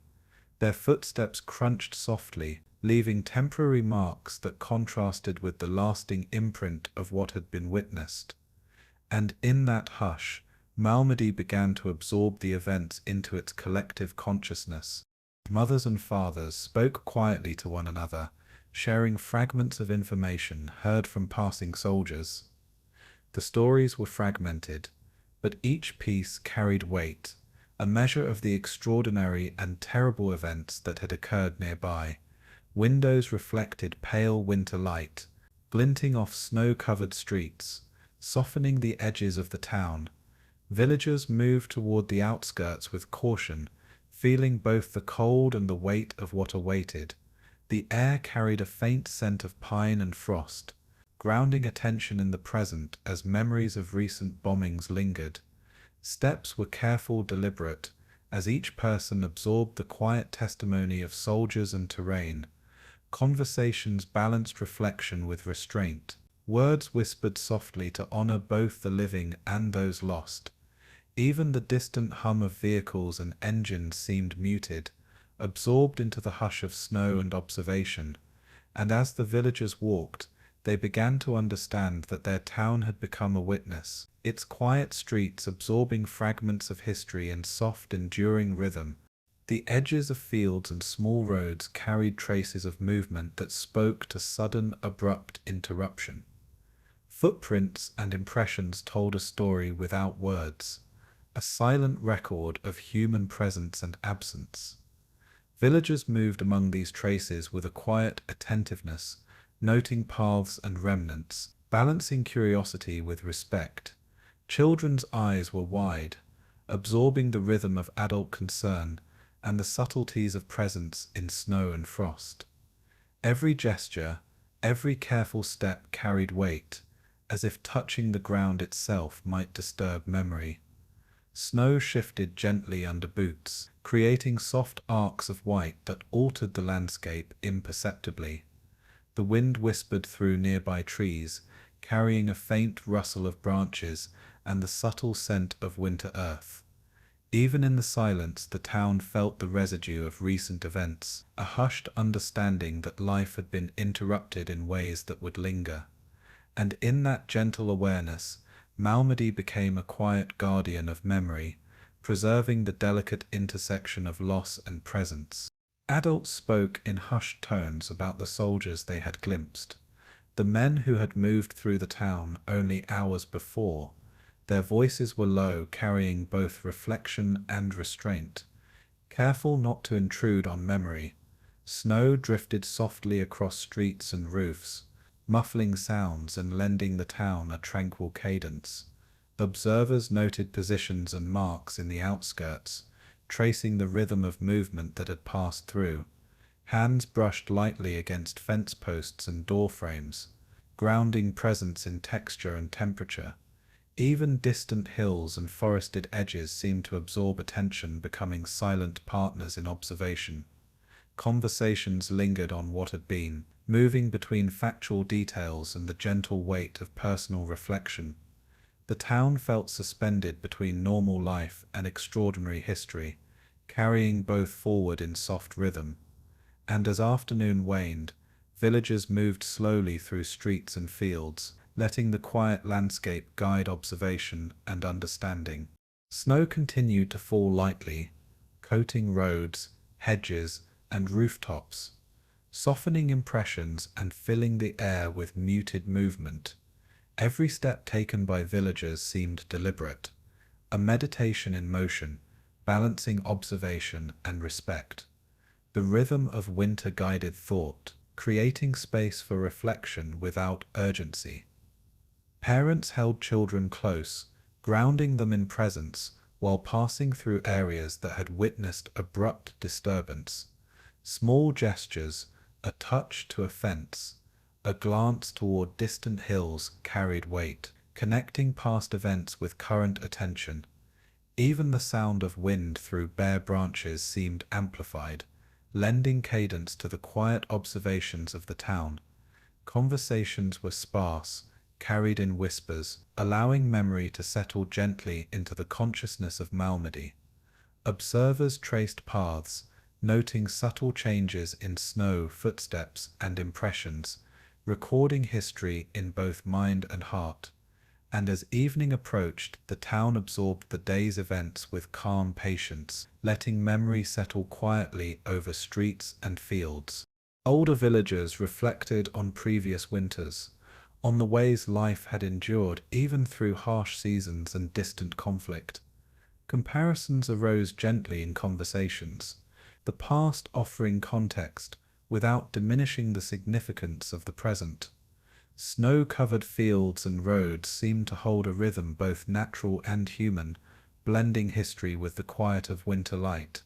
Their footsteps crunched softly, leaving temporary marks that contrasted with the lasting imprint of what had been witnessed. And in that hush, Malmedy began to absorb the events into its collective consciousness. Mothers and fathers spoke quietly to one another, sharing fragments of information heard from passing soldiers. The stories were fragmented, but each piece carried weight, a measure of the extraordinary and terrible events that had occurred nearby. Windows reflected pale winter light, glinting off snow-covered streets, softening the edges of the town. Villagers moved toward the outskirts with caution, feeling both the cold and the weight of what awaited. The air carried a faint scent of pine and frost, grounding attention in the present as memories of recent bombings lingered. Steps were careful, deliberate, as each person absorbed the quiet testimony of soldiers and terrain. Conversations balanced reflection with restraint. Words whispered softly to honor both the living and those lost. Even the distant hum of vehicles and engines seemed muted, absorbed into the hush of snow and observation. And as the villagers walked, they began to understand that their town had become a witness, its quiet streets absorbing fragments of history in soft, enduring rhythm. The edges of fields and small roads carried traces of movement that spoke to sudden, abrupt interruption. Footprints and impressions told a story without words, a silent record of human presence and absence. Villagers moved among these traces with a quiet attentiveness, noting paths and remnants, balancing curiosity with respect. Children's eyes were wide, absorbing the rhythm of adult concern and the subtleties of presence in snow and frost. Every gesture, every careful step carried weight, as if touching the ground itself might disturb memory. Snow shifted gently under boots, creating soft arcs of white that altered the landscape imperceptibly. The wind whispered through nearby trees, carrying a faint rustle of branches and the subtle scent of winter earth. Even in the silence, the town felt the residue of recent events, a hushed understanding that life had been interrupted in ways that would linger. And in that gentle awareness, Malmedy became a quiet guardian of memory, preserving the delicate intersection of loss and presence. Adults spoke in hushed tones about the soldiers they had glimpsed, the men who had moved through the town only hours before. Their voices were low, carrying both reflection and restraint. Careful not to intrude on memory, snow drifted softly across streets and roofs, muffling sounds and lending the town a tranquil cadence. Observers noted positions and marks in the outskirts, tracing the rhythm of movement that had passed through. Hands brushed lightly against fence posts and door frames, grounding presence in texture and temperature. Even distant hills and forested edges seemed to absorb attention, becoming silent partners in observation. Conversations lingered on what had been, moving between factual details and the gentle weight of personal reflection. The town felt suspended between normal life and extraordinary history, carrying both forward in soft rhythm. And as afternoon waned, villagers moved slowly through streets and fields, letting the quiet landscape guide observation and understanding. Snow continued to fall lightly, coating roads, hedges, and rooftops, softening impressions and filling the air with muted movement. Every step taken by villagers seemed deliberate, a meditation in motion, balancing observation and respect. The rhythm of winter guided thought, creating space for reflection without urgency. Parents held children close, grounding them in presence while passing through areas that had witnessed abrupt disturbance. Small gestures, a touch to a fence, a glance toward distant hills carried weight, connecting past events with current attention. Even the sound of wind through bare branches seemed amplified, lending cadence to the quiet observations of the town. Conversations were sparse, carried in whispers, allowing memory to settle gently into the consciousness of Malmedy. Observers traced paths, noting subtle changes in snow, footsteps, and impressions, recording history in both mind and heart. and as evening approached, the town absorbed the day's events with calm patience, letting memory settle quietly over streets and fields. Older villagers reflected on previous winters, on the ways life had endured even through harsh seasons and distant conflict. Comparisons arose gently in conversations, the past offering context without diminishing the significance of the present. Snow-covered fields and roads seemed to hold a rhythm both natural and human, blending history with the quiet of winter light.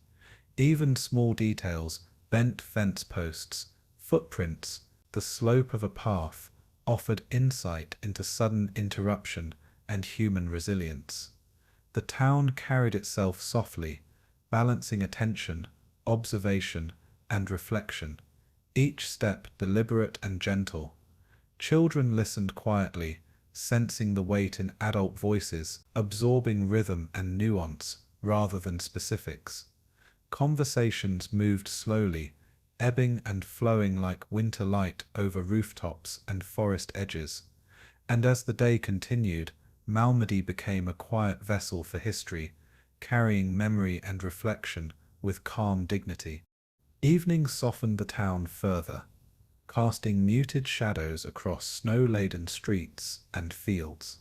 Even small details, bent fence posts, footprints, the slope of a path, offered insight into sudden interruption and human resilience. The town carried itself softly, balancing attention, observation, and reflection, each step deliberate and gentle. Children listened quietly, sensing the weight in adult voices, absorbing rhythm and nuance rather than specifics. Conversations moved slowly, ebbing and flowing like winter light over rooftops and forest edges. And as the day continued, Malmedy became a quiet vessel for history, carrying memory and reflection with calm dignity. Evening softened the town further, casting muted shadows across snow-laden streets and fields.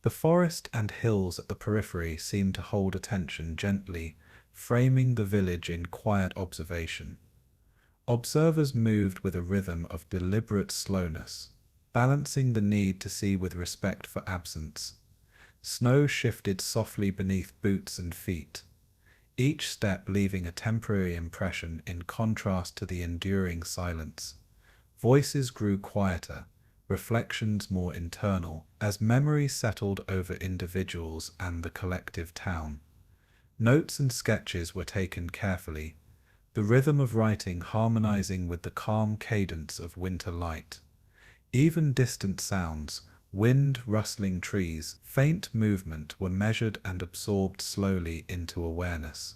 The forest and hills at the periphery seemed to hold attention gently, framing the village in quiet observation. Observers moved with a rhythm of deliberate slowness, balancing the need to see with respect for absence. Snow shifted softly beneath boots and feet, each step leaving a temporary impression in contrast to the enduring silence. Voices grew quieter, reflections more internal, as memory settled over individuals and the collective town. Notes and sketches were taken carefully, the rhythm of writing harmonizing with the calm cadence of winter light. Even distant sounds, wind, rustling trees, faint movement were measured and absorbed slowly into awareness.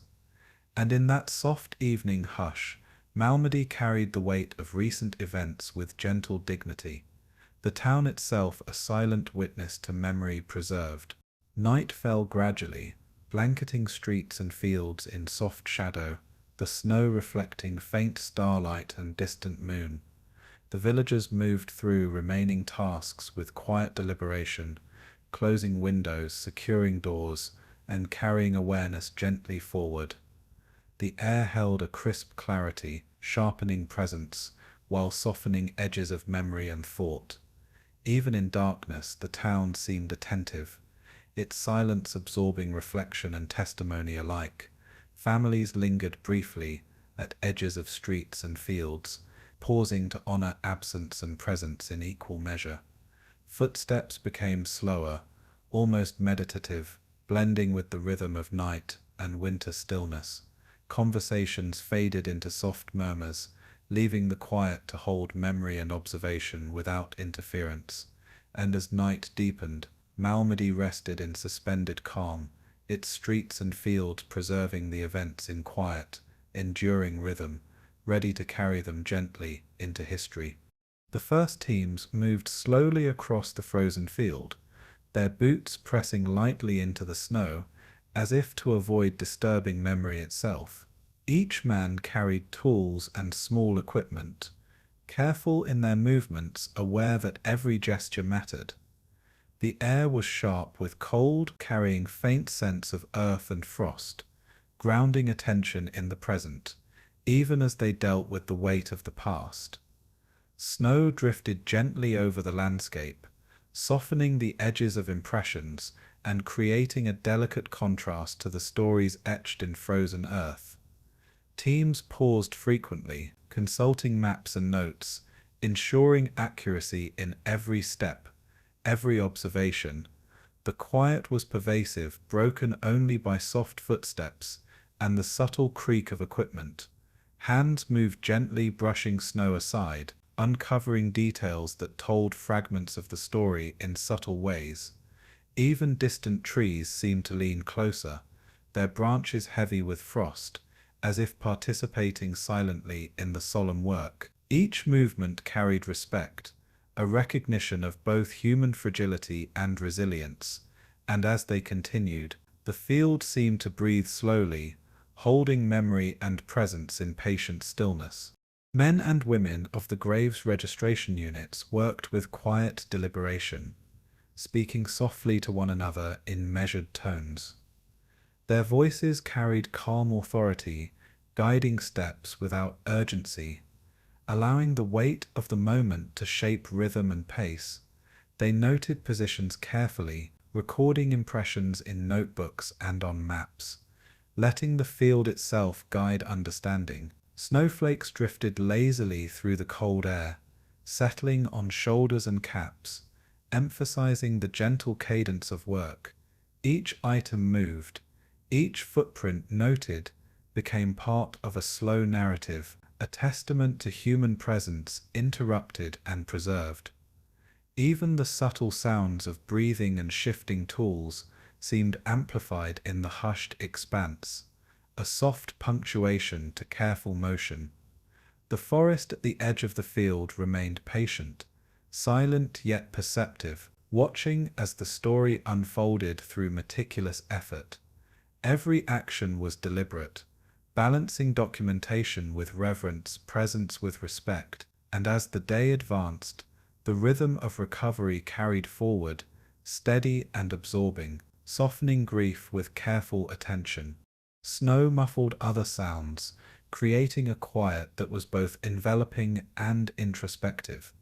And in that soft evening hush, Malmedy carried the weight of recent events with gentle dignity, the town itself a silent witness to memory preserved. Night fell gradually, blanketing streets and fields in soft shadow, the snow reflecting faint starlight and distant moon. The villagers moved through remaining tasks with quiet deliberation, closing windows, securing doors, and carrying awareness gently forward. The air held a crisp clarity, sharpening presence, while softening edges of memory and thought. Even in darkness, the town seemed attentive, its silence absorbing reflection and testimony alike. Families lingered briefly at edges of streets and fields, pausing to honor absence and presence in equal measure. Footsteps became slower, almost meditative, blending with the rhythm of night and winter stillness. Conversations faded into soft murmurs, leaving the quiet to hold memory and observation without interference. And as night deepened, Malmedy rested in suspended calm, its streets and fields preserving the events in quiet, enduring rhythm, ready to carry them gently into history. The first teams moved slowly across the frozen field, their boots pressing lightly into the snow, as if to avoid disturbing memory itself. Each man carried tools and small equipment, careful in their movements, aware that every gesture mattered. The air was sharp with cold, carrying faint scents of earth and frost, grounding attention in the present, even as they dealt with the weight of the past. Snow drifted gently over the landscape, softening the edges of impressions and creating a delicate contrast to the stories etched in frozen earth. Teams paused frequently, consulting maps and notes, ensuring accuracy in every step, every observation. The quiet was pervasive, broken only by soft footsteps and the subtle creak of equipment. Hands moved gently, brushing snow aside, uncovering details that told fragments of the story in subtle ways. Even distant trees seemed to lean closer, their branches heavy with frost, as if participating silently in the solemn work. Each movement carried respect, a recognition of both human fragility and resilience, and as they continued, the field seemed to breathe slowly, holding memory and presence in patient stillness. Men and women of the graves registration units worked with quiet deliberation, speaking softly to one another in measured tones. Their voices carried calm authority, guiding steps without urgency, allowing the weight of the moment to shape rhythm and pace. They noted positions carefully, recording impressions in notebooks and on maps, letting the field itself guide understanding. Snowflakes drifted lazily through the cold air, settling on shoulders and caps, emphasizing the gentle cadence of work. Each item moved, each footprint noted, became part of a slow narrative, a testament to human presence interrupted and preserved. Even the subtle sounds of breathing and shifting tools seemed amplified in the hushed expanse, a soft punctuation to careful motion. The forest at the edge of the field remained patient, silent yet perceptive, watching as the story unfolded through meticulous effort. Every action was deliberate, balancing documentation with reverence, presence with respect, and as the day advanced, the rhythm of recovery carried forward, steady and absorbing, softening grief with careful attention. Snow muffled other sounds, creating a quiet that was both enveloping and introspective.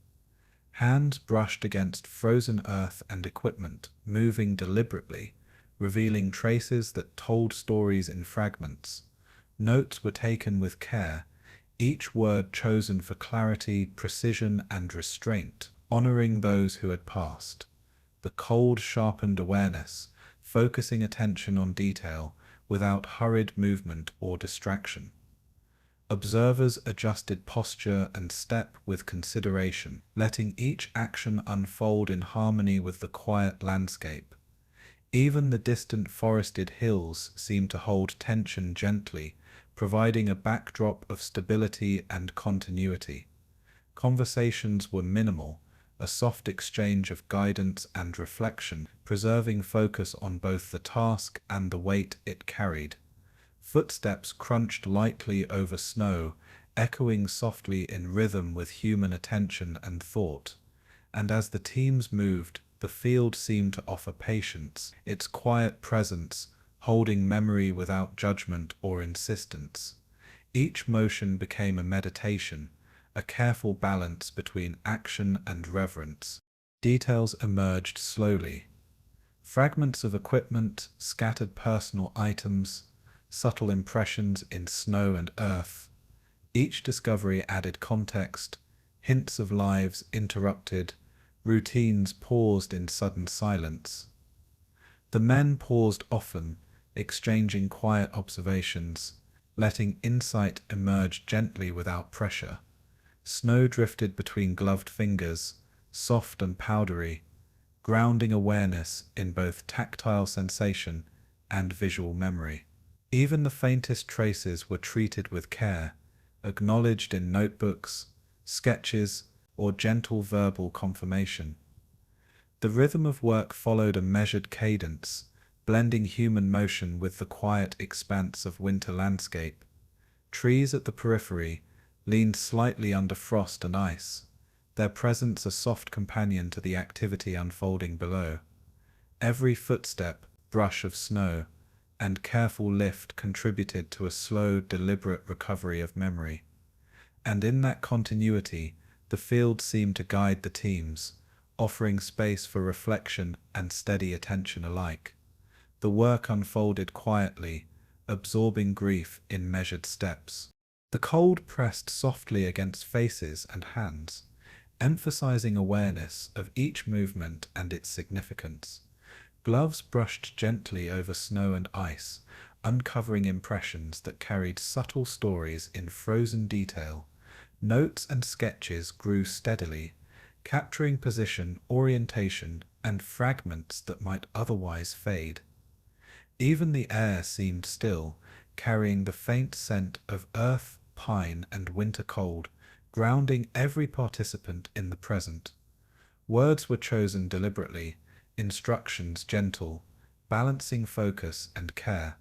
Hands brushed against frozen earth and equipment, moving deliberately, revealing traces that told stories in fragments. Notes were taken with care, each word chosen for clarity, precision, and restraint, honoring those who had passed. The cold sharpened awareness, focusing attention on detail, without hurried movement or distraction. Observers adjusted posture and step with consideration, letting each action unfold in harmony with the quiet landscape. Even the distant forested hills seemed to hold tension gently, providing a backdrop of stability and continuity. Conversations were minimal, a soft exchange of guidance and reflection, preserving focus on both the task and the weight it carried. Footsteps crunched lightly over snow, echoing softly in rhythm with human attention and thought. And as the teams moved, the field seemed to offer patience, its quiet presence holding memory without judgment or insistence. Each motion became a meditation, a careful balance between action and reverence. Details emerged slowly. Fragments of equipment, scattered personal items, subtle impressions in snow and earth. Each discovery added context, hints of lives interrupted, routines paused in sudden silence. The men paused often, exchanging quiet observations, letting insight emerge gently without pressure. Snow drifted between gloved fingers, soft and powdery, grounding awareness in both tactile sensation and visual memory. Even the faintest traces were treated with care, acknowledged in notebooks, sketches, or gentle verbal confirmation. The rhythm of work followed a measured cadence, blending human motion with the quiet expanse of winter landscape. Trees at the periphery leaned slightly under frost and ice, their presence a soft companion to the activity unfolding below. Every footstep, brush of snow, and careful lift contributed to a slow, deliberate recovery of memory. And in that continuity, the field seemed to guide the teams, offering space for reflection and steady attention alike. The work unfolded quietly, absorbing grief in measured steps. The cold pressed softly against faces and hands, emphasizing awareness of each movement and its significance. Gloves brushed gently over snow and ice, uncovering impressions that carried subtle stories in frozen detail. Notes and sketches grew steadily, capturing position, orientation, and fragments that might otherwise fade. Even the air seemed still, carrying the faint scent of earth, pine, and winter cold, grounding every participant in the present. Words were chosen deliberately, instructions gentle, balancing focus and care.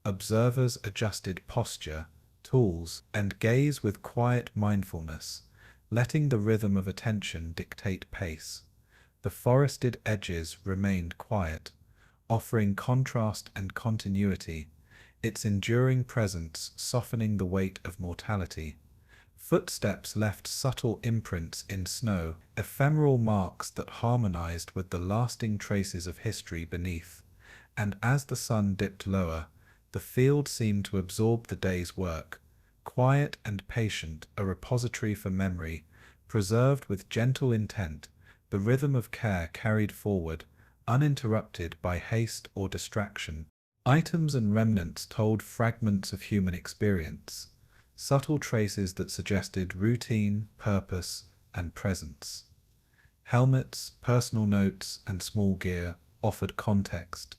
Observers adjusted posture, tools, and gaze with quiet mindfulness, letting the rhythm of attention dictate pace. The forested edges remained quiet, offering contrast and continuity, its enduring presence softening the weight of mortality. Footsteps left subtle imprints in snow, ephemeral marks that harmonized with the lasting traces of history beneath. And as the sun dipped lower, the field seemed to absorb the day's work, quiet and patient, a repository for memory, preserved with gentle intent, the rhythm of care carried forward, uninterrupted by haste or distraction. Items and remnants told fragments of human experience, subtle traces that suggested routine, purpose, and presence. Helmets, personal notes, and small gear offered context.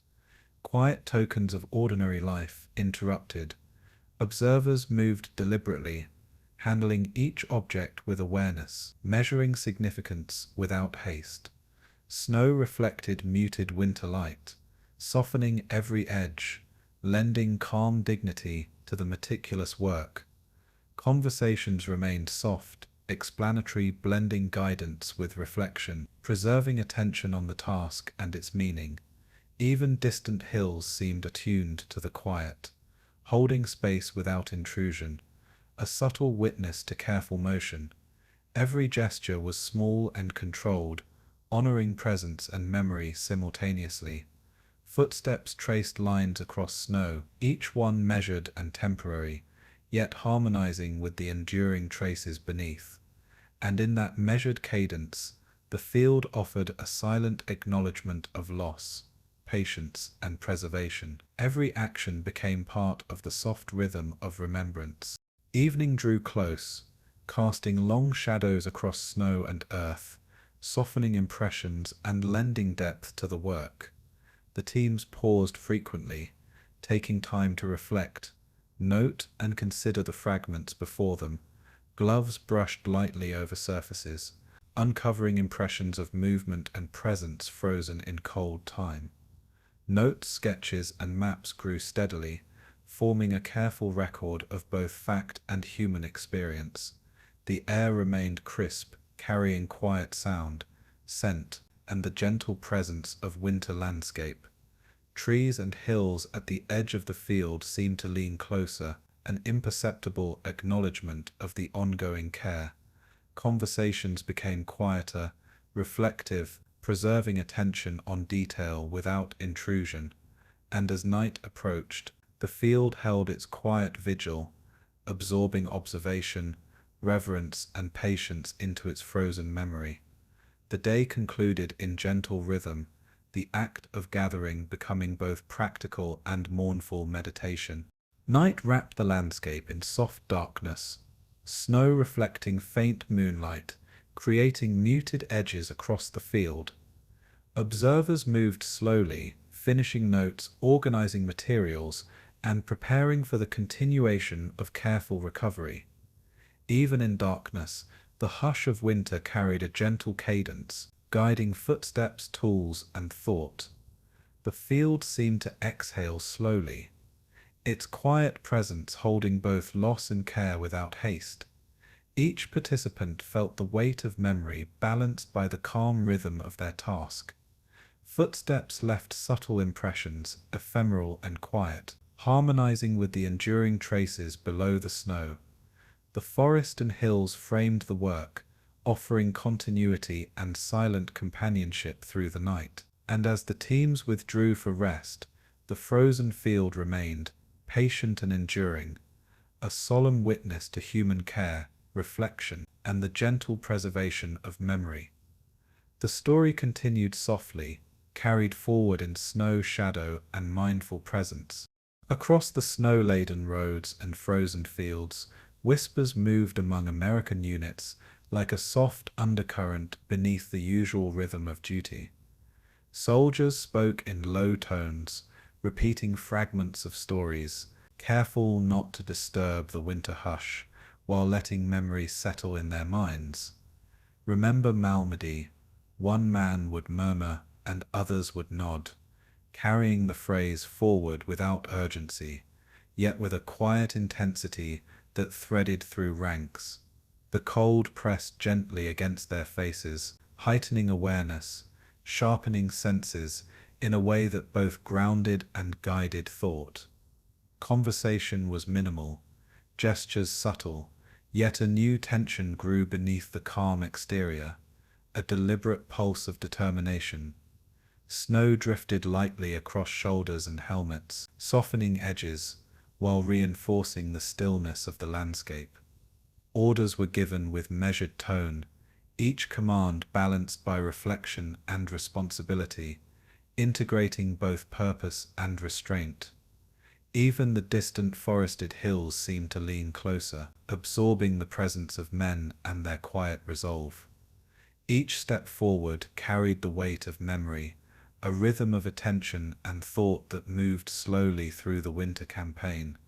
Quiet tokens of ordinary life interrupted. Observers moved deliberately, handling each object with awareness, measuring significance without haste. Snow reflected muted winter light, softening every edge, lending calm dignity to the meticulous work. Conversations remained soft, explanatory, blending guidance with reflection, preserving attention on the task and its meaning. Even distant hills seemed attuned to the quiet, holding space without intrusion, a subtle witness to careful motion. Every gesture was small and controlled, honoring presence and memory simultaneously. Footsteps traced lines across snow, each one measured and temporary, yet harmonizing with the enduring traces beneath. And in that measured cadence, the field offered a silent acknowledgement of loss, patience, and preservation. Every action became part of the soft rhythm of remembrance. Evening drew close, casting long shadows across snow and earth, softening impressions and lending depth to the work. The teams paused frequently, taking time to reflect, note and consider the fragments before them. Gloves brushed lightly over surfaces, uncovering impressions of movement and presence frozen in cold time. Notes, sketches, and maps grew steadily, forming a careful record of both fact and human experience. The air remained crisp, carrying quiet sound, scent, and the gentle presence of winter landscape. Trees and hills at the edge of the field seemed to lean closer, an imperceptible acknowledgement of the ongoing care. Conversations became quieter, reflective, preserving attention on detail without intrusion. And as night approached, the field held its quiet vigil, absorbing observation, reverence, and patience into its frozen memory. The day concluded in gentle rhythm, the act of gathering becoming both practical and mournful meditation. Night wrapped the landscape in soft darkness, snow reflecting faint moonlight, creating muted edges across the field. Observers moved slowly, finishing notes, organizing materials, and preparing for the continuation of careful recovery. Even in darkness, the hush of winter carried a gentle cadence, guiding footsteps, tools, and thought. The field seemed to exhale slowly, its quiet presence holding both loss and care without haste. Each participant felt the weight of memory balanced by the calm rhythm of their task. Footsteps left subtle impressions, ephemeral and quiet, harmonizing with the enduring traces below the snow. The forest and hills framed the work, offering continuity and silent companionship through the night. And as the teams withdrew for rest, the frozen field remained, patient and enduring, a solemn witness to human care, reflection, and the gentle preservation of memory. The story continued softly, carried forward in snow, shadow, and mindful presence. Across the snow-laden roads and frozen fields, whispers moved among American units like a soft undercurrent beneath the usual rhythm of duty. Soldiers spoke in low tones, repeating fragments of stories, careful not to disturb the winter hush, while letting memories settle in their minds. Remember Malmedy, One man would murmur and others would nod, carrying the phrase forward without urgency, yet with a quiet intensity that threaded through ranks. The cold pressed gently against their faces, heightening awareness, sharpening senses in a way that both grounded and guided thought. Conversation was minimal, gestures subtle, yet a new tension grew beneath the calm exterior, a deliberate pulse of determination. Snow drifted lightly across shoulders and helmets, softening edges, while reinforcing the stillness of the landscape. Orders were given with measured tone, each command balanced by reflection and responsibility, integrating both purpose and restraint. Even the distant forested hills seemed to lean closer, absorbing the presence of men and their quiet resolve. Each step forward carried the weight of memory, a rhythm of attention and thought that moved slowly through the winter campaign.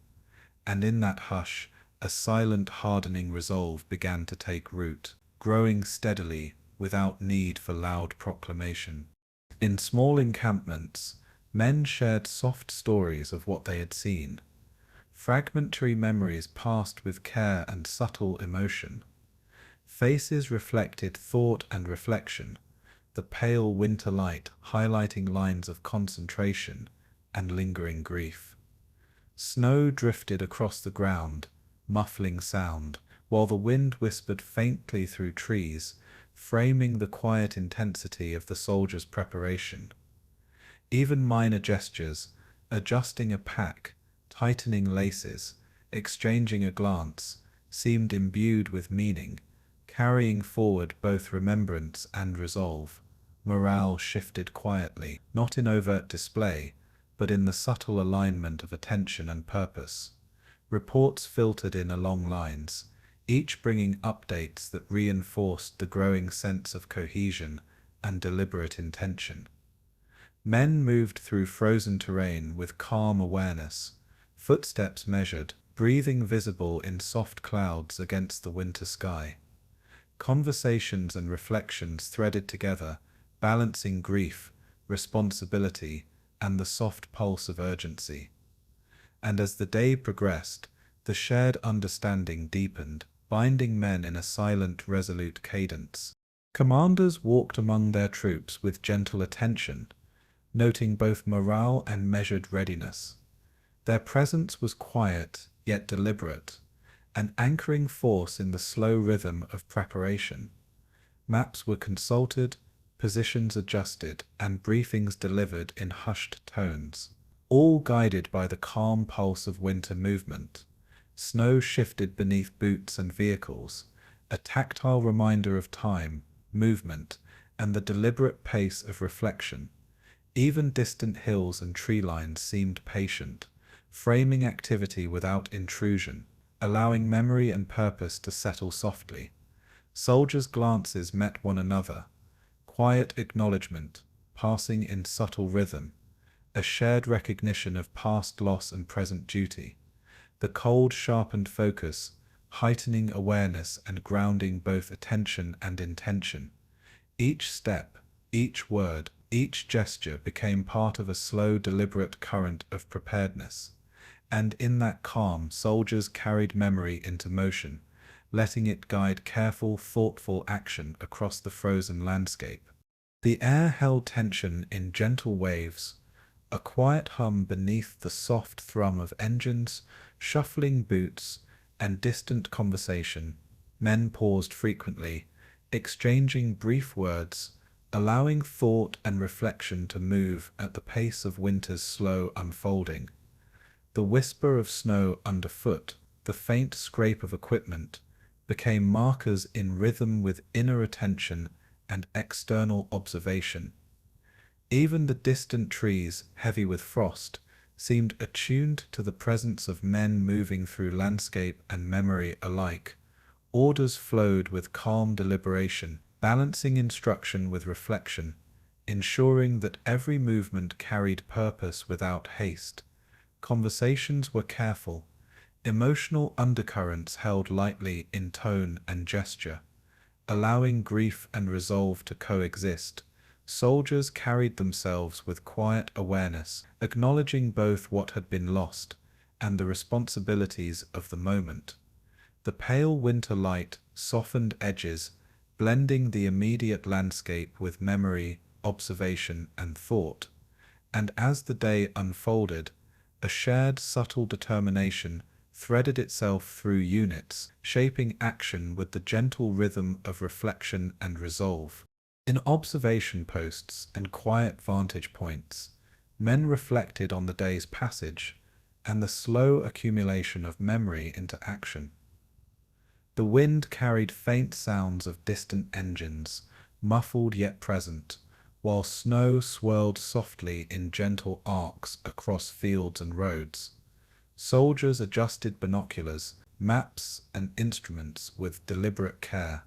And in that hush, a silent hardening resolve began to take root, growing steadily without need for loud proclamation. In small encampments, men shared soft stories of what they had seen, fragmentary memories passed with care and subtle emotion. Faces reflected thought and reflection, the pale winter light highlighting lines of concentration and lingering grief. Snow drifted across the ground, muffling sound, while the wind whispered faintly through trees, framing the quiet intensity of the soldiers' preparation. Even minor gestures, adjusting a pack, tightening laces, exchanging a glance, seemed imbued with meaning, carrying forward both remembrance and resolve. Morale shifted quietly, not in overt display, but in the subtle alignment of attention and purpose. Reports filtered in along lines, each bringing updates that reinforced the growing sense of cohesion and deliberate intention. Men moved through frozen terrain with calm awareness, footsteps measured, breathing visible in soft clouds against the winter sky. Conversations and reflections threaded together, balancing grief, responsibility, and the soft pulse of urgency. And as the day progressed, the shared understanding deepened, binding men in a silent, resolute cadence. Commanders walked among their troops with gentle attention, noting both morale and measured readiness. Their presence was quiet, yet deliberate, an anchoring force in the slow rhythm of preparation. Maps were consulted, positions adjusted, and briefings delivered in hushed tones, all guided by the calm pulse of winter movement. Snow shifted beneath boots and vehicles, a tactile reminder of time, movement, and the deliberate pace of reflection. Even distant hills and tree lines seemed patient, framing activity without intrusion, allowing memory and purpose to settle softly. Soldiers' glances met one another, quiet acknowledgement, passing in subtle rhythm, a shared recognition of past loss and present duty. The cold sharpened focus, heightening awareness and grounding both attention and intention. Each step, each word, each gesture became part of a slow, deliberate current of preparedness. And in that calm, soldiers carried memory into motion, letting it guide careful, thoughtful action across the frozen landscape. The air held tension in gentle waves, a quiet hum beneath the soft thrum of engines, shuffling boots, and distant conversation. Men paused frequently, exchanging brief words, allowing thought and reflection to move at the pace of winter's slow unfolding. The whisper of snow underfoot, the faint scrape of equipment, became markers in rhythm with inner attention and external observation. Even the distant trees, heavy with frost, seemed attuned to the presence of men moving through landscape and memory alike. Orders flowed with calm deliberation, balancing instruction with reflection, ensuring that every movement carried purpose without haste. Conversations were careful, emotional undercurrents held lightly in tone and gesture, Allowing grief and resolve to coexist, soldiers carried themselves with quiet awareness, acknowledging both what had been lost and the responsibilities of the moment. The pale winter light softened edges, blending the immediate landscape with memory, observation, and thought. And as the day unfolded, a shared subtle determination threaded itself through units, shaping action with the gentle rhythm of reflection and resolve. In observation posts and quiet vantage points, men reflected on the day's passage and the slow accumulation of memory into action. The wind carried faint sounds of distant engines, muffled yet present, while snow swirled softly in gentle arcs across fields and roads. Soldiers adjusted binoculars, maps, and instruments with deliberate care,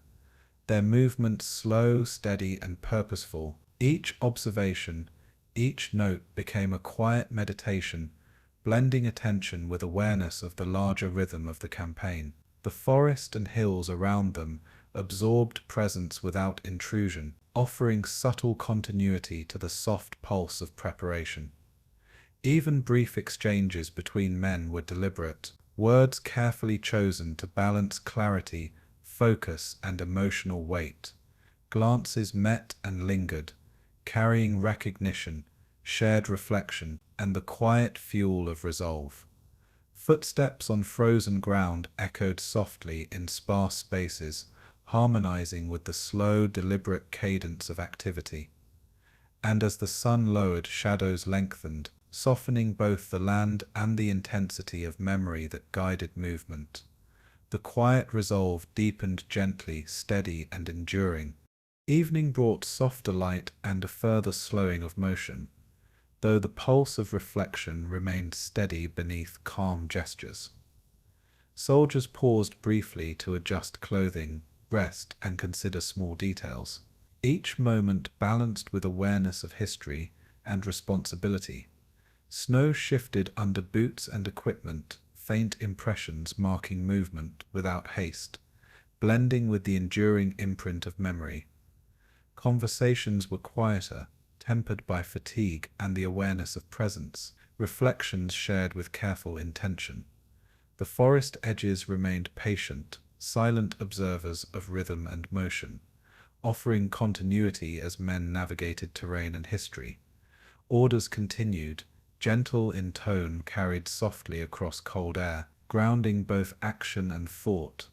their movements slow, steady, and purposeful. Each observation, each note became a quiet meditation, blending attention with awareness of the larger rhythm of the campaign. The forest and hills around them absorbed presence without intrusion, offering subtle continuity to the soft pulse of preparation. Even brief exchanges between men were deliberate, words carefully chosen to balance clarity, focus, and emotional weight. Glances met and lingered, carrying recognition, shared reflection, and the quiet fuel of resolve. Footsteps on frozen ground echoed softly in sparse spaces, harmonizing with the slow, deliberate cadence of activity. And as the sun lowered, shadows lengthened, softening both the land and the intensity of memory that guided movement. The quiet resolve deepened gently, steady and enduring. Evening brought softer light and a further slowing of motion, though the pulse of reflection remained steady beneath calm gestures. Soldiers paused briefly to adjust clothing, rest, and consider small details, each moment balanced with awareness of history and responsibility. Snow shifted under boots and equipment, faint impressions marking movement without haste, blending with the enduring imprint of memory. Conversations were quieter, tempered by fatigue and the awareness of presence, reflections shared with careful intention. The forest edges remained patient, silent observers of rhythm and motion, offering continuity as men navigated terrain and history. Orders continued, gentle in tone, carried softly across cold air, grounding both action and thought.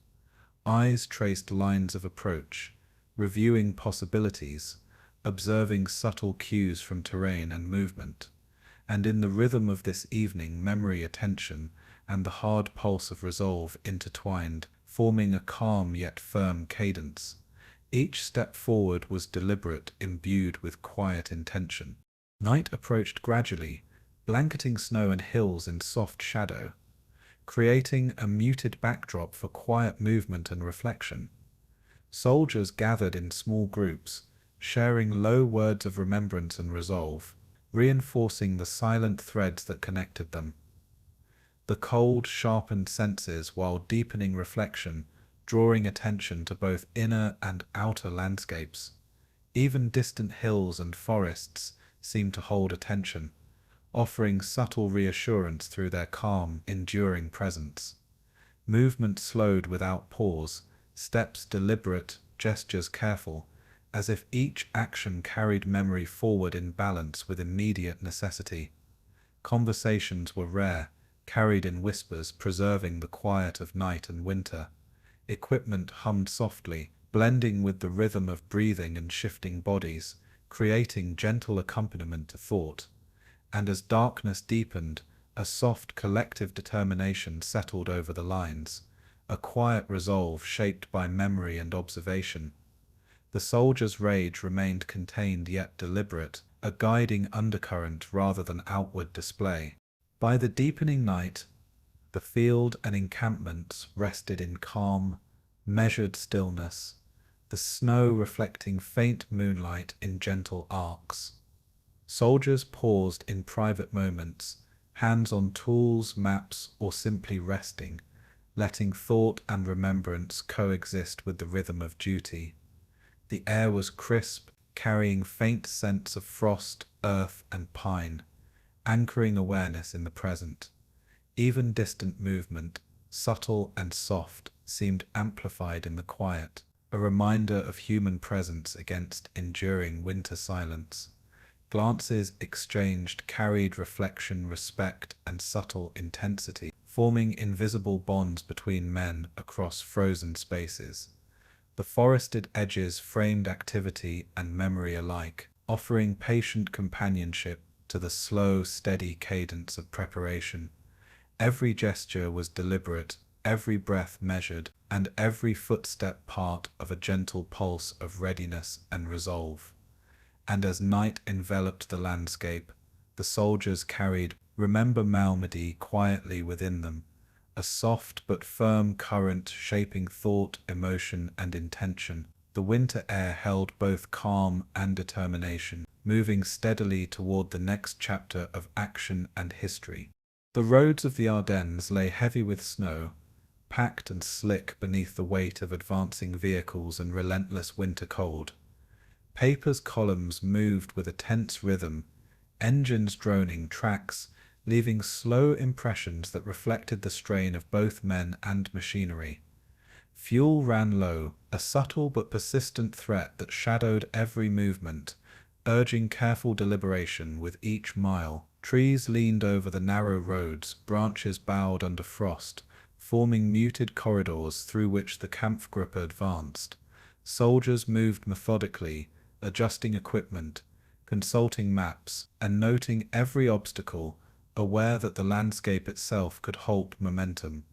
Eyes traced lines of approach, reviewing possibilities, observing subtle cues from terrain and movement. And in the rhythm of this evening, memory, attention, and the hard pulse of resolve intertwined, forming a calm yet firm cadence. Each step forward was deliberate, imbued with quiet intention. Night approached gradually, blanketing snow and hills in soft shadow, creating a muted backdrop for quiet movement and reflection. Soldiers gathered in small groups, sharing low words of remembrance and resolve, reinforcing the silent threads that connected them. The cold sharpened senses while deepening reflection, drawing attention to both inner and outer landscapes. Even distant hills and forests seemed to hold attention, offering subtle reassurance through their calm, enduring presence. Movement slowed without pause, steps deliberate, gestures careful, as if each action carried memory forward in balance with immediate necessity. Conversations were rare, carried in whispers, preserving the quiet of night and winter. Equipment hummed softly, blending with the rhythm of breathing and shifting bodies, creating gentle accompaniment to thought. And as darkness deepened, a soft collective determination settled over the lines, a quiet resolve shaped by memory and observation. The soldiers' rage remained contained yet deliberate, a guiding undercurrent rather than outward display. By the deepening night, the field and encampments rested in calm, measured stillness, the snow reflecting faint moonlight in gentle arcs. Soldiers paused in private moments, hands on tools, maps, or simply resting, letting thought and remembrance coexist with the rhythm of duty. The air was crisp, carrying faint scents of frost, earth, and pine, anchoring awareness in the present. Even distant movement, subtle and soft, seemed amplified in the quiet, a reminder of human presence against enduring winter silence. Glances exchanged carried reflection, respect, and subtle intensity, forming invisible bonds between men across frozen spaces. The forested edges framed activity and memory alike, offering patient companionship to the slow, steady cadence of preparation. Every gesture was deliberate, every breath measured, and every footstep part of a gentle pulse of readiness and resolve. And as night enveloped the landscape, the soldiers carried "Remember Malmedy" quietly within them, a soft but firm current shaping thought, emotion, and intention. The winter air held both calm and determination, moving steadily toward the next chapter of action and history. The roads of the Ardennes lay heavy with snow, packed and slick beneath the weight of advancing vehicles and relentless winter cold. Peiper's columns moved with a tense rhythm, engines droning tracks, leaving slow impressions that reflected the strain of both men and machinery. Fuel ran low, a subtle but persistent threat that shadowed every movement, urging careful deliberation with each mile. Trees leaned over the narrow roads, branches bowed under frost, forming muted corridors through which the Kampfgruppe advanced. Soldiers moved methodically, adjusting equipment, consulting maps, and noting every obstacle, aware that the landscape itself could halt momentum.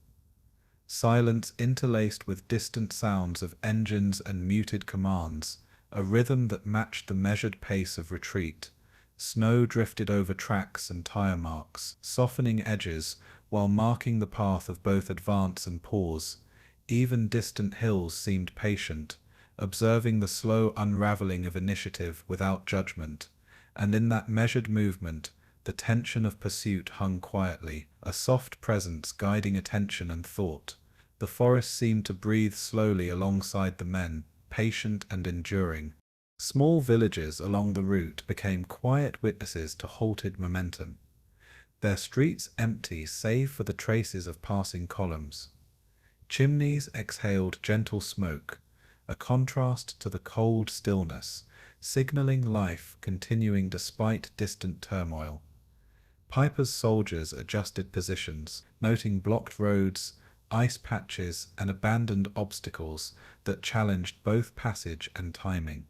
Silence interlaced with distant sounds of engines and muted commands, a rhythm that matched the measured pace of retreat. Snow drifted over tracks and tire marks, softening edges while marking the path of both advance and pause. Even distant hills seemed patient, observing the slow unraveling of initiative without judgment. And in that measured movement, the tension of pursuit hung quietly, a soft presence guiding attention and thought. The forest seemed to breathe slowly alongside the men, patient and enduring. Small villages along the route became quiet witnesses to halted momentum, their streets empty save for the traces of passing columns. Chimneys exhaled gentle smoke, a contrast to the cold stillness, signaling life continuing despite distant turmoil. Peiper's soldiers adjusted positions, noting blocked roads, ice patches, and abandoned obstacles that challenged both passage and timing.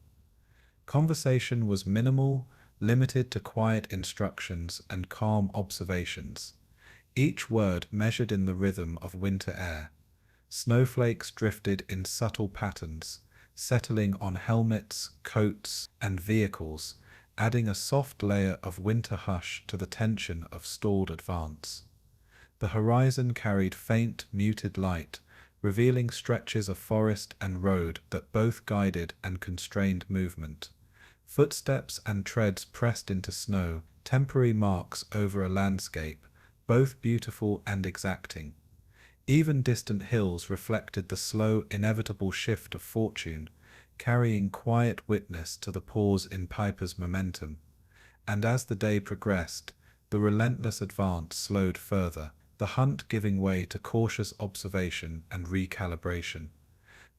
Conversation was minimal, limited to quiet instructions and calm observations, each word measured in the rhythm of winter air. Snowflakes drifted in subtle patterns, settling on helmets, coats, and vehicles, adding a soft layer of winter hush to the tension of stalled advance. The horizon carried faint, muted light, revealing stretches of forest and road that both guided and constrained movement. Footsteps and treads pressed into snow, temporary marks over a landscape, both beautiful and exacting. Even distant hills reflected the slow, inevitable shift of fortune, carrying quiet witness to the pause in Peiper's momentum. And as the day progressed, the relentless advance slowed further, the hunt giving way to cautious observation and recalibration.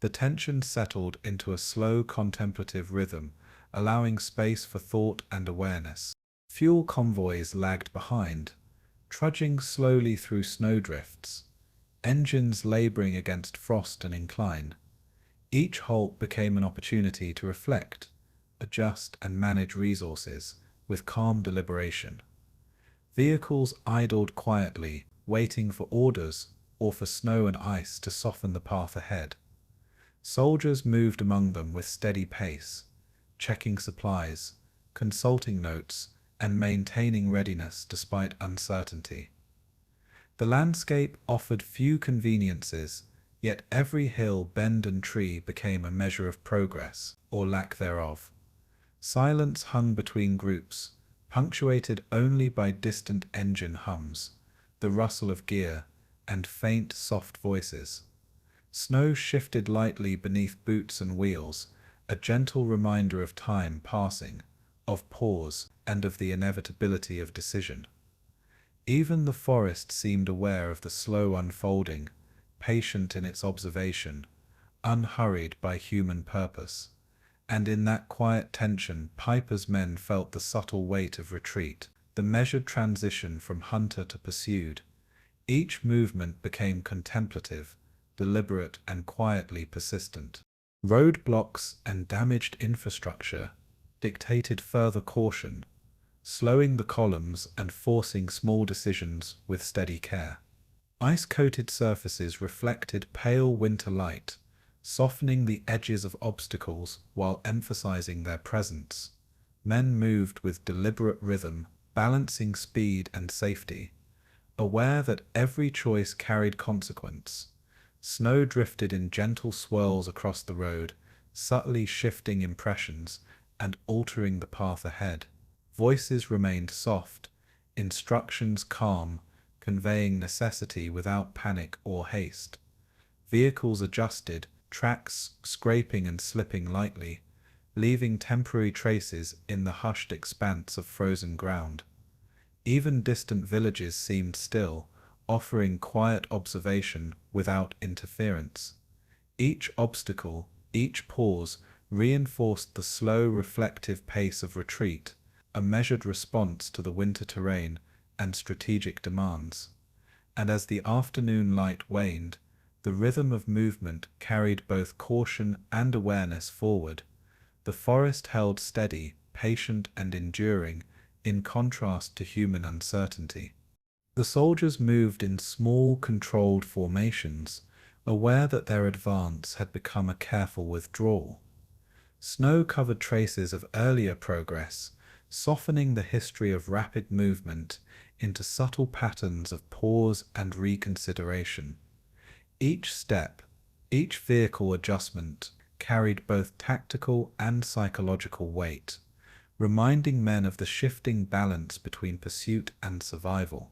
The tension settled into a slow, contemplative rhythm, allowing space for thought and awareness. Fuel convoys lagged behind, trudging slowly through snowdrifts, engines laboring against frost and incline. Each halt became an opportunity to reflect, adjust, and manage resources with calm deliberation. Vehicles idled quietly, waiting for orders or for snow and ice to soften the path ahead. Soldiers moved among them with steady pace, checking supplies, consulting notes, and maintaining readiness despite uncertainty. The landscape offered few conveniences, yet every hill, bend, and tree became a measure of progress, or lack thereof. Silence hung between groups, punctuated only by distant engine hums, the rustle of gear, and faint, soft voices. Snow shifted lightly beneath boots and wheels, a gentle reminder of time passing, of pause, and of the inevitability of decision. Even the forest seemed aware of the slow unfolding, patient in its observation, unhurried by human purpose. And in that quiet tension, Peiper's men felt the subtle weight of retreat, the measured transition from hunter to pursued. Each movement became contemplative, deliberate, and quietly persistent. Roadblocks and damaged infrastructure dictated further caution, slowing the columns and forcing small decisions with steady care. Ice-coated surfaces reflected pale winter light, softening the edges of obstacles while emphasizing their presence. Men moved with deliberate rhythm, balancing speed and safety, aware that every choice carried consequence. Snow drifted in gentle swirls across the road, subtly shifting impressions and altering the path ahead. Voices remained soft, instructions calm, conveying necessity without panic or haste. Vehicles adjusted, tracks scraping and slipping lightly, leaving temporary traces in the hushed expanse of frozen ground. Even distant villages seemed still, offering quiet observation without interference. Each obstacle, each pause, reinforced the slow, reflective pace of retreat, a measured response to the winter terrain and strategic demands. And as the afternoon light waned, the rhythm of movement carried both caution and awareness forward. The forest held steady, patient, and enduring, in contrast to human uncertainty. The soldiers moved in small, controlled formations, aware that their advance had become a careful withdrawal. Snow covered traces of earlier progress, softening the history of rapid movement into subtle patterns of pause and reconsideration. Each step, each vehicle adjustment, carried both tactical and psychological weight, reminding men of the shifting balance between pursuit and survival.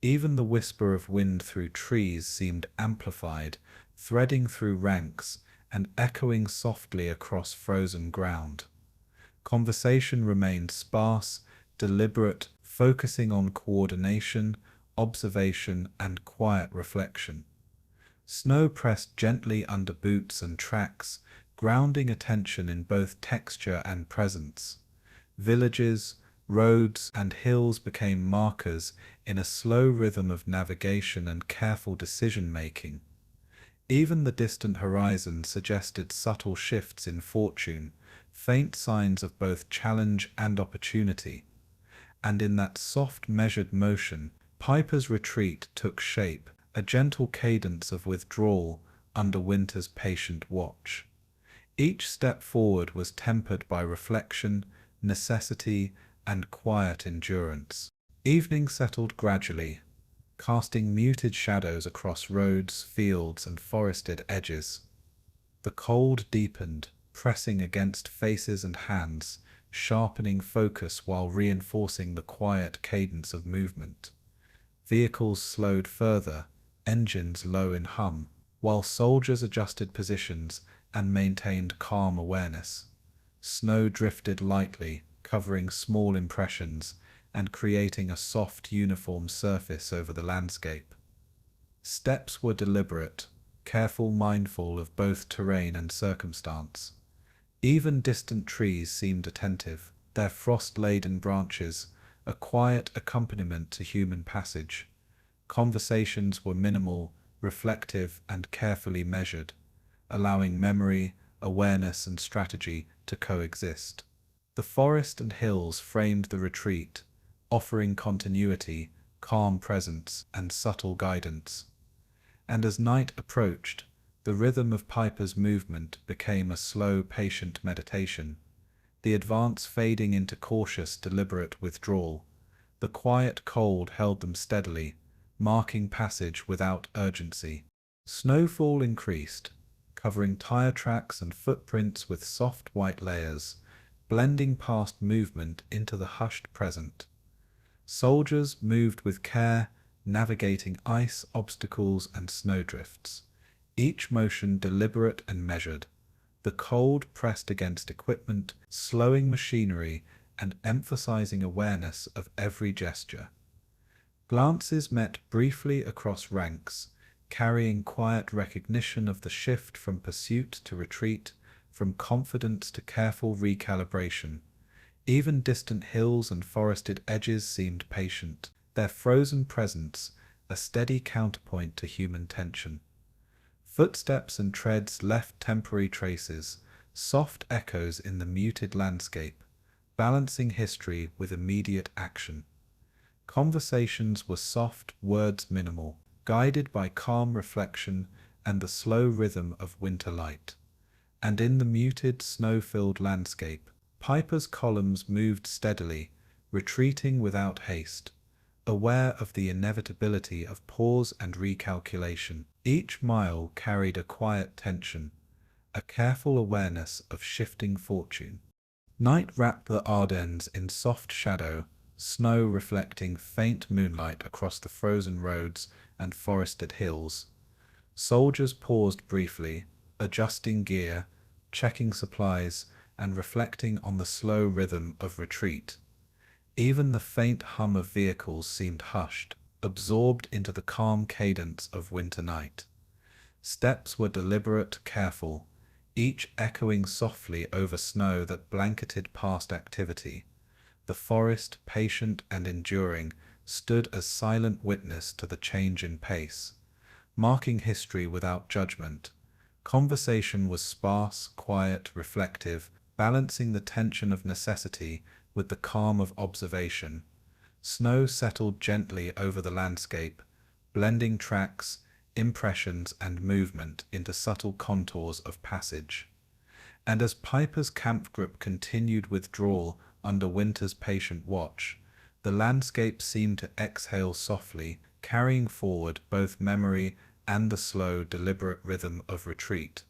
Even the whisper of wind through trees seemed amplified, threading through ranks and echoing softly across frozen ground. Conversation remained sparse, deliberate, focusing on coordination, observation, and quiet reflection. Snow pressed gently under boots and tracks, grounding attention in both texture and presence. Villages, roads, and hills became markers in a slow rhythm of navigation and careful decision-making. Even the distant horizon suggested subtle shifts in fortune, faint signs of both challenge and opportunity. And in that soft, measured motion, Peiper's retreat took shape, a gentle cadence of withdrawal under winter's patient watch. Each step forward was tempered by reflection, necessity, and quiet endurance. Evening settled gradually, casting muted shadows across roads, fields, and forested edges. The cold deepened, pressing against faces and hands, sharpening focus while reinforcing the quiet cadence of movement. Vehicles slowed further, engines low in hum, while soldiers adjusted positions and maintained calm awareness. Snow drifted lightly, covering small impressions and creating a soft, uniform surface over the landscape. Steps were deliberate, careful, mindful of both terrain and circumstance. Even distant trees seemed attentive, their frost-laden branches a quiet accompaniment to human passage. Conversations were minimal, reflective, and carefully measured, allowing memory, awareness, and strategy to coexist. The forest and hills framed the retreat, offering continuity, calm presence, and subtle guidance. And as night approached, the rhythm of Peiper's movement became a slow, patient meditation, the advance fading into cautious, deliberate withdrawal. The quiet cold held them steadily, marking passage without urgency. Snowfall increased, covering tire tracks and footprints with soft white layers, blending past movement into the hushed present. Soldiers moved with care, navigating ice, obstacles, and snowdrifts, each motion deliberate and measured, the cold pressed against equipment, slowing machinery and emphasizing awareness of every gesture. Glances met briefly across ranks, carrying quiet recognition of the shift from pursuit to retreat, from confidence to careful recalibration. Even distant hills and forested edges seemed patient, their frozen presence a steady counterpoint to human tension. Footsteps and treads left temporary traces, soft echoes in the muted landscape, balancing history with immediate action. Conversations were soft, words minimal, guided by calm reflection and the slow rhythm of winter light. And in the muted, snow-filled landscape, Peiper's columns moved steadily, retreating without haste, aware of the inevitability of pause and recalculation. Each mile carried a quiet tension, a careful awareness of shifting fortune. Night wrapped the Ardennes in soft shadow, snow reflecting faint moonlight across the frozen roads and forested hills. Soldiers paused briefly, adjusting gear, checking supplies, and reflecting on the slow rhythm of retreat. Even the faint hum of vehicles seemed hushed, absorbed into the calm cadence of winter night. Steps were deliberate, careful, each echoing softly over snow that blanketed past activity. The forest, patient and enduring, stood as silent witness to the change in pace, marking history without judgment. Conversation was sparse, quiet, reflective, balancing the tension of necessity with the calm of observation. Snow settled gently over the landscape, blending tracks, impressions and movement into subtle contours of passage. And as Peiper's Kampfgruppe continued withdrawal under winter's patient watch, the landscape seemed to exhale softly, carrying forward both memory and the slow, deliberate rhythm of retreat.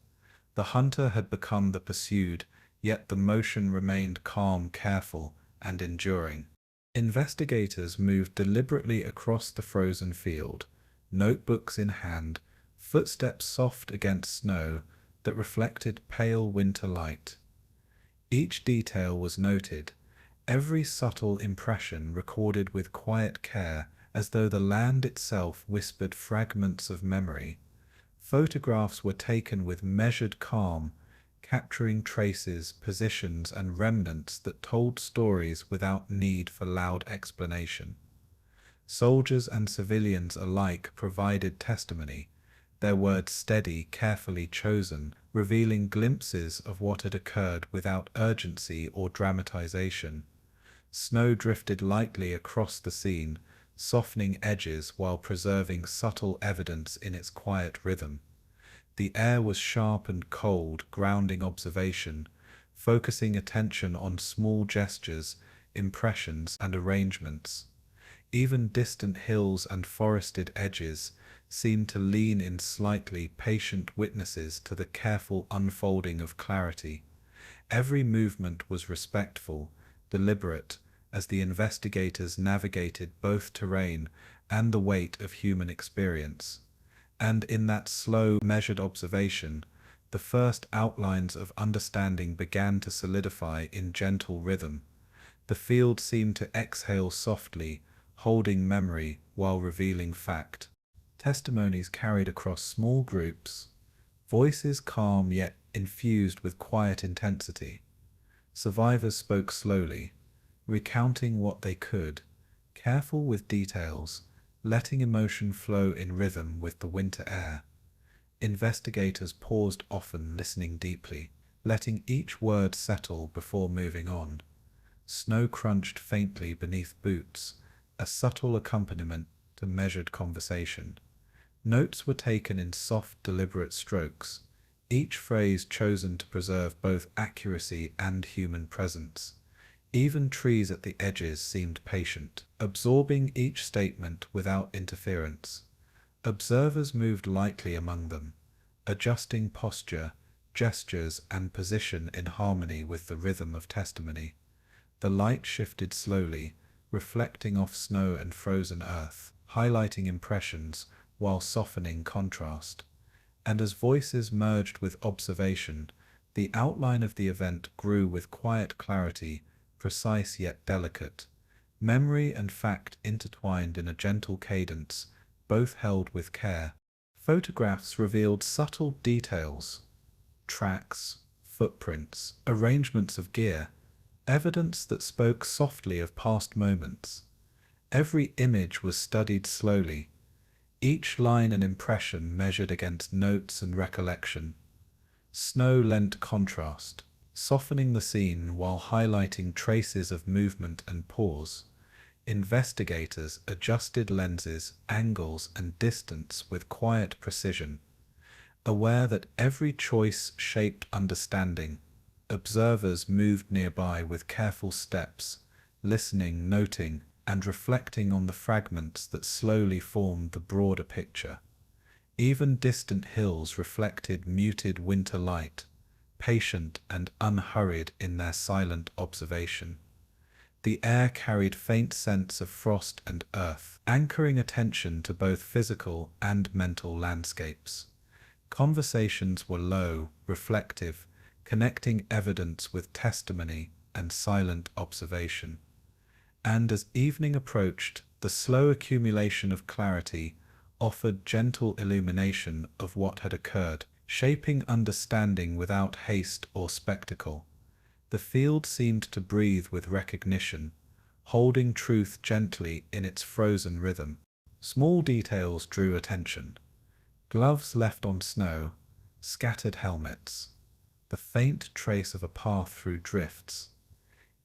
The hunter had become the pursued, yet the motion remained calm, careful, and enduring. Investigators moved deliberately across the frozen field, notebooks in hand, footsteps soft against snow that reflected pale winter light. Each detail was noted, every subtle impression recorded with quiet care, as though the land itself whispered fragments of memory. Photographs were taken with measured calm, capturing traces, positions, and remnants that told stories without need for loud explanation. Soldiers and civilians alike provided testimony, their words steady, carefully chosen, revealing glimpses of what had occurred without urgency or dramatization. Snow drifted lightly across the scene, softening edges while preserving subtle evidence in its quiet rhythm. The air was sharp and cold, grounding observation, focusing attention on small gestures, impressions, and arrangements. Even distant hills and forested edges seemed to lean in slightly, patient witnesses to the careful unfolding of clarity. Every movement was respectful, deliberate, as the investigators navigated both terrain and the weight of human experience. And in that slow, measured observation, the first outlines of understanding began to solidify in gentle rhythm. The field seemed to exhale softly, holding memory while revealing fact. Testimonies carried across small groups, voices calm yet infused with quiet intensity. Survivors spoke slowly, recounting what they could, careful with details, letting emotion flow in rhythm with the winter air. Investigators paused often, listening deeply, letting each word settle before moving on. Snow crunched faintly beneath boots, a subtle accompaniment to measured conversation. Notes were taken in soft, deliberate strokes, each phrase chosen to preserve both accuracy and human presence. Even trees at the edges seemed patient, absorbing each statement without interference. Observers moved lightly among them, adjusting posture, gestures, and position in harmony with the rhythm of testimony. The light shifted slowly, reflecting off snow and frozen earth, highlighting impressions while softening contrast. And as voices merged with observation, The outline of the event grew with quiet clarity, precise yet delicate. Memory and fact intertwined in a gentle cadence, both held with care. Photographs revealed subtle details, tracks, footprints, arrangements of gear, evidence that spoke softly of past moments. Every image was studied slowly, each line an impression measured against notes and recollection. Snow lent contrast, softening the scene while highlighting traces of movement and pause. Investigators adjusted lenses, angles, and distance with quiet precision, aware that every choice shaped understanding. Observers moved nearby with careful steps, listening, noting, and reflecting on the fragments that slowly formed the broader picture. Even distant hills reflected muted winter light, patient and unhurried in their silent observation. The air carried faint scents of frost and earth, anchoring attention to both physical and mental landscapes. Conversations were low, reflective, connecting evidence with testimony and silent observation. And as evening approached, the slow accumulation of clarity offered gentle illumination of what had occurred, shaping understanding without haste or spectacle. The field seemed to breathe with recognition, holding truth gently in its frozen rhythm. Small details drew attention. Gloves left on snow, scattered helmets, the faint trace of a path through drifts.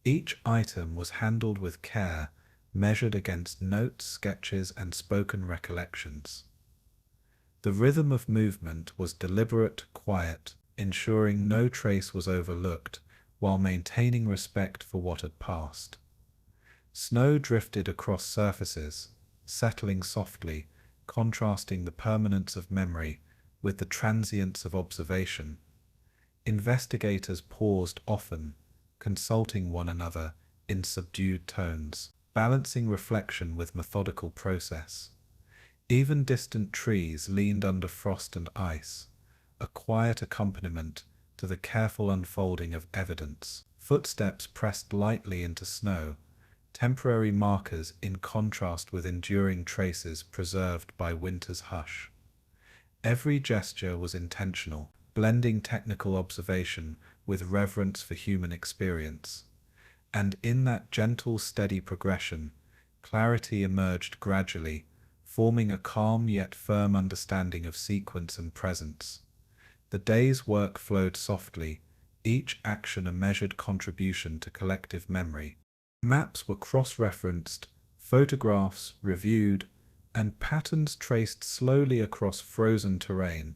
Each item was handled with care, measured against notes, sketches, and spoken recollections. The rhythm of movement was deliberate, quiet, ensuring no trace was overlooked, while maintaining respect for what had passed. Snow drifted across surfaces, settling softly, contrasting the permanence of memory with the transience of observation. Investigators paused often, consulting one another in subdued tones, balancing reflection with methodical process. Even distant trees leaned under frost and ice, a quiet accompaniment to the careful unfolding of evidence. Footsteps pressed lightly into snow, temporary markers in contrast with enduring traces preserved by winter's hush. Every gesture was intentional, blending technical observation with reverence for human experience. And in that gentle, steady progression, clarity emerged gradually, forming a calm yet firm understanding of sequence and presence. The day's work flowed softly, each action a measured contribution to collective memory. Maps were cross-referenced, photographs reviewed, and patterns traced slowly across frozen terrain.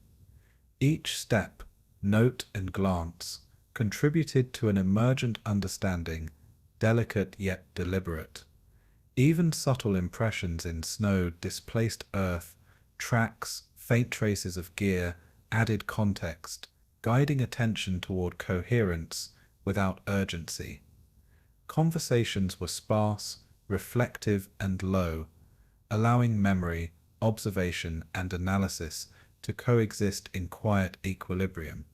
Each step, note, and glance contributed to an emergent understanding, delicate yet deliberate. Even subtle impressions in snow displaced earth, tracks, faint traces of gear, added context, guiding attention toward coherence without urgency. Conversations were sparse, reflective, and low, allowing memory, observation, and analysis to coexist in quiet equilibrium.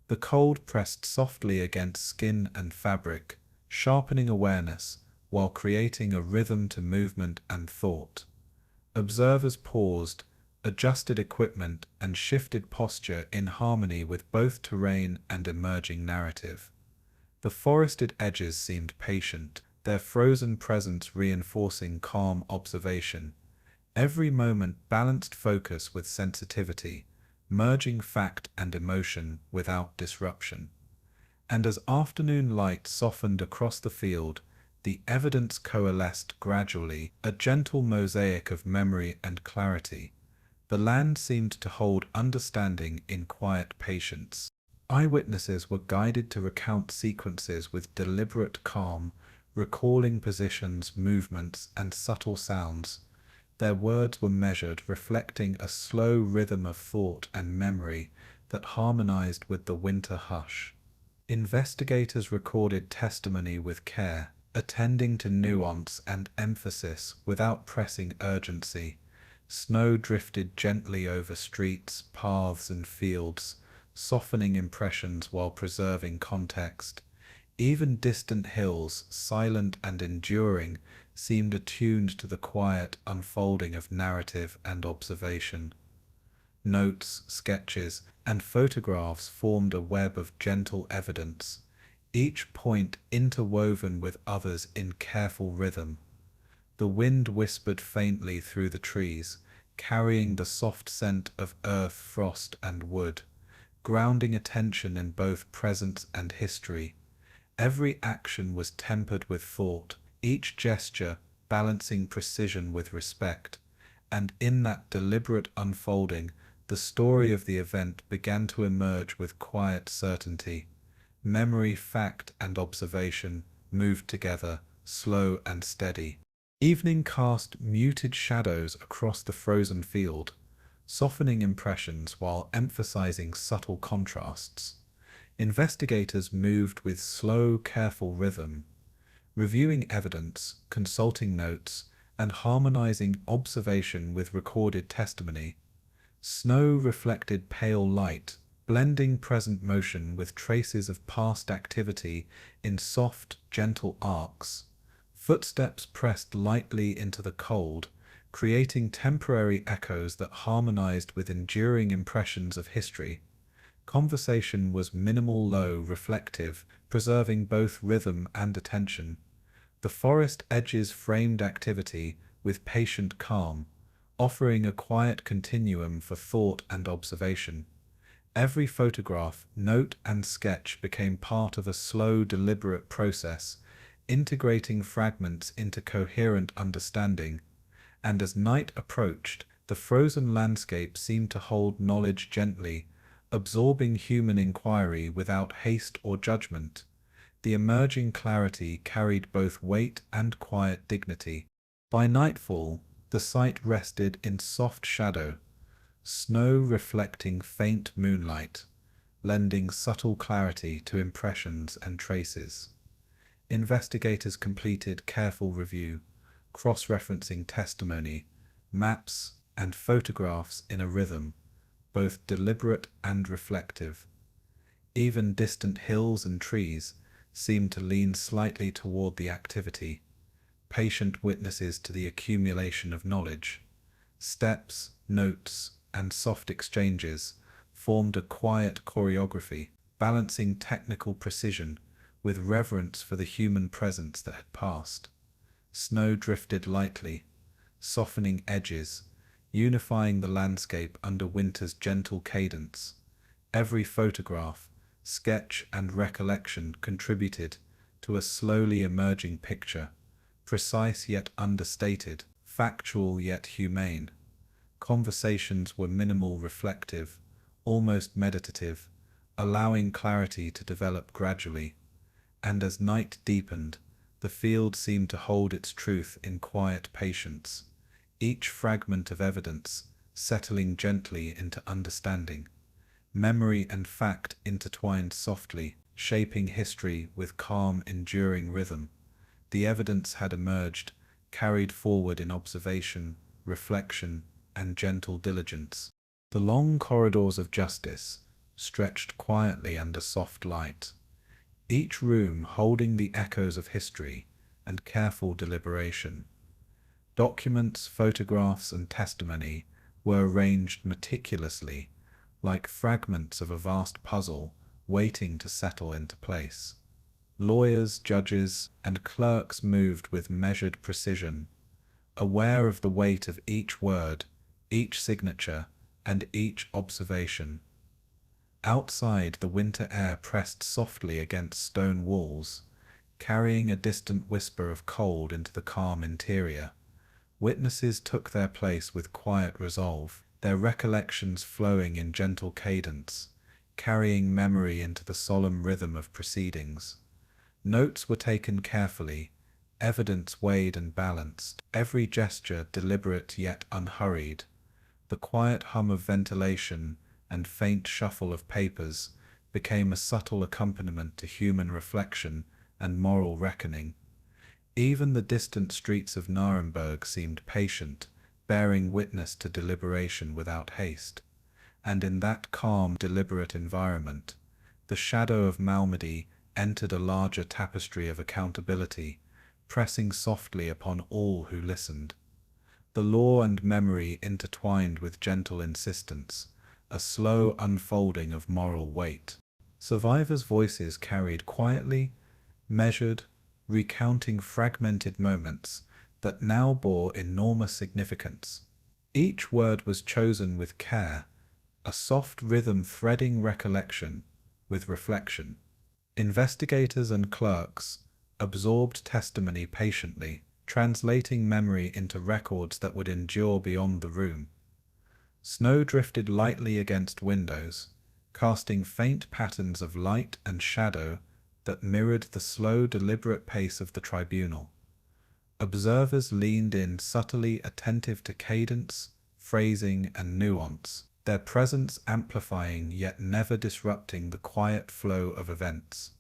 The cold pressed softly against skin and fabric, sharpening awareness while creating a rhythm to movement and thought. Observers paused, adjusted equipment, and shifted posture in harmony with both terrain and emerging narrative. The forested edges seemed patient, their frozen presence reinforcing calm observation. Every moment balanced focus with sensitivity, merging fact and emotion without disruption. And as afternoon light softened across the field, the evidence coalesced gradually, a gentle mosaic of memory and clarity. The land seemed to hold understanding in quiet patience. Eyewitnesses were guided to recount sequences with deliberate calm, recalling positions, movements, and subtle sounds. Their words were measured, reflecting a slow rhythm of thought and memory that harmonized with the winter hush. Investigators recorded testimony with care, attending to nuance and emphasis without pressing urgency. Snow drifted gently over streets, paths, and fields, softening impressions while preserving context. Even distant hills, silent and enduring, seemed attuned to the quiet unfolding of narrative and observation. Notes, sketches, and photographs formed a web of gentle evidence, each point interwoven with others in careful rhythm. The wind whispered faintly through the trees, carrying the soft scent of earth, frost, and wood, grounding attention in both present and history. Every action was tempered with thought, each gesture balancing precision with respect, and in that deliberate unfolding, the story of the event began to emerge with quiet certainty. Memory, fact, and observation moved together, slow and steady. Evening cast muted shadows across the frozen field, softening impressions while emphasizing subtle contrasts. Investigators moved with slow, careful rhythm, reviewing evidence, consulting notes, and harmonizing observation with recorded testimony. Snow reflected pale light, blending present motion with traces of past activity in soft, gentle arcs. Footsteps pressed lightly into the cold, creating temporary echoes that harmonized with enduring impressions of history. Conversation was minimal, low, reflective, preserving both rhythm and attention. The forest edges framed activity with patient calm, offering a quiet continuum for thought and observation. Every photograph, note, and sketch became part of a slow, deliberate process, integrating fragments into coherent understanding. And as night approached, the frozen landscape seemed to hold knowledge gently, absorbing human inquiry without haste or judgment. The emerging clarity carried both weight and quiet dignity. By nightfall, the site rested in soft shadow, snow reflecting faint moonlight, lending subtle clarity to impressions and traces. Investigators completed careful review, cross-referencing testimony, maps, and photographs in a rhythm, both deliberate and reflective. Even distant hills and trees seemed to lean slightly toward the activity, patient witnesses to the accumulation of knowledge. Steps, notes, and soft exchanges formed a quiet choreography, balancing technical precision with reverence for the human presence that had passed. Snow drifted lightly, softening edges, unifying the landscape under winter's gentle cadence. Every photograph, sketch, and recollection contributed to a slowly emerging picture, precise yet understated, factual yet humane. Conversations were minimal, reflective, almost meditative, allowing clarity to develop gradually. And as night deepened, the field seemed to hold its truth in quiet patience, each fragment of evidence settling gently into understanding. Memory and fact intertwined softly, shaping history with calm, enduring rhythm. The evidence had emerged, carried forward in observation, reflection, and gentle diligence. The long corridors of justice stretched quietly under soft light, each room holding the echoes of history and careful deliberation. Documents, photographs, and testimony were arranged meticulously, like fragments of a vast puzzle waiting to settle into place. Lawyers, judges, and clerks moved with measured precision, aware of the weight of each word, each signature, and each observation. Outside, the winter air pressed softly against stone walls, carrying a distant whisper of cold into the calm interior. Witnesses took their place with quiet resolve, their recollections flowing in gentle cadence, carrying memory into the solemn rhythm of proceedings. Notes were taken carefully, evidence weighed and balanced, every gesture deliberate yet unhurried. The quiet hum of ventilation and faint shuffle of papers became a subtle accompaniment to human reflection and moral reckoning. Even the distant streets of Nuremberg seemed patient, bearing witness to deliberation without haste. and in that calm, deliberate environment, the shadow of Malmedy entered a larger tapestry of accountability, pressing softly upon all who listened. The law and memory intertwined with gentle insistence, a slow unfolding of moral weight. Survivors' voices carried quietly, measured, recounting fragmented moments that now bore enormous significance. Each word was chosen with care, a soft rhythm threading recollection with reflection. Investigators and clerks absorbed testimony patiently, translating memory into records that would endure beyond the room. Snow drifted lightly against windows, casting faint patterns of light and shadow that mirrored the slow, deliberate pace of the tribunal. Observers leaned in subtly, attentive to cadence, phrasing, and nuance, their presence amplifying yet never disrupting the quiet flow of events.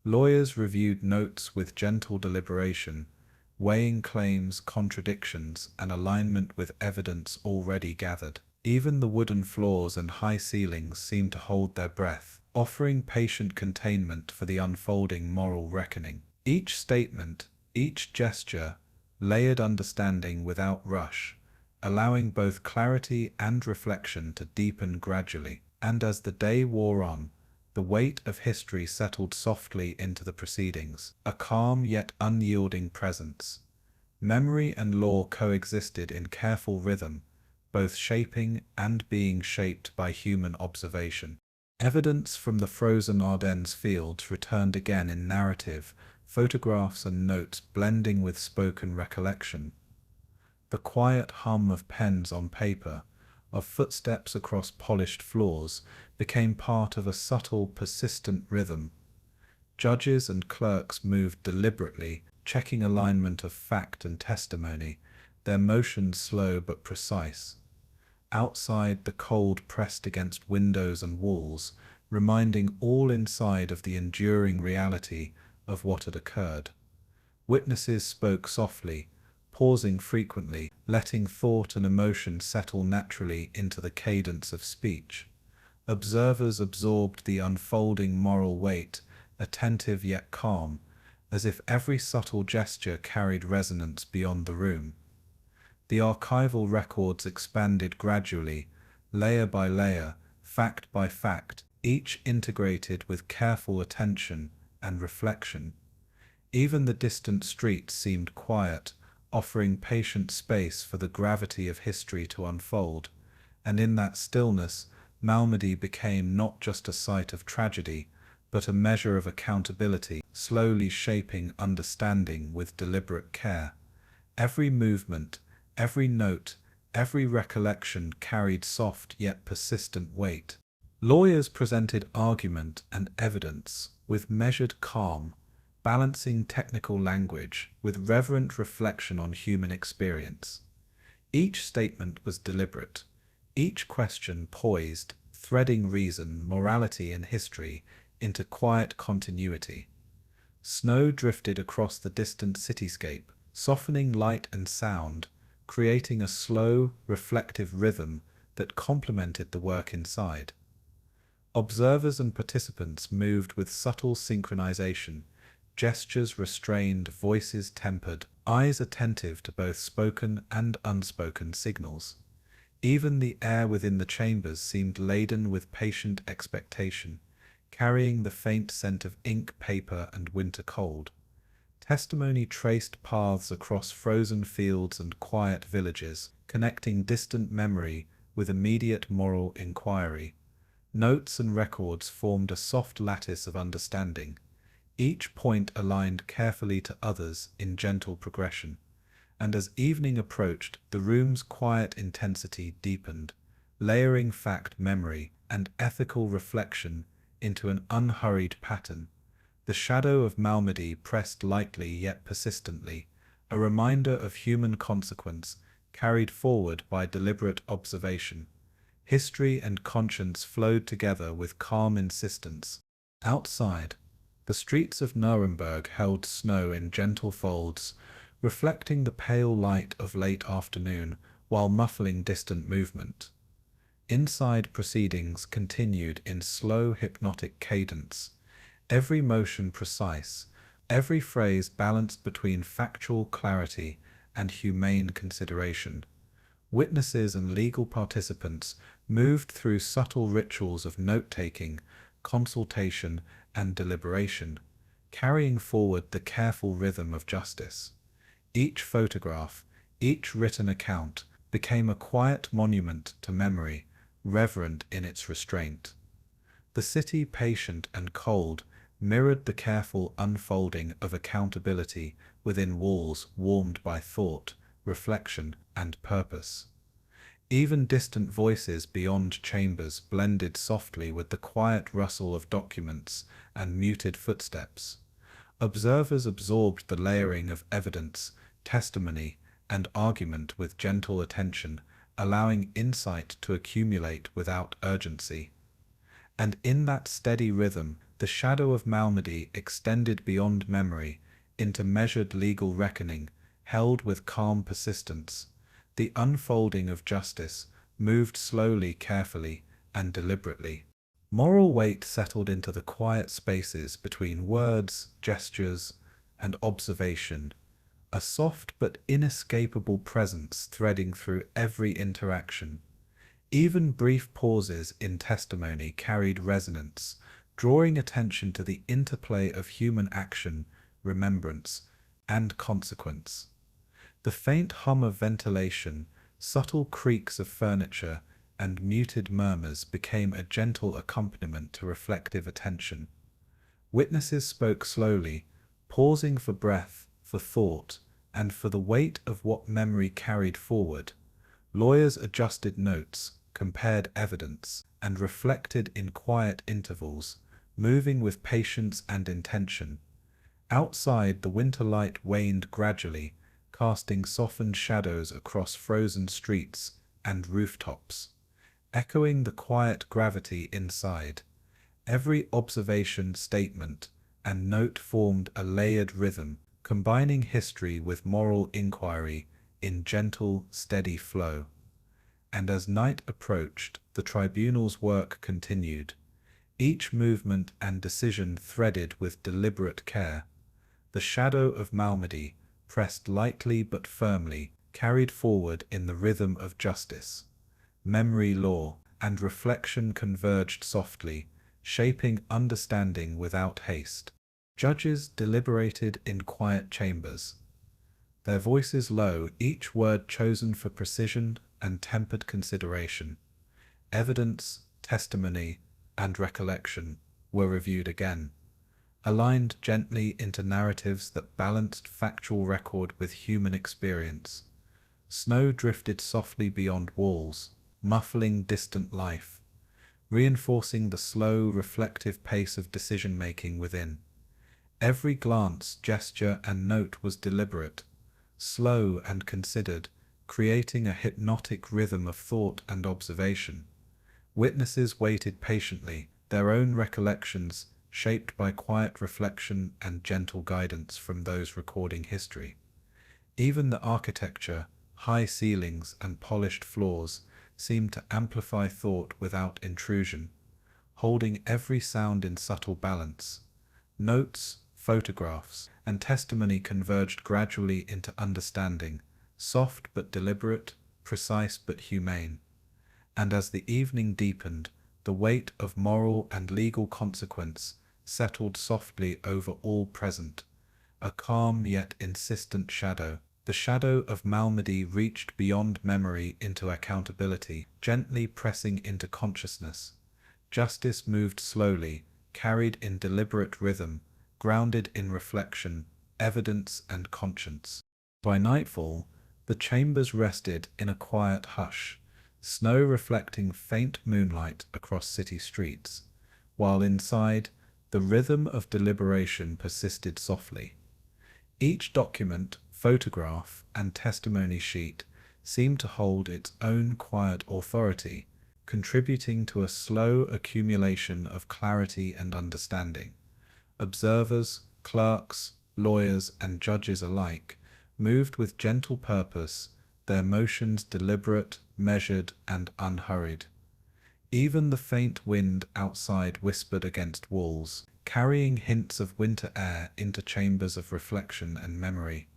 Lawyers reviewed notes with gentle deliberation, weighing claims, contradictions, and alignment with evidence already gathered. Even the wooden floors and high ceilings seemed to hold their breath, offering patient containment for the unfolding moral reckoning. Each statement, each gesture, layered understanding without rush, allowing both clarity and reflection to deepen gradually. And as the day wore on, the weight of history settled softly into the proceedings, a calm yet unyielding presence. Memory and law coexisted in careful rhythm, both shaping and being shaped by human observation. Evidence from the frozen Ardennes fields returned again in narrative, photographs and notes blending with spoken recollection. The quiet hum of pens on paper, of footsteps across polished floors, became part of a subtle, persistent rhythm. Judges and clerks moved deliberately, checking alignment of fact and testimony, their motions slow but precise. Outside, the cold pressed against windows and walls, reminding all inside of the enduring reality of what had occurred. Witnesses spoke softly, pausing frequently, letting thought and emotion settle naturally into the cadence of speech. Observers absorbed the unfolding moral weight, attentive yet calm, as if every subtle gesture carried resonance beyond the room. The archival records expanded gradually, layer by layer, fact by fact, each integrated with careful attention and reflection. Even the distant streets seemed quiet, offering patient space for the gravity of history to unfold, and in that stillness, Malmedy became not just a site of tragedy, but a measure of accountability, slowly shaping understanding with deliberate care. Every movement, every note, every recollection carried soft yet persistent weight. Lawyers presented argument and evidence with measured calm, balancing technical language with reverent reflection on human experience. Each statement was deliberate, each question poised, threading reason, morality, and history into quiet continuity. Snow drifted across the distant cityscape, softening light and sound, creating a slow, reflective rhythm that complemented the work inside. Observers and participants moved with subtle synchronization, gestures restrained, voices tempered, eyes attentive to both spoken and unspoken signals. Even the air within the chambers seemed laden with patient expectation, carrying the faint scent of ink, paper, and winter cold. Testimony traced paths across frozen fields and quiet villages, connecting distant memory with immediate moral inquiry. Notes and records formed a soft lattice of understanding, each point aligned carefully to others in gentle progression. And as evening approached, the room's quiet intensity deepened, layering fact, memory, and ethical reflection into an unhurried pattern. The shadow of Malmedy pressed lightly yet persistently, a reminder of human consequence carried forward by deliberate observation. History and conscience flowed together with calm insistence. Outside, the streets of Nuremberg held snow in gentle folds, reflecting the pale light of late afternoon while muffling distant movement. Inside proceedings continued in slow hypnotic cadence, every motion precise, every phrase balanced between factual clarity and humane consideration. Witnesses and legal participants moved through subtle rituals of note-taking, consultation, and deliberation, carrying forward the careful rhythm of justice. Each photograph, each written account, became a quiet monument to memory, reverent in its restraint. The city, patient and cold, mirrored the careful unfolding of accountability within walls warmed by thought, reflection, and purpose. Even distant voices beyond chambers blended softly with the quiet rustle of documents and muted footsteps. Observers absorbed the layering of evidence, testimony, and argument with gentle attention, allowing insight to accumulate without urgency. And in that steady rhythm, the shadow of Malmedy extended beyond memory into measured legal reckoning, held with calm persistence. The unfolding of justice moved slowly, carefully, and deliberately. Moral weight settled into the quiet spaces between words, gestures, and observation, a soft but inescapable presence threading through every interaction. Even brief pauses in testimony carried resonance, drawing attention to the interplay of human action, remembrance, and consequence. The faint hum of ventilation, subtle creaks of furniture, and muted murmurs became a gentle accompaniment to reflective attention. Witnesses spoke slowly, pausing for breath, for thought, and for the weight of what memory carried forward. Lawyers adjusted notes, compared evidence, and reflected in quiet intervals, moving with patience and intention. Outside, the winter light waned gradually, casting softened shadows across frozen streets and rooftops, echoing the quiet gravity inside. Every observation, statement, and note formed a layered rhythm, combining history with moral inquiry in gentle, steady flow. And as night approached, the tribunal's work continued, each movement and decision threaded with deliberate care. The shadow of Malmedy, pressed lightly but firmly, carried forward in the rhythm of justice. Memory, law, and reflection converged softly, shaping understanding without haste. Judges deliberated in quiet chambers, their voices low, each word chosen for precision and tempered consideration. Evidence, testimony, and recollection were reviewed again, aligned gently into narratives that balanced factual record with human experience. Snow drifted softly beyond walls, muffling distant life, reinforcing the slow, reflective pace of decision-making within. Every glance, gesture, and note was deliberate, slow and considered, creating a hypnotic rhythm of thought and observation. Witnesses waited patiently, their own recollections shaped by quiet reflection and gentle guidance from those recording history. Even the architecture, high ceilings and polished floors, seemed to amplify thought without intrusion, holding every sound in subtle balance. Notes, photographs, and testimony converged gradually into understanding, soft but deliberate, precise but humane. And as the evening deepened, the weight of moral and legal consequence settled softly over all present, a calm yet insistent shadow. The shadow of Malmedy reached beyond memory into accountability, gently pressing into consciousness. Justice moved slowly, carried in deliberate rhythm, grounded in reflection, evidence, and conscience. By nightfall, the chambers rested in a quiet hush, snow reflecting faint moonlight across city streets, while inside, the rhythm of deliberation persisted softly. Each document, photograph, and testimony sheet seemed to hold its own quiet authority, contributing to a slow accumulation of clarity and understanding. Observers, clerks, lawyers, and judges alike moved with gentle purpose, their motions deliberate, measured, and unhurried. Even the faint wind outside whispered against walls, carrying hints of winter air into chambers of reflection and memory.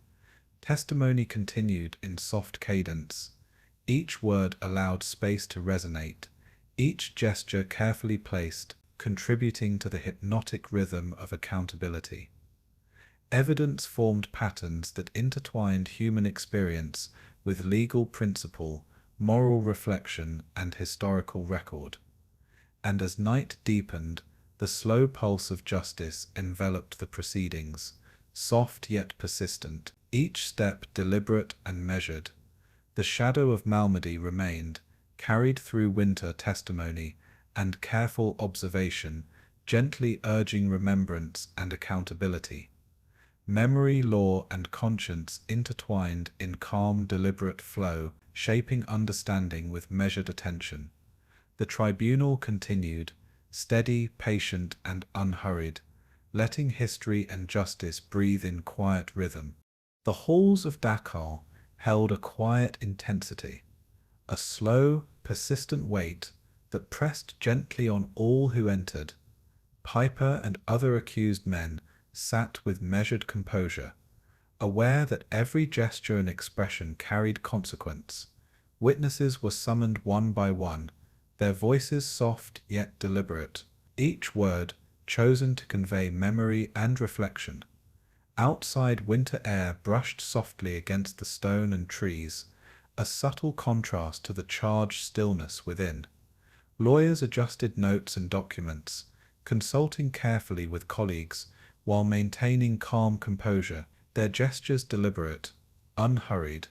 Testimony continued in soft cadence. Each word allowed space to resonate, each gesture carefully placed, contributing to the hypnotic rhythm of accountability. Evidence formed patterns that intertwined human experience with legal principle, moral reflection, and historical record. And as night deepened, the slow pulse of justice enveloped the proceedings, soft yet persistent, each step deliberate and measured. The shadow of Malmedy remained, carried through winter testimony and careful observation, gently urging remembrance and accountability. Memory, law, and conscience intertwined in calm, deliberate flow, shaping understanding with measured attention. The tribunal continued, steady, patient, and unhurried, letting history and justice breathe in quiet rhythm. The halls of Dachau held a quiet intensity, a slow, persistent weight that pressed gently on all who entered. Peiper and other accused men sat with measured composure, aware that every gesture and expression carried consequence. Witnesses were summoned one by one, their voices soft yet deliberate, each word chosen to convey memory and reflection. Outside, winter air brushed softly against the stone and trees, a subtle contrast to the charged stillness within. Lawyers adjusted notes and documents, consulting carefully with colleagues while maintaining calm composure, their gestures deliberate, unhurried.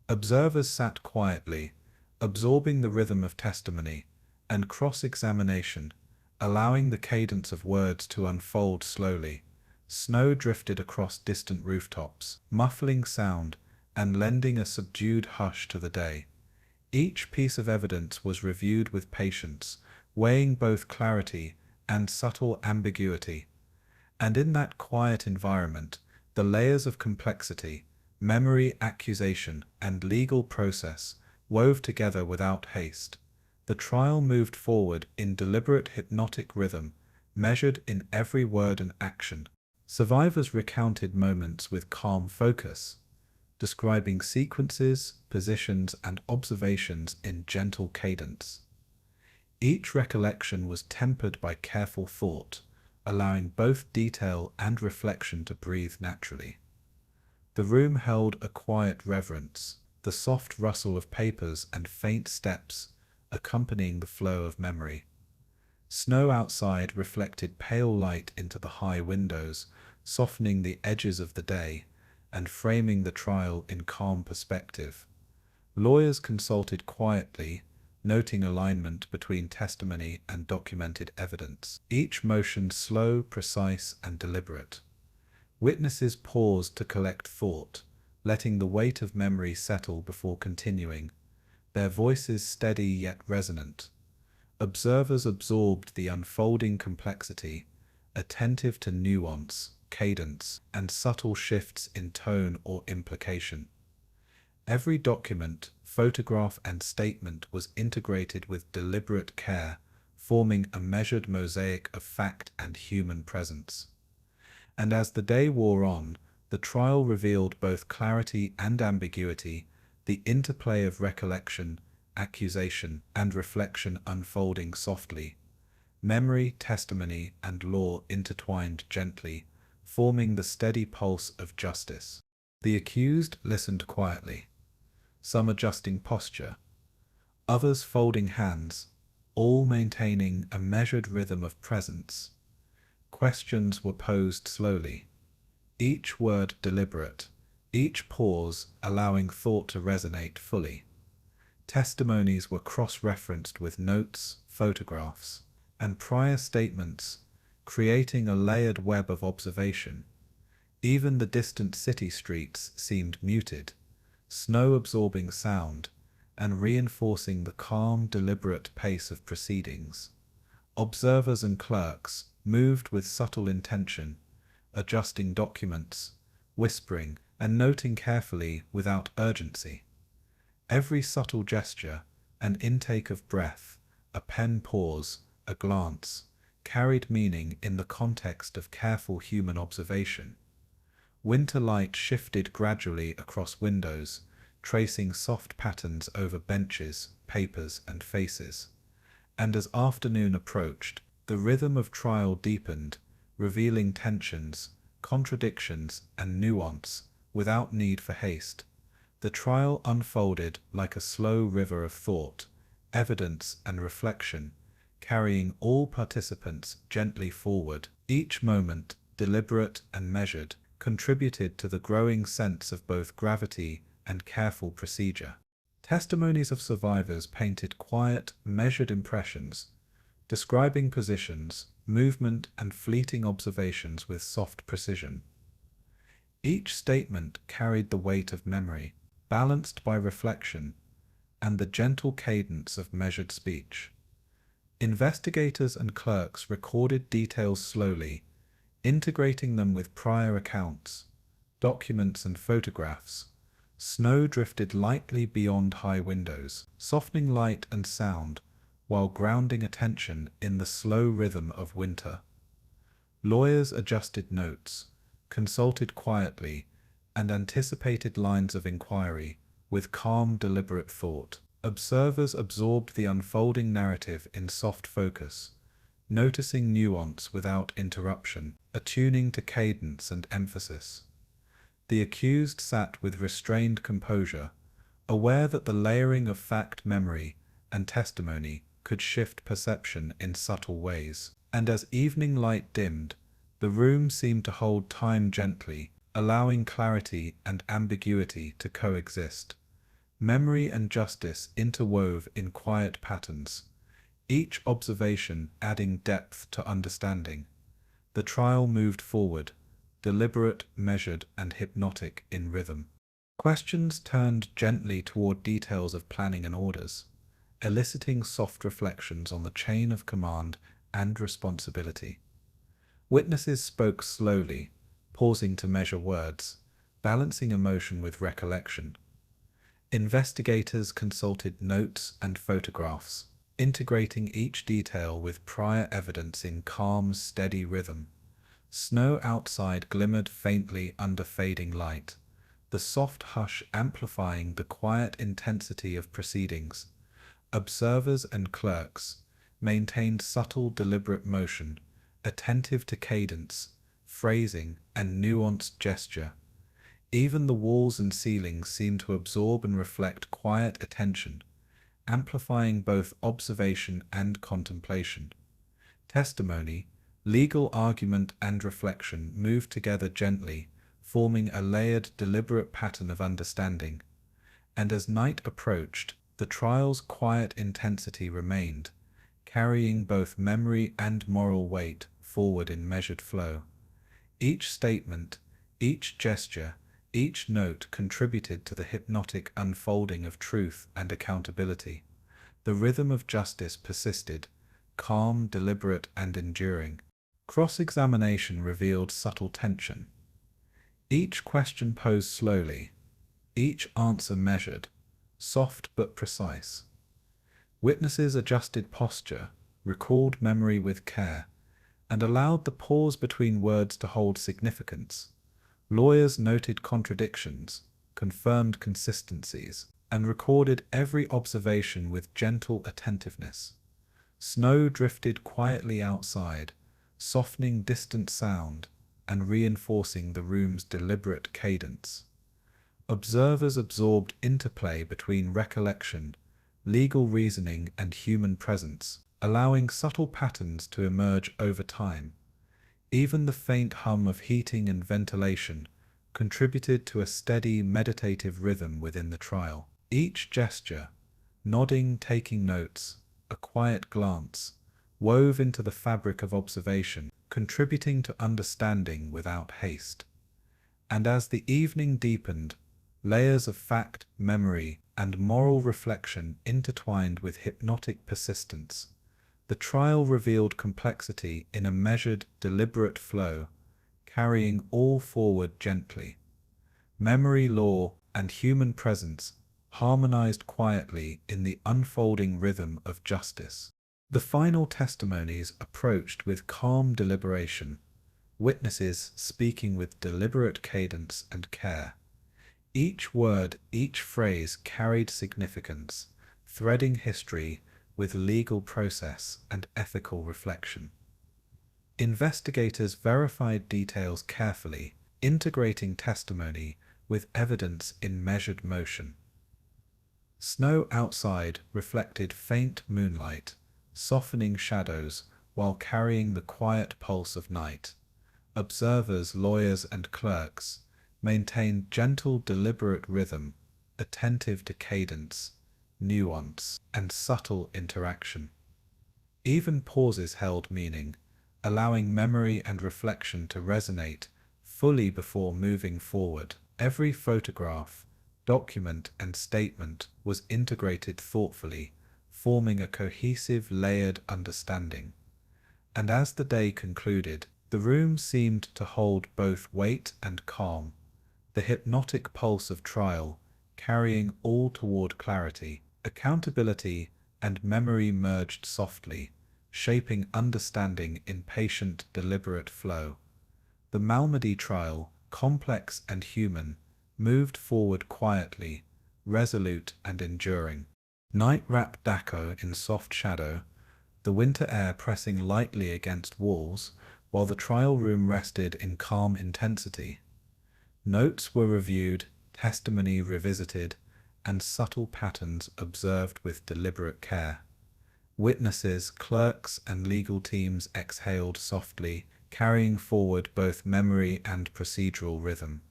Observers sat quietly, absorbing the rhythm of testimony and cross-examination, allowing the cadence of words to unfold slowly. Snow drifted across distant rooftops, muffling sound and lending a subdued hush to the day. Each piece of evidence was reviewed with patience, weighing both clarity and subtle ambiguity. And in that quiet environment, the layers of complexity, memory, accusation, and legal process wove together without haste. The trial moved forward in deliberate hypnotic rhythm, measured in every word and action. Survivors recounted moments with calm focus, describing sequences, positions, and observations in gentle cadence. Each recollection was tempered by careful thought, allowing both detail and reflection to breathe naturally. The room held a quiet reverence, the soft rustle of papers and faint steps accompanying the flow of memory. Snow outside reflected pale light into the high windows, softening the edges of the day and framing the trial in calm perspective. Lawyers consulted quietly, noting alignment between testimony and documented evidence, each motion slow, precise, and deliberate. Witnesses paused to collect thought, letting the weight of memory settle before continuing, their voices steady yet resonant. Observers absorbed the unfolding complexity, attentive to nuance, cadence, and subtle shifts in tone or implication. Every document, photograph, and statement was integrated with deliberate care, forming a measured mosaic of fact and human presence. And as the day wore on, the trial revealed both clarity and ambiguity, the interplay of recollection, accusation, and reflection unfolding softly. Memory, testimony, and law intertwined gently, forming the steady pulse of justice. The accused listened quietly, some adjusting posture, others folding hands, all maintaining a measured rhythm of presence. Questions were posed slowly, each word deliberate, each pause allowing thought to resonate fully. Testimonies were cross-referenced with notes, photographs, and prior statements, creating a layered web of observation. Even the distant city streets seemed muted, snow absorbing sound and reinforcing the calm, deliberate pace of proceedings. Observers and clerks moved with subtle intention, adjusting documents, whispering, and noting carefully without urgency. Every subtle gesture, an intake of breath, a pen pause, a glance, carried meaning in the context of careful human observation. Winter light shifted gradually across windows, tracing soft patterns over benches, papers, and faces. And as afternoon approached, the rhythm of trial deepened, revealing tensions, contradictions, and nuance, without need for haste. The trial unfolded like a slow river of thought, evidence, and reflection, carrying all participants gently forward. Each moment, deliberate and measured, contributed to the growing sense of both gravity and careful procedure. Testimonies of survivors painted quiet, measured impressions, describing positions, movement, and fleeting observations with soft precision. Each statement carried the weight of memory, balanced by reflection, and the gentle cadence of measured speech. Investigators and clerks recorded details slowly, integrating them with prior accounts, documents, and photographs. Snow drifted lightly beyond high windows, softening light and sound, while grounding attention in the slow rhythm of winter. Lawyers adjusted notes, consulted quietly, and anticipated lines of inquiry with calm, deliberate thought. Observers absorbed the unfolding narrative in soft focus, noticing nuance without interruption, attuning to cadence and emphasis. The accused sat with restrained composure, aware that the layering of fact, memory, and testimony could shift perception in subtle ways. And as evening light dimmed, the room seemed to hold time gently, allowing clarity and ambiguity to coexist. Memory and justice interwove in quiet patterns, each observation adding depth to understanding. The trial moved forward, deliberate, measured, and hypnotic in rhythm. Questions turned gently toward details of planning and orders, eliciting soft reflections on the chain of command and responsibility. Witnesses spoke slowly, pausing to measure words, balancing emotion with recollection. Investigators consulted notes and photographs, integrating each detail with prior evidence in calm, steady rhythm. Snow outside glimmered faintly under fading light, the soft hush amplifying the quiet intensity of proceedings. Observers and clerks maintained subtle, deliberate motion, attentive to cadence, phrasing, and nuanced gesture. Even the walls and ceilings seemed to absorb and reflect quiet attention, amplifying both observation and contemplation. Testimony, legal argument, and reflection moved together gently, forming a layered, deliberate pattern of understanding. And as night approached, the trial's quiet intensity remained, carrying both memory and moral weight forward in measured flow. Each statement, each gesture, each note contributed to the hypnotic unfolding of truth and accountability. The rhythm of justice persisted, calm, deliberate, and enduring. Cross-examination revealed subtle tension. Each question posed slowly, each answer measured, soft but precise. Witnesses adjusted posture, recalled memory with care, and allowed the pause between words to hold significance. Lawyers noted contradictions, confirmed consistencies, and recorded every observation with gentle attentiveness. Snow drifted quietly outside, softening distant sound and reinforcing the room's deliberate cadence. Observers absorbed interplay between recollection, legal reasoning, and human presence, allowing subtle patterns to emerge over time. Even the faint hum of heating and ventilation contributed to a steady, meditative rhythm within the trial. Each gesture, nodding, taking notes, a quiet glance, wove into the fabric of observation, contributing to understanding without haste. And as the evening deepened, layers of fact, memory, and moral reflection intertwined with hypnotic persistence. The trial revealed complexity in a measured, deliberate flow, carrying all forward gently. Memory, law, and human presence harmonized quietly in the unfolding rhythm of justice. The final testimonies approached with calm deliberation, witnesses speaking with deliberate cadence and care. Each word, each phrase carried significance, threading history with legal process and ethical reflection. Investigators verified details carefully, integrating testimony with evidence in measured motion. Snow outside reflected faint moonlight, softening shadows while carrying the quiet pulse of night. Observers, lawyers, and clerks maintained gentle, deliberate rhythm, attentive to cadence, nuance, and subtle interaction. Even pauses held meaning, allowing memory and reflection to resonate fully before moving forward. Every photograph, document, and statement was integrated thoughtfully, forming a cohesive, layered understanding. And as the day concluded, the room seemed to hold both weight and calm, the hypnotic pulse of trial carrying all toward clarity. Accountability and memory merged softly, shaping understanding in patient, deliberate flow. The Malmedy trial, complex and human, moved forward quietly, resolute and enduring. Night wrapped Dachau in soft shadow, the winter air pressing lightly against walls, while the trial room rested in calm intensity. Notes were reviewed, testimony revisited, and subtle patterns observed with deliberate care. Witnesses, clerks, and legal teams exhaled softly, carrying forward both memory and procedural rhythm.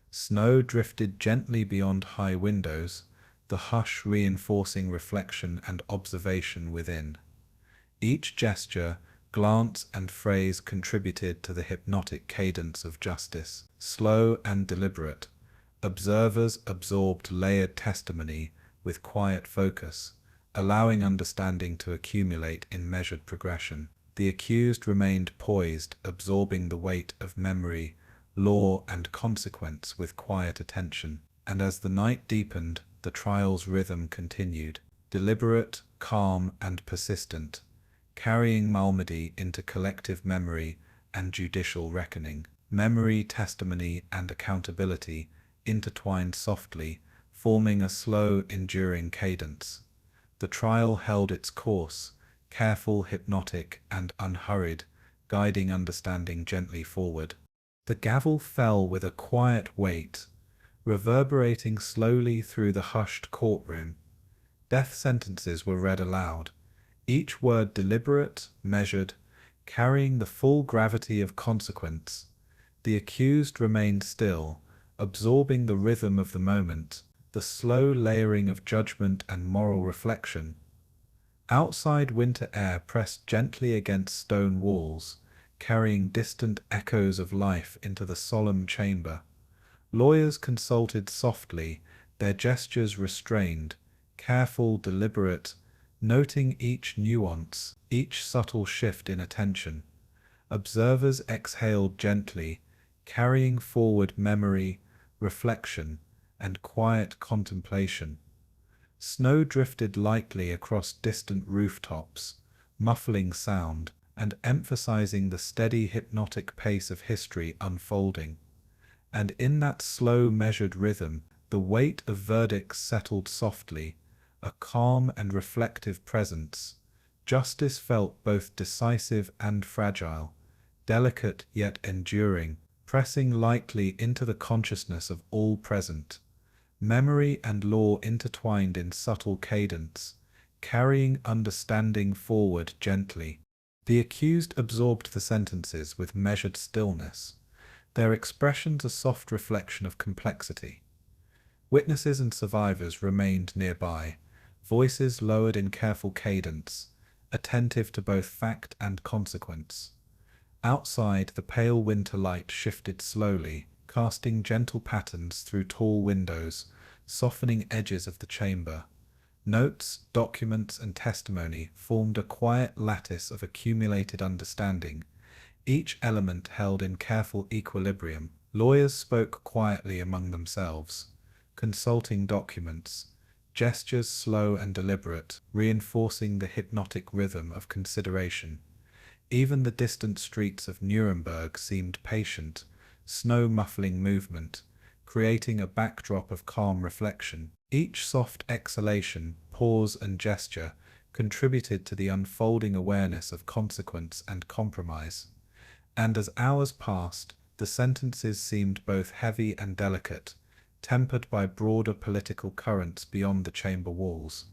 Snow drifted gently beyond high windows, the hush reinforcing reflection and observation within. Each gesture, glance, and phrase contributed to the hypnotic cadence of justice. Slow and deliberate, observers absorbed layered testimony with quiet focus, allowing understanding to accumulate in measured progression. The accused remained poised, absorbing the weight of memory, law, and consequence with quiet attention. And as the night deepened, the trial's rhythm continued, deliberate, calm, and persistent, carrying Malmedy into collective memory and judicial reckoning. Memory, testimony, and accountability intertwined softly, forming a slow, enduring cadence. The trial held its course, careful, hypnotic, and unhurried, guiding understanding gently forward. The gavel fell with a quiet weight, reverberating slowly through the hushed courtroom. Death sentences were read aloud, each word deliberate, measured, carrying the full gravity of consequence. The accused remained still, absorbing the rhythm of the moment, the slow layering of judgment and moral reflection. Outside, winter air pressed gently against stone walls, carrying distant echoes of life into the solemn chamber. Lawyers consulted softly, their gestures restrained, careful, deliberate, noting each nuance, each subtle shift in attention. Observers exhaled gently, carrying forward memory, reflection, and quiet contemplation. Snow drifted lightly across distant rooftops, muffling sound and emphasizing the steady, hypnotic pace of history unfolding. And in that slow, measured rhythm, the weight of verdicts settled softly, a calm and reflective presence. Justice felt both decisive and fragile, delicate yet enduring, pressing lightly into the consciousness of all present. Memory and law intertwined in subtle cadence, carrying understanding forward gently. The accused absorbed the sentences with measured stillness, their expressions a soft reflection of complexity. Witnesses and survivors remained nearby, voices lowered in careful cadence, attentive to both fact and consequence. Outside, the pale winter light shifted slowly, casting gentle patterns through tall windows, softening edges of the chamber. Notes, documents, and testimony formed a quiet lattice of accumulated understanding, each element held in careful equilibrium. Lawyers spoke quietly among themselves, consulting documents, gestures slow and deliberate, reinforcing the hypnotic rhythm of consideration. Even the distant streets of Nuremberg seemed patient, snow-muffling movement, creating a backdrop of calm reflection. Each soft exhalation, pause and gesture contributed to the unfolding awareness of consequence and compromise. And as hours passed, the sentences seemed both heavy and delicate, tempered by broader political currents beyond the chamber walls.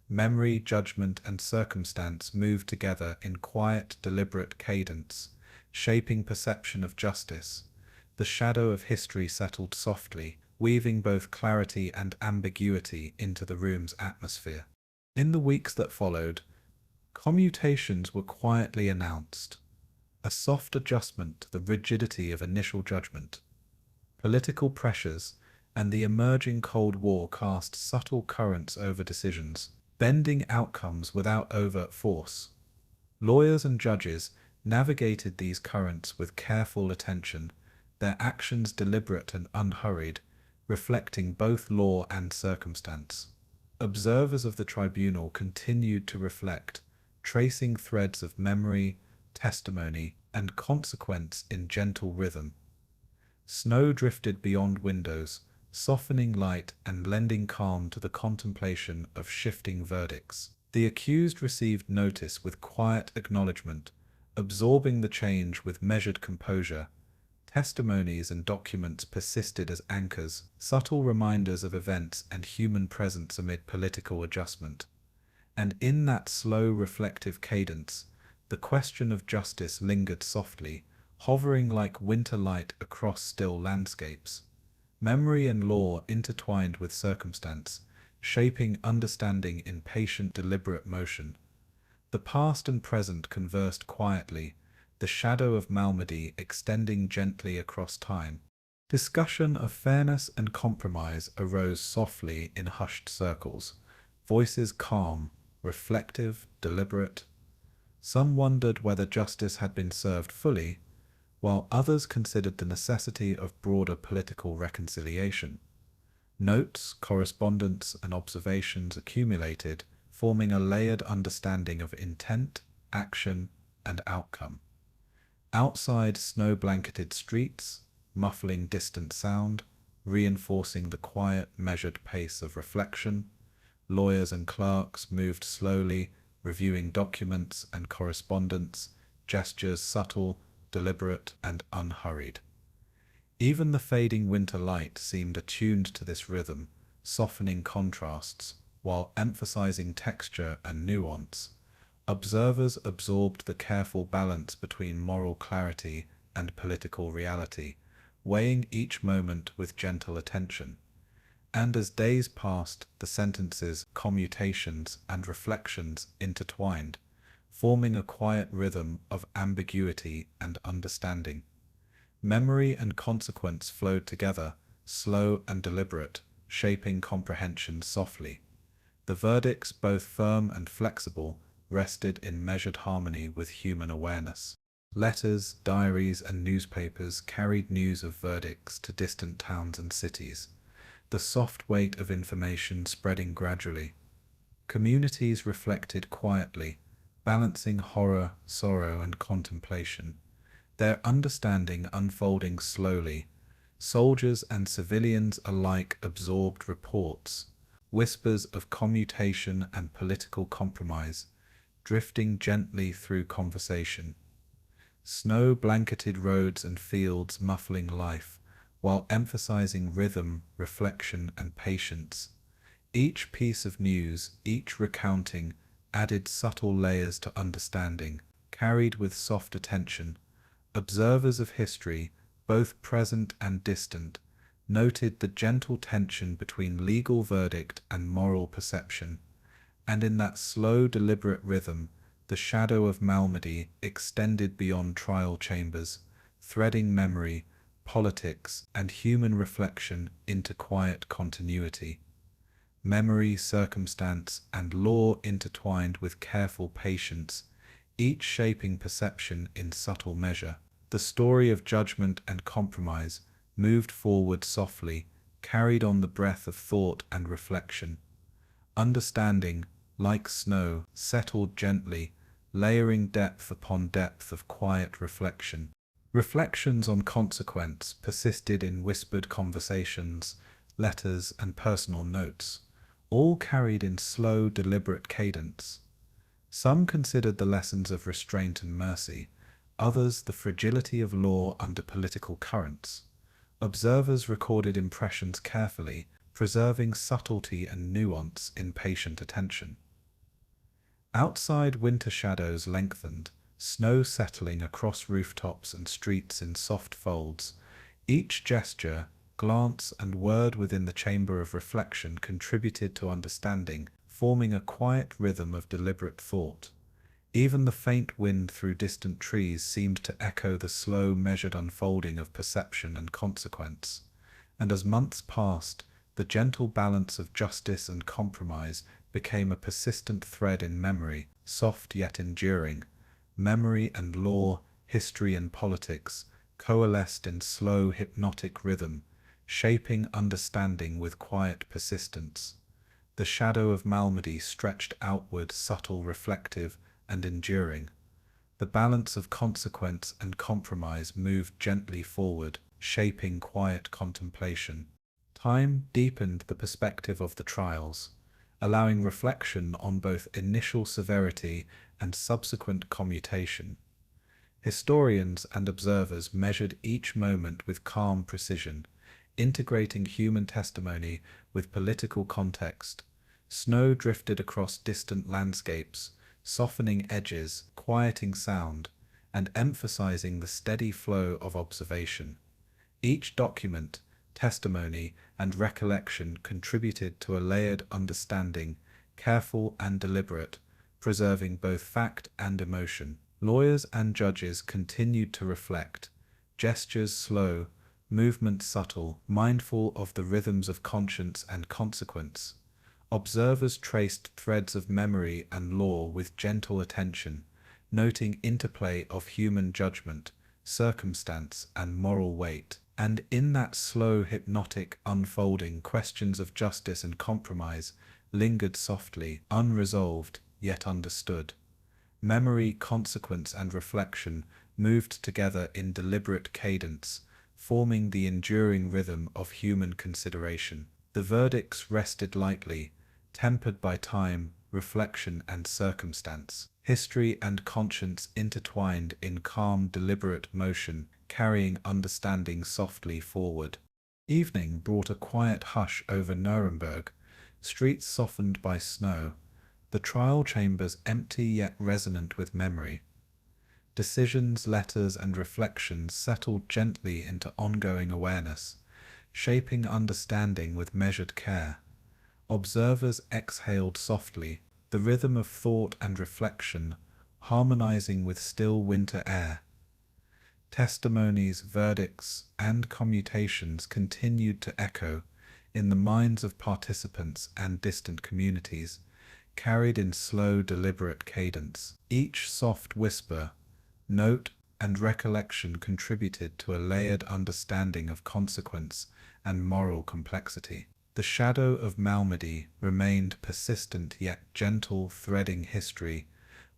Memory, judgment, and circumstance moved together in quiet, deliberate cadence, shaping perception of justice. The shadow of history settled softly, weaving both clarity and ambiguity into the room's atmosphere. In the weeks that followed, commutations were quietly announced, a soft adjustment to the rigidity of initial judgment. Political pressures and the emerging Cold War cast subtle currents over decisions, bending outcomes without overt force. Lawyers and judges navigated these currents with careful attention, their actions deliberate and unhurried, reflecting both law and circumstance. Observers of the tribunal continued to reflect, tracing threads of memory, testimony, and consequence in gentle rhythm. Snow drifted beyond windows, softening light and lending calm to the contemplation of shifting verdicts. The accused received notice with quiet acknowledgement, absorbing the change with measured composure. Testimonies and documents persisted as anchors, subtle reminders of events and human presence amid political adjustment. And in that slow, reflective cadence, the question of justice lingered softly, hovering like winter light across still landscapes. Memory and law intertwined with circumstance, shaping understanding in patient, deliberate motion. The past and present conversed quietly, the shadow of Malmedy extending gently across time. Discussion of fairness and compromise arose softly in hushed circles, voices calm, reflective, deliberate. Some wondered whether justice had been served fully, while others considered the necessity of broader political reconciliation. Notes, correspondence, and observations accumulated, forming a layered understanding of intent, action, and outcome. Outside snow-blanketed streets, muffling distant sound, reinforcing the quiet, measured pace of reflection, lawyers and clerks moved slowly, reviewing documents and correspondence, gestures subtle, deliberate, and unhurried. Even the fading winter light seemed attuned to this rhythm, softening contrasts, while emphasizing texture and nuance. Observers absorbed the careful balance between moral clarity and political reality, weighing each moment with gentle attention. And as days passed, the sentences, commutations, and reflections intertwined, forming a quiet rhythm of ambiguity and understanding. Memory and consequence flowed together, slow and deliberate, shaping comprehension softly. The verdicts, both firm and flexible, rested in measured harmony with human awareness. Letters, diaries, and newspapers carried news of verdicts to distant towns and cities, the soft weight of information spreading gradually. Communities reflected quietly, balancing horror, sorrow, and contemplation, their understanding unfolding slowly. Soldiers and civilians alike absorbed reports, whispers of commutation and political compromise, drifting gently through conversation. Snow-blanketed roads and fields muffling life, while emphasizing rhythm, reflection, and patience. Each piece of news, each recounting, added subtle layers to understanding, carried with soft attention. Observers of history, both present and distant, noted the gentle tension between legal verdict and moral perception. And in that slow, deliberate rhythm, the shadow of Malmedy extended beyond trial chambers, threading memory, politics, and human reflection into quiet continuity. Memory, circumstance, and law intertwined with careful patience, each shaping perception in subtle measure. The story of judgment and compromise moved forward softly, carried on the breath of thought and reflection. Understanding, like snow, settled gently, layering depth upon depth of quiet reflection. Reflections on consequence persisted in whispered conversations, letters, and personal notes, all carried in slow, deliberate cadence. Some considered the lessons of restraint and mercy, others the fragility of law under political currents. Observers recorded impressions carefully, preserving subtlety and nuance in patient attention. Outside, winter shadows lengthened, snow settling across rooftops and streets in soft folds. Each gesture, glance, and word within the chamber of reflection contributed to understanding, forming a quiet rhythm of deliberate thought. Even the faint wind through distant trees seemed to echo the slow, measured unfolding of perception and consequence. And as months passed, the gentle balance of justice and compromise became a persistent thread in memory, soft yet enduring. Memory and law, history and politics, coalesced in slow, hypnotic rhythm, shaping understanding with quiet persistence. The shadow of Malmedy stretched outward, subtle, reflective, and enduring. The balance of consequence and compromise moved gently forward, shaping quiet contemplation. Time deepened the perspective of the trials, allowing reflection on both initial severity and subsequent commutation. Historians and observers measured each moment with calm precision, integrating human testimony with political context. Snow drifted across distant landscapes, softening edges, quieting sound, and emphasizing the steady flow of observation. Each document, testimony, and recollection contributed to a layered understanding, careful and deliberate, preserving both fact and emotion. Lawyers and judges continued to reflect, gestures slow, movements subtle, mindful of the rhythms of conscience and consequence. Observers traced threads of memory and law with gentle attention, noting interplay of human judgment, circumstance, and moral weight. And in that slow, hypnotic unfolding, questions of justice and compromise lingered softly, unresolved, yet understood. Memory, consequence, and reflection moved together in deliberate cadence, forming the enduring rhythm of human consideration. The verdicts rested lightly, tempered by time, reflection, and circumstance. History and conscience intertwined in calm, deliberate motion, carrying understanding softly forward. Evening brought a quiet hush over Nuremberg, streets softened by snow, the trial chambers empty yet resonant with memory. Decisions, letters, and reflections settled gently into ongoing awareness, shaping understanding with measured care. Observers exhaled softly, the rhythm of thought and reflection harmonizing with still winter air. Testimonies, verdicts, and commutations continued to echo in the minds of participants and distant communities, carried in slow, deliberate cadence. Each soft whisper, note, and recollection contributed to a layered understanding of consequence and moral complexity. The shadow of Malmedy remained persistent yet gentle, threading history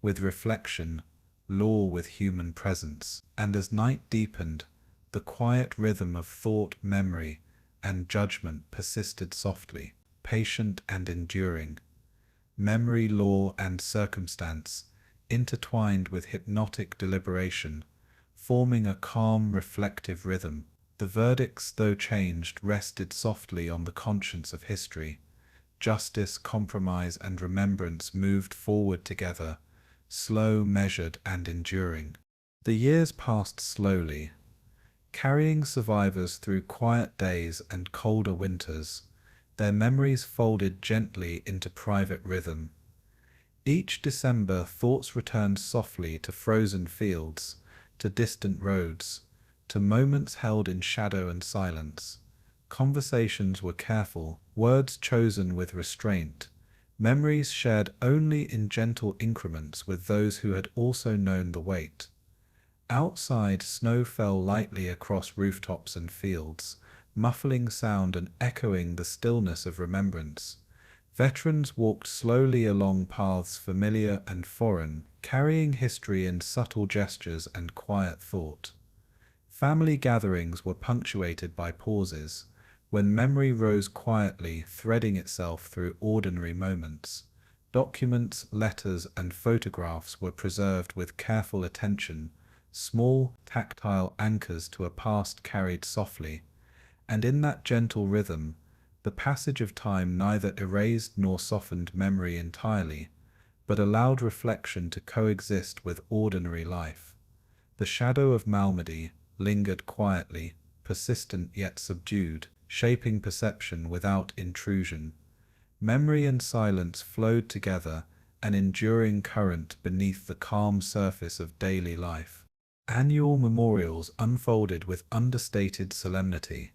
with reflection, law with human presence. And as night deepened, the quiet rhythm of thought, memory, and judgment persisted softly, patient and enduring. Memory, law, and circumstance intertwined with hypnotic deliberation, forming a calm, reflective rhythm. The verdicts, though changed, rested softly on the conscience of history. Justice, compromise, and remembrance moved forward together, slow, measured, and enduring. The years passed slowly, carrying survivors through quiet days and colder winters, their memories folded gently into private rhythm. Each December, thoughts returned softly to frozen fields, to distant roads, to moments held in shadow and silence. Conversations were careful, words chosen with restraint, memories shared only in gentle increments with those who had also known the weight. Outside, snow fell lightly across rooftops and fields, muffling sound and echoing the stillness of remembrance. Veterans walked slowly along paths familiar and foreign, carrying history in subtle gestures and quiet thought. Family gatherings were punctuated by pauses, when memory rose quietly, threading itself through ordinary moments. Documents, letters, and photographs were preserved with careful attention, small, tactile anchors to a past carried softly, and in that gentle rhythm, the passage of time neither erased nor softened memory entirely, but allowed reflection to coexist with ordinary life. The shadow of Malmedy lingered quietly, persistent yet subdued, shaping perception without intrusion. Memory and silence flowed together, an enduring current beneath the calm surface of daily life. Annual memorials unfolded with understated solemnity,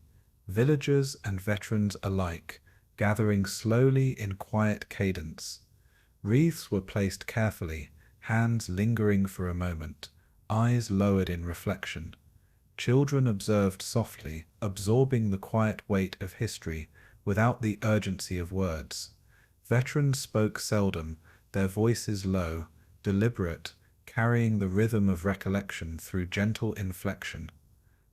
villagers and veterans alike gathering slowly in quiet cadence. Wreaths were placed carefully, hands lingering for a moment, eyes lowered in reflection. Children observed softly, absorbing the quiet weight of history without the urgency of words. Veterans spoke seldom, their voices low, deliberate, carrying the rhythm of recollection through gentle inflection.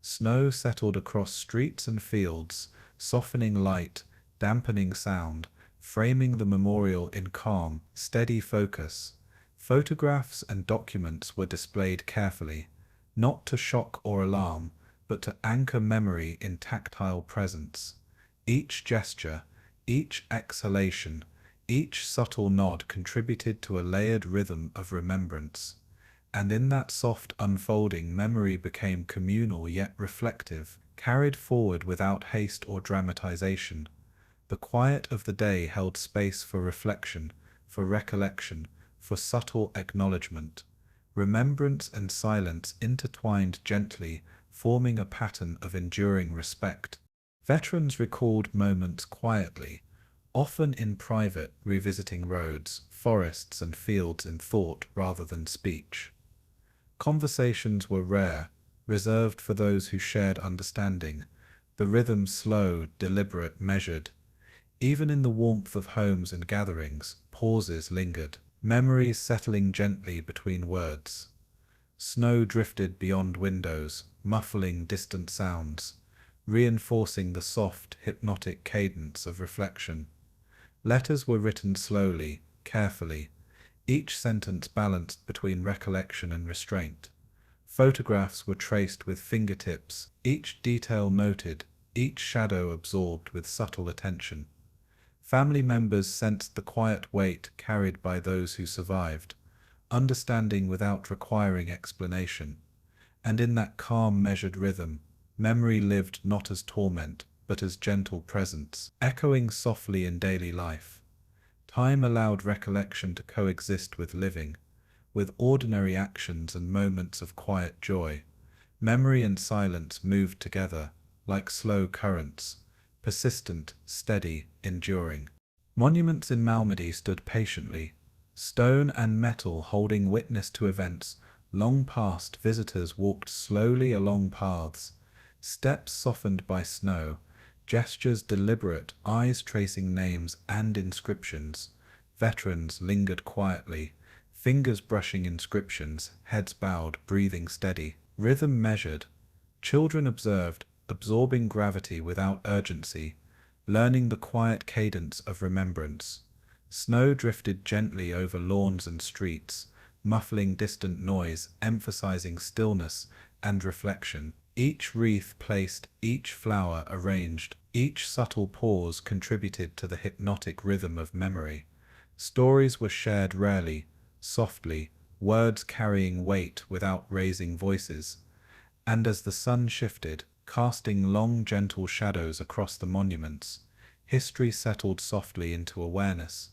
Snow settled across streets and fields, softening light, dampening sound, framing the memorial in calm, steady focus. Photographs and documents were displayed carefully, not to shock or alarm, but to anchor memory in tactile presence. Each gesture, each exhalation, each subtle nod contributed to a layered rhythm of remembrance. And in that soft unfolding, memory became communal yet reflective, carried forward without haste or dramatization. The quiet of the day held space for reflection, for recollection, for subtle acknowledgement. Remembrance and silence intertwined gently, forming a pattern of enduring respect. Veterans recalled moments quietly, often in private, revisiting roads, forests, and fields in thought rather than speech. Conversations were rare, reserved for those who shared understanding, the rhythm slow, deliberate, measured. Even in the warmth of homes and gatherings, pauses lingered, memories settling gently between words. Snow drifted beyond windows, muffling distant sounds, reinforcing the soft, hypnotic cadence of reflection. Letters were written slowly, carefully, each sentence balanced between recollection and restraint. Photographs were traced with fingertips, each detail noted, each shadow absorbed with subtle attention. Family members sensed the quiet weight carried by those who survived, understanding without requiring explanation. And in that calm, measured rhythm, memory lived not as torment, but as gentle presence, echoing softly in daily life. Time allowed recollection to coexist with living, with ordinary actions and moments of quiet joy. Memory and silence moved together, like slow currents, persistent, steady, enduring. Monuments in Malmedy stood patiently, stone and metal holding witness to events long past. Visitors walked slowly along paths, steps softened by snow, gestures deliberate, eyes tracing names and inscriptions. Veterans lingered quietly, fingers brushing inscriptions, heads bowed, breathing steady, rhythm measured. Children observed, absorbing gravity without urgency, learning the quiet cadence of remembrance. Snow drifted gently over lawns and streets, muffling distant noise, emphasizing stillness and reflection. Each wreath placed, each flower arranged, each subtle pause contributed to the hypnotic rhythm of memory. Stories were shared rarely, softly, words carrying weight without raising voices. And as the sun shifted, casting long gentle shadows across the monuments, history settled softly into awareness.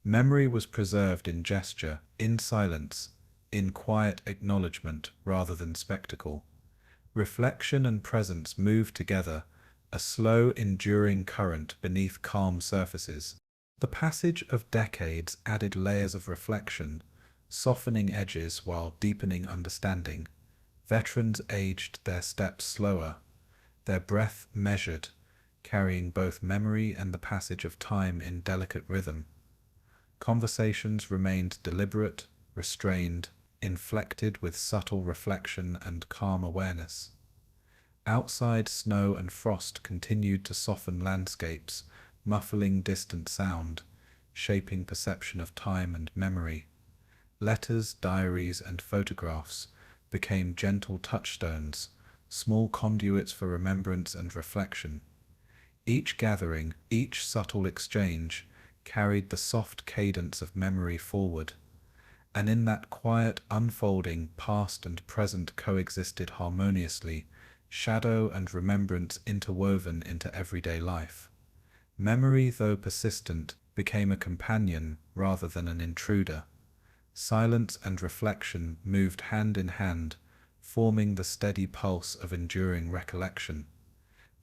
Memory was preserved in gesture, in silence, in quiet acknowledgement rather than spectacle. Reflection and presence moved together, a slow, enduring current beneath calm surfaces. The passage of decades added layers of reflection, softening edges while deepening understanding. Veterans aged their steps slower, their breath measured, carrying both memory and the passage of time in delicate rhythm. Conversations remained deliberate, restrained, inflected with subtle reflection and calm awareness. Outside, snow and frost continued to soften landscapes, muffling distant sound, shaping perception of time and memory. Letters, diaries, and photographs became gentle touchstones, small conduits for remembrance and reflection. Each gathering, each subtle exchange, carried the soft cadence of memory forward, and in that quiet unfolding, past and present coexisted harmoniously, shadow and remembrance interwoven into everyday life. Memory, though persistent, became a companion rather than an intruder. Silence and reflection moved hand in hand, forming the steady pulse of enduring recollection.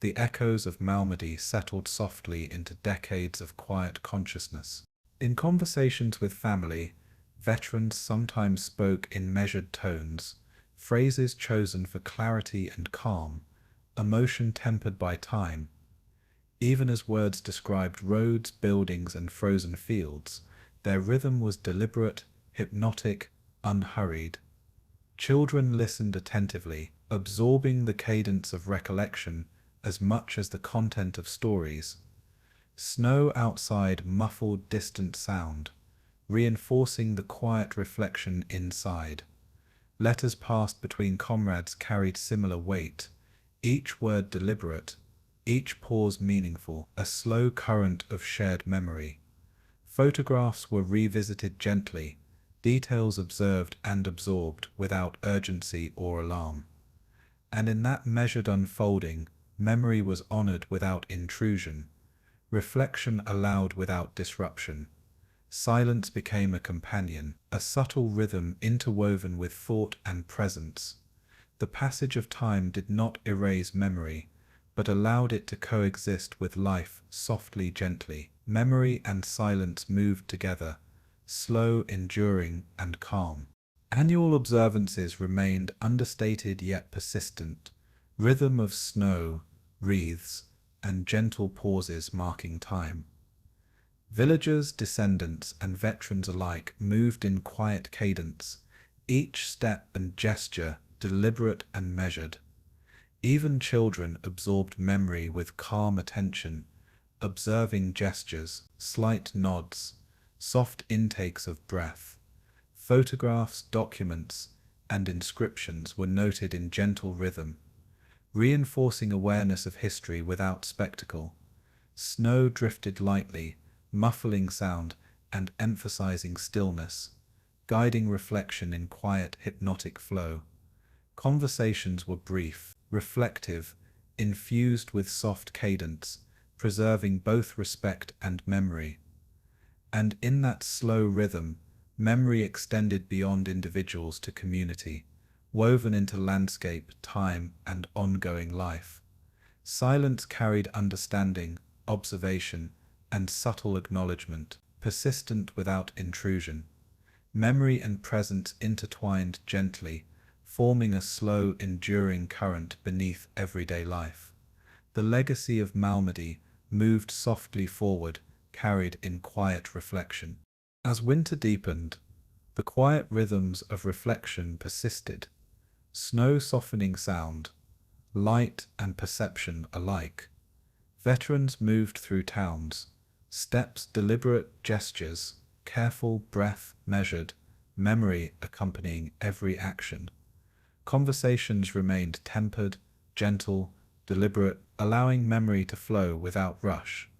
The echoes of Malmedy settled softly into decades of quiet consciousness. In conversations with family, veterans sometimes spoke in measured tones, phrases chosen for clarity and calm, emotion tempered by time. Even as words described roads, buildings, and frozen fields, their rhythm was deliberate, hypnotic, unhurried. Children listened attentively, absorbing the cadence of recollection as much as the content of stories. Snow outside muffled distant sound, reinforcing the quiet reflection inside. Letters passed between comrades carried similar weight, each word deliberate, each pause meaningful, a slow current of shared memory. Photographs were revisited gently, details observed and absorbed without urgency or alarm. And in that measured unfolding, memory was honored without intrusion, reflection allowed without disruption. Silence became a companion, a subtle rhythm interwoven with thought and presence. The passage of time did not erase memory, but allowed it to coexist with life softly, gently. Memory and silence moved together, slow, enduring, and calm. Annual observances remained understated yet persistent, rhythm of snow, wreaths, and gentle pauses marking time. Villagers, descendants, and veterans alike moved in quiet cadence, each step and gesture deliberate and measured. Even children absorbed memory with calm attention, observing gestures, slight nods, soft intakes of breath. Photographs, documents, and inscriptions were noted in gentle rhythm, reinforcing awareness of history without spectacle. Snow drifted lightly, muffling sound and emphasizing stillness, guiding reflection in quiet, hypnotic flow. Conversations were brief, reflective, infused with soft cadence, preserving both respect and memory. And in that slow rhythm, memory extended beyond individuals to community, woven into landscape, time, and ongoing life. Silence carried understanding, observation, and subtle acknowledgement, persistent without intrusion. Memory and presence intertwined gently, forming a slow, enduring current beneath everyday life. The legacy of Malmedy moved softly forward, carried in quiet reflection. As winter deepened, the quiet rhythms of reflection persisted, snow softening sound, light and perception alike. Veterans moved through towns, steps deliberate, gestures, careful, breath measured, memory accompanying every action. Conversations remained tempered, gentle, deliberate, allowing memory to flow without rush.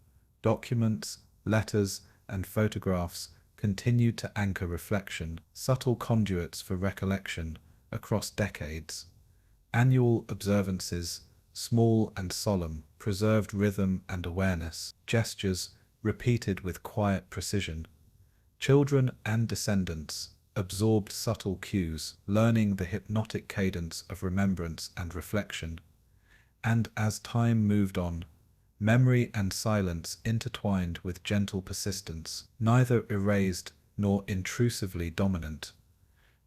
Documents, letters, and photographs continued to anchor reflection, subtle conduits for recollection across decades. Annual observances, small and solemn, preserved rhythm and awareness, gestures repeated with quiet precision. Children and descendants absorbed subtle cues, learning the hypnotic cadence of remembrance and reflection. And as time moved on, memory and silence intertwined with gentle persistence, neither erased nor intrusively dominant.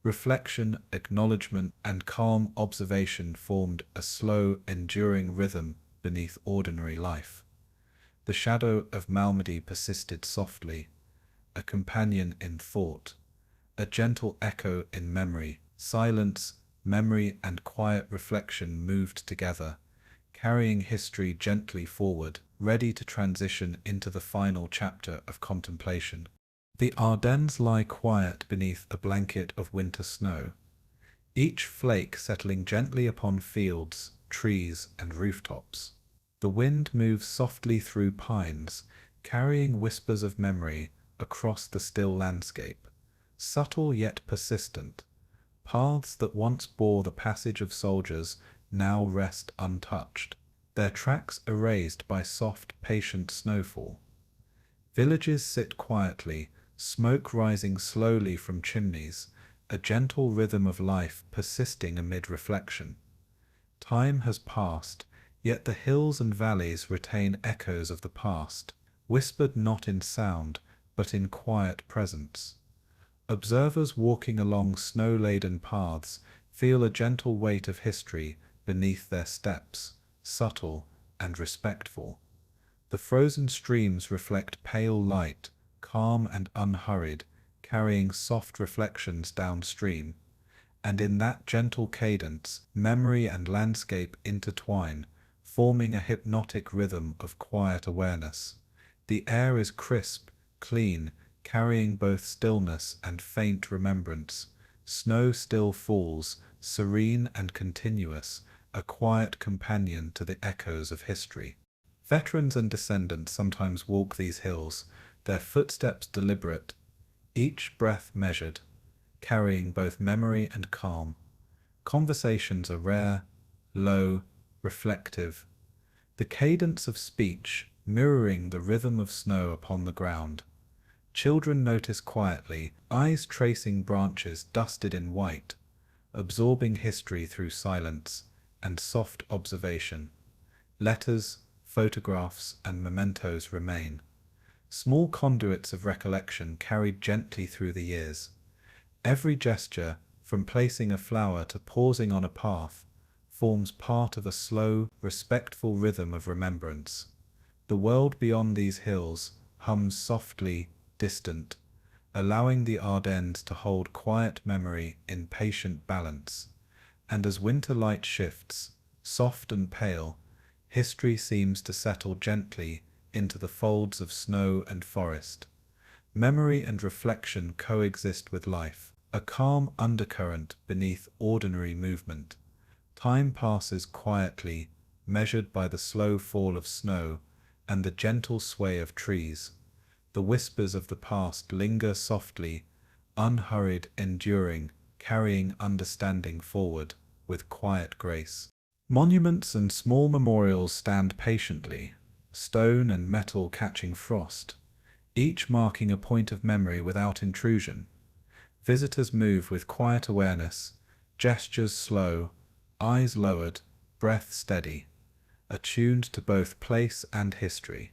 Reflection, acknowledgement, and calm observation formed a slow, enduring rhythm beneath ordinary life. The shadow of Malmedy persisted softly, a companion in thought, a gentle echo in memory. Silence, memory, and quiet reflection moved together, carrying history gently forward, ready to transition into the final chapter of contemplation. The Ardennes lie quiet beneath a blanket of winter snow, each flake settling gently upon fields, trees, and rooftops. The wind moves softly through pines, carrying whispers of memory across the still landscape, subtle yet persistent. Paths that once bore the passage of soldiers now rest untouched, their tracks erased by soft, patient snowfall. Villages sit quietly, smoke rising slowly from chimneys, a gentle rhythm of life persisting amid reflection. Time has passed, yet the hills and valleys retain echoes of the past, whispered not in sound, but in quiet presence. Observers walking along snow-laden paths feel a gentle weight of history beneath their steps, subtle and respectful. The frozen streams reflect pale light, calm and unhurried, carrying soft reflections downstream. And in that gentle cadence, memory and landscape intertwine, forming a hypnotic rhythm of quiet awareness. The air is crisp, clean, carrying both stillness and faint remembrance. Snow still falls, serene and continuous, a quiet companion to the echoes of history. Veterans and descendants sometimes walk these hills, their footsteps deliberate, each breath measured, carrying both memory and calm. Conversations are rare, low, reflective, the cadence of speech mirroring the rhythm of snow upon the ground. Children notice quietly, eyes tracing branches dusted in white, absorbing history through silence and soft observation. Letters, photographs, and mementos remain, small conduits of recollection carried gently through the years. Every gesture, from placing a flower to pausing on a path, forms part of a slow, respectful rhythm of remembrance. The world beyond these hills hums softly, distant, allowing the Ardennes to hold quiet memory in patient balance. And as winter light shifts, soft and pale, history seems to settle gently into the folds of snow and forest. Memory and reflection coexist with life, a calm undercurrent beneath ordinary movement. Time passes quietly, measured by the slow fall of snow and the gentle sway of trees. The whispers of the past linger softly, unhurried, enduring, carrying understanding forward with quiet grace. Monuments and small memorials stand patiently, stone and metal catching frost, each marking a point of memory without intrusion. Visitors move with quiet awareness, gestures slow, eyes lowered, breath steady, attuned to both place and history.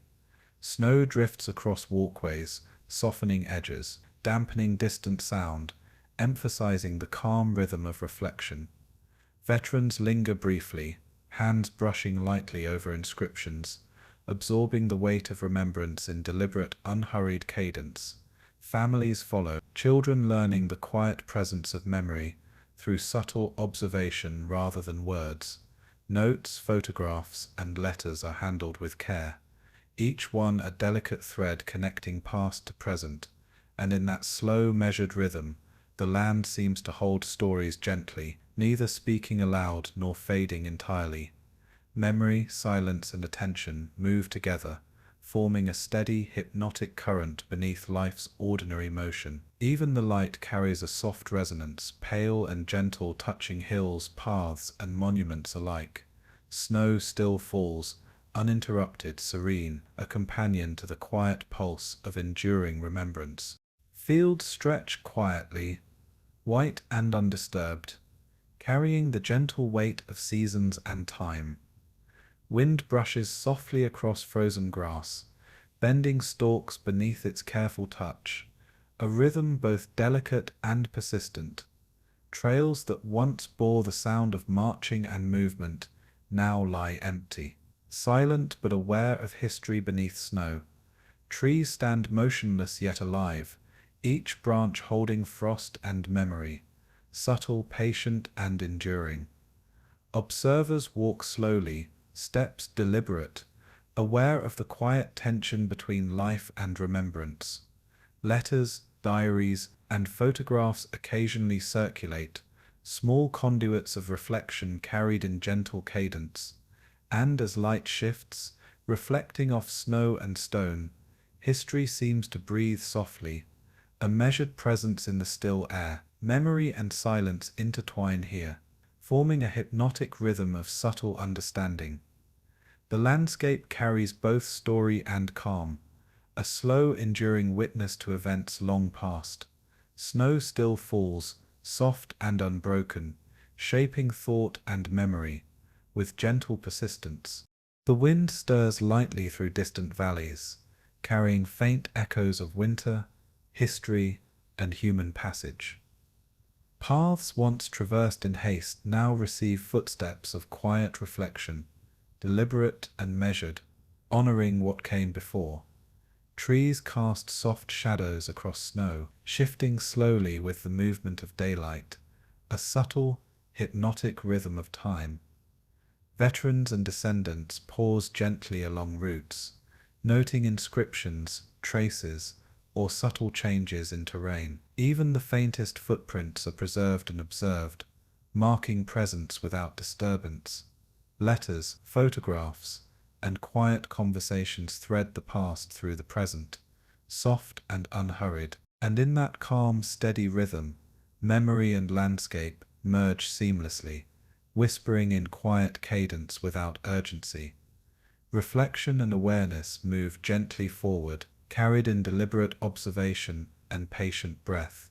Snow drifts across walkways, softening edges, dampening distant sound, emphasizing the calm rhythm of reflection. Veterans linger briefly, hands brushing lightly over inscriptions, absorbing the weight of remembrance in deliberate, unhurried cadence. Families follow, children learning the quiet presence of memory through subtle observation rather than words. Notes, photographs, and letters are handled with care, each one a delicate thread connecting past to present, and in that slow, measured rhythm, the land seems to hold stories gently, neither speaking aloud nor fading entirely. Memory, silence, and attention move together, forming a steady, hypnotic current beneath life's ordinary motion. Even the light carries a soft resonance, pale and gentle, touching hills, paths, and monuments alike. Snow still falls, uninterrupted, serene, a companion to the quiet pulse of enduring remembrance. Fields stretch quietly, white and undisturbed, carrying the gentle weight of seasons and time. Wind brushes softly across frozen grass, bending stalks beneath its careful touch, a rhythm both delicate and persistent. Trails that once bore the sound of marching and movement now lie empty. silent but aware of history beneath snow. Trees stand motionless yet alive, each branch holding frost and memory, subtle, patient, and enduring. Observers walk slowly, steps deliberate, aware of the quiet tension between life and remembrance. Letters, diaries, and photographs occasionally circulate, small conduits of reflection carried in gentle cadence, and as light shifts, reflecting off snow and stone, history seems to breathe softly, a measured presence in the still air. Memory and silence intertwine here, forming a hypnotic rhythm of subtle understanding. The landscape carries both story and calm, a slow, enduring witness to events long past. Snow still falls, soft and unbroken, shaping thought and memory, with gentle persistence. The wind stirs lightly through distant valleys, carrying faint echoes of winter, history, and human passage. Paths once traversed in haste now receive footsteps of quiet reflection, deliberate and measured, honoring what came before. Trees cast soft shadows across snow, shifting slowly with the movement of daylight, a subtle, hypnotic rhythm of time. Veterans and descendants pause gently along routes, noting inscriptions, traces, or subtle changes in terrain. Even the faintest footprints are preserved and observed, marking presence without disturbance. Letters, photographs, and quiet conversations thread the past through the present, soft and unhurried. And in that calm, steady rhythm, memory and landscape merge seamlessly, whispering in quiet cadence without urgency. Reflection and awareness move gently forward, carried in deliberate observation and patient breath.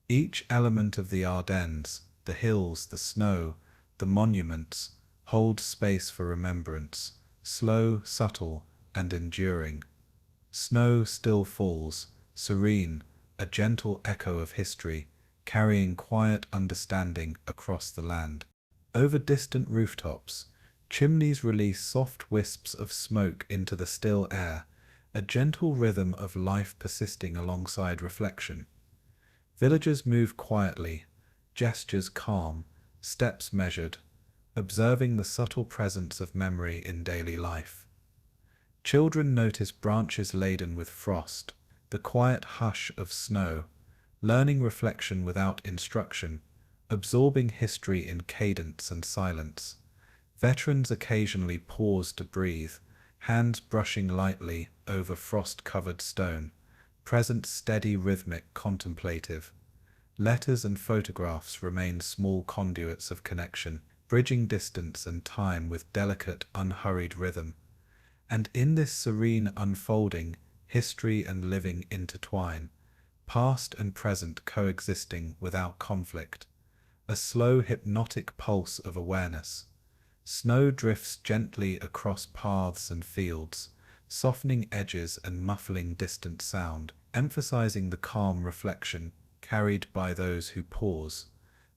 Each element of the Ardennes, the hills, the snow, the monuments, holds space for remembrance, slow, subtle, and enduring. Snow still falls, serene, a gentle echo of history, carrying quiet understanding across the land. Over distant rooftops, chimneys release soft wisps of smoke into the still air, a gentle rhythm of life persisting alongside reflection. Villagers move quietly, gestures calm, steps measured, observing the subtle presence of memory in daily life. Children notice branches laden with frost, the quiet hush of snow, learning reflection without instruction, absorbing history in cadence and silence. Veterans occasionally pause to breathe, hands brushing lightly over frost-covered stone, present steady, rhythmic, contemplative. Letters and photographs remain small conduits of connection, bridging distance and time with delicate, unhurried rhythm. And in this serene unfolding, history and living intertwine, past and present coexisting without conflict. A slow, hypnotic pulse of awareness. Snow drifts gently across paths and fields, softening edges and muffling distant sound, emphasizing the calm reflection carried by those who pause.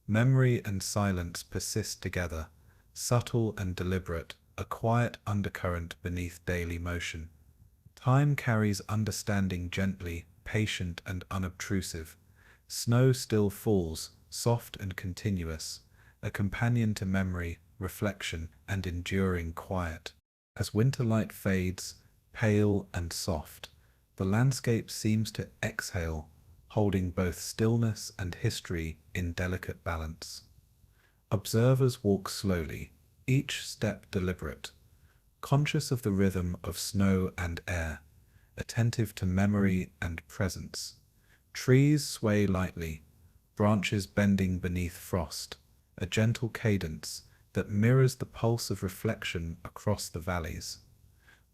Memory and silence persist together, subtle and deliberate, a quiet undercurrent beneath daily motion. Time carries understanding gently, patient and unobtrusive. Snow still falls, soft and continuous, a companion to memory, reflection, and enduring quiet. As winter light fades, pale and soft, the landscape seems to exhale, holding both stillness and history in delicate balance. Observers walk slowly, each step deliberate, conscious of the rhythm of snow and air, attentive to memory and presence. Trees sway lightly, branches bending beneath frost, a gentle cadence that mirrors the pulse of reflection across the valleys.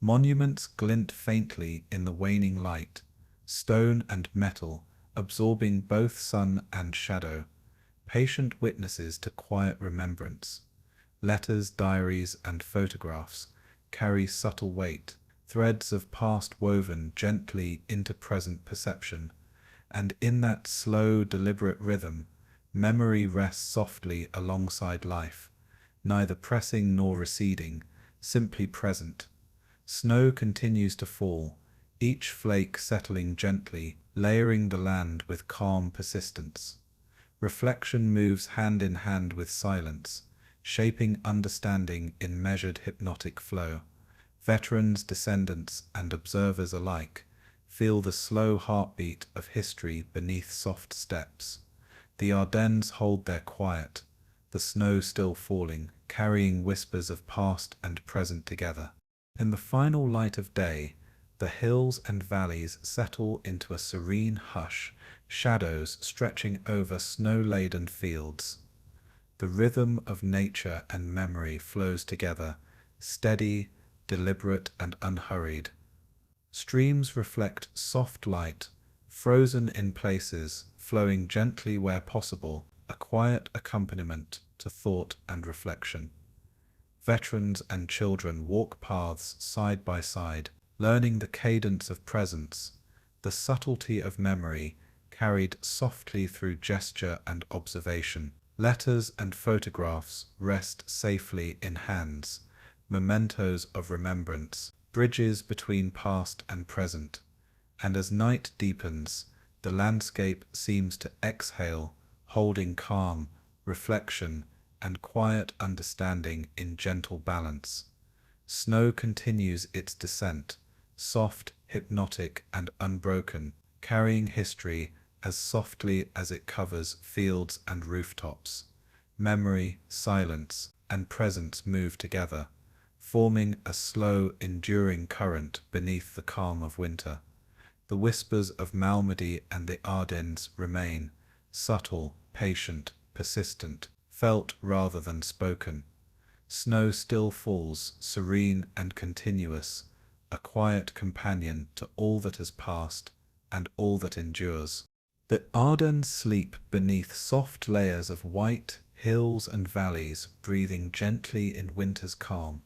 Monuments glint faintly in the waning light, stone and metal, absorbing both sun and shadow, patient witnesses to quiet remembrance. Letters, diaries, and photographs carry subtle weight, threads of past woven gently into present perception, and in that slow, deliberate rhythm, memory rests softly alongside life, neither pressing nor receding, simply present. Snow continues to fall, each flake settling gently, layering the land with calm persistence. Reflection moves hand in hand with silence, shaping understanding in measured hypnotic flow. Veterans, descendants, and observers alike feel the slow heartbeat of history beneath soft steps. The Ardennes hold their quiet, the snow still falling, carrying whispers of past and present together. In the final light of day, the hills and valleys settle into a serene hush, shadows stretching over snow-laden fields. The rhythm of nature and memory flows together, steady, deliberate, and unhurried. Streams reflect soft light, frozen in places, flowing gently where possible, a quiet accompaniment to thought and reflection. Veterans and children walk paths side by side, learning the cadence of presence, the subtlety of memory, carried softly through gesture and observation. Letters and photographs rest safely in hands, mementos of remembrance, bridges between past and present. And as night deepens, the landscape seems to exhale, holding calm, reflection, and quiet understanding in gentle balance. Snow continues its descent, soft, hypnotic, and unbroken, carrying history as softly as it covers fields and rooftops. Memory, silence, and presence move together, forming a slow, enduring current beneath the calm of winter. The whispers of Malmedy and the Ardennes remain, subtle, patient, persistent, felt rather than spoken. Snow still falls, serene and continuous, a quiet companion to all that has passed and all that endures. The Ardennes sleep beneath soft layers of white, hills and valleys, breathing gently in winter's calm.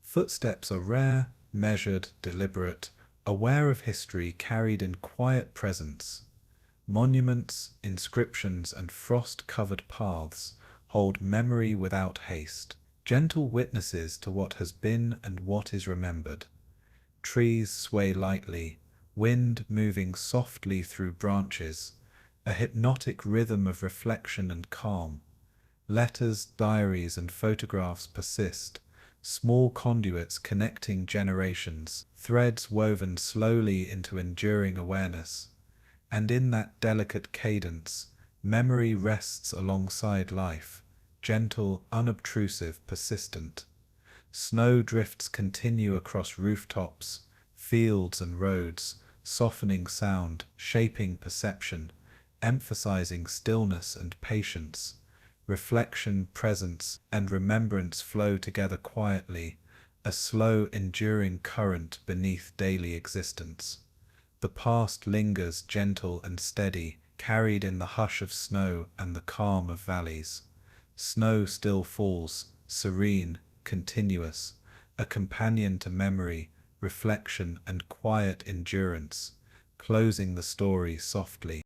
Footsteps are rare, measured, deliberate, aware of history carried in quiet presence. Monuments, inscriptions, and frost-covered paths hold memory without haste, gentle witnesses to what has been and what is remembered. Trees sway lightly, wind moving softly through branches, a hypnotic rhythm of reflection and calm. Letters, diaries, and photographs persist, small conduits connecting generations, threads woven slowly into enduring awareness. And in that delicate cadence, memory rests alongside life, gentle, unobtrusive, persistent. Snow drifts continue across rooftops, fields and roads, softening sound, shaping perception, emphasizing stillness and patience. Reflection, presence, and remembrance flow together quietly, a slow, enduring current beneath daily existence. The past lingers gentle and steady, carried in the hush of snow and the calm of valleys. Snow still falls, serene, continuous, a companion to memory, reflection, and quiet endurance, closing the story softly.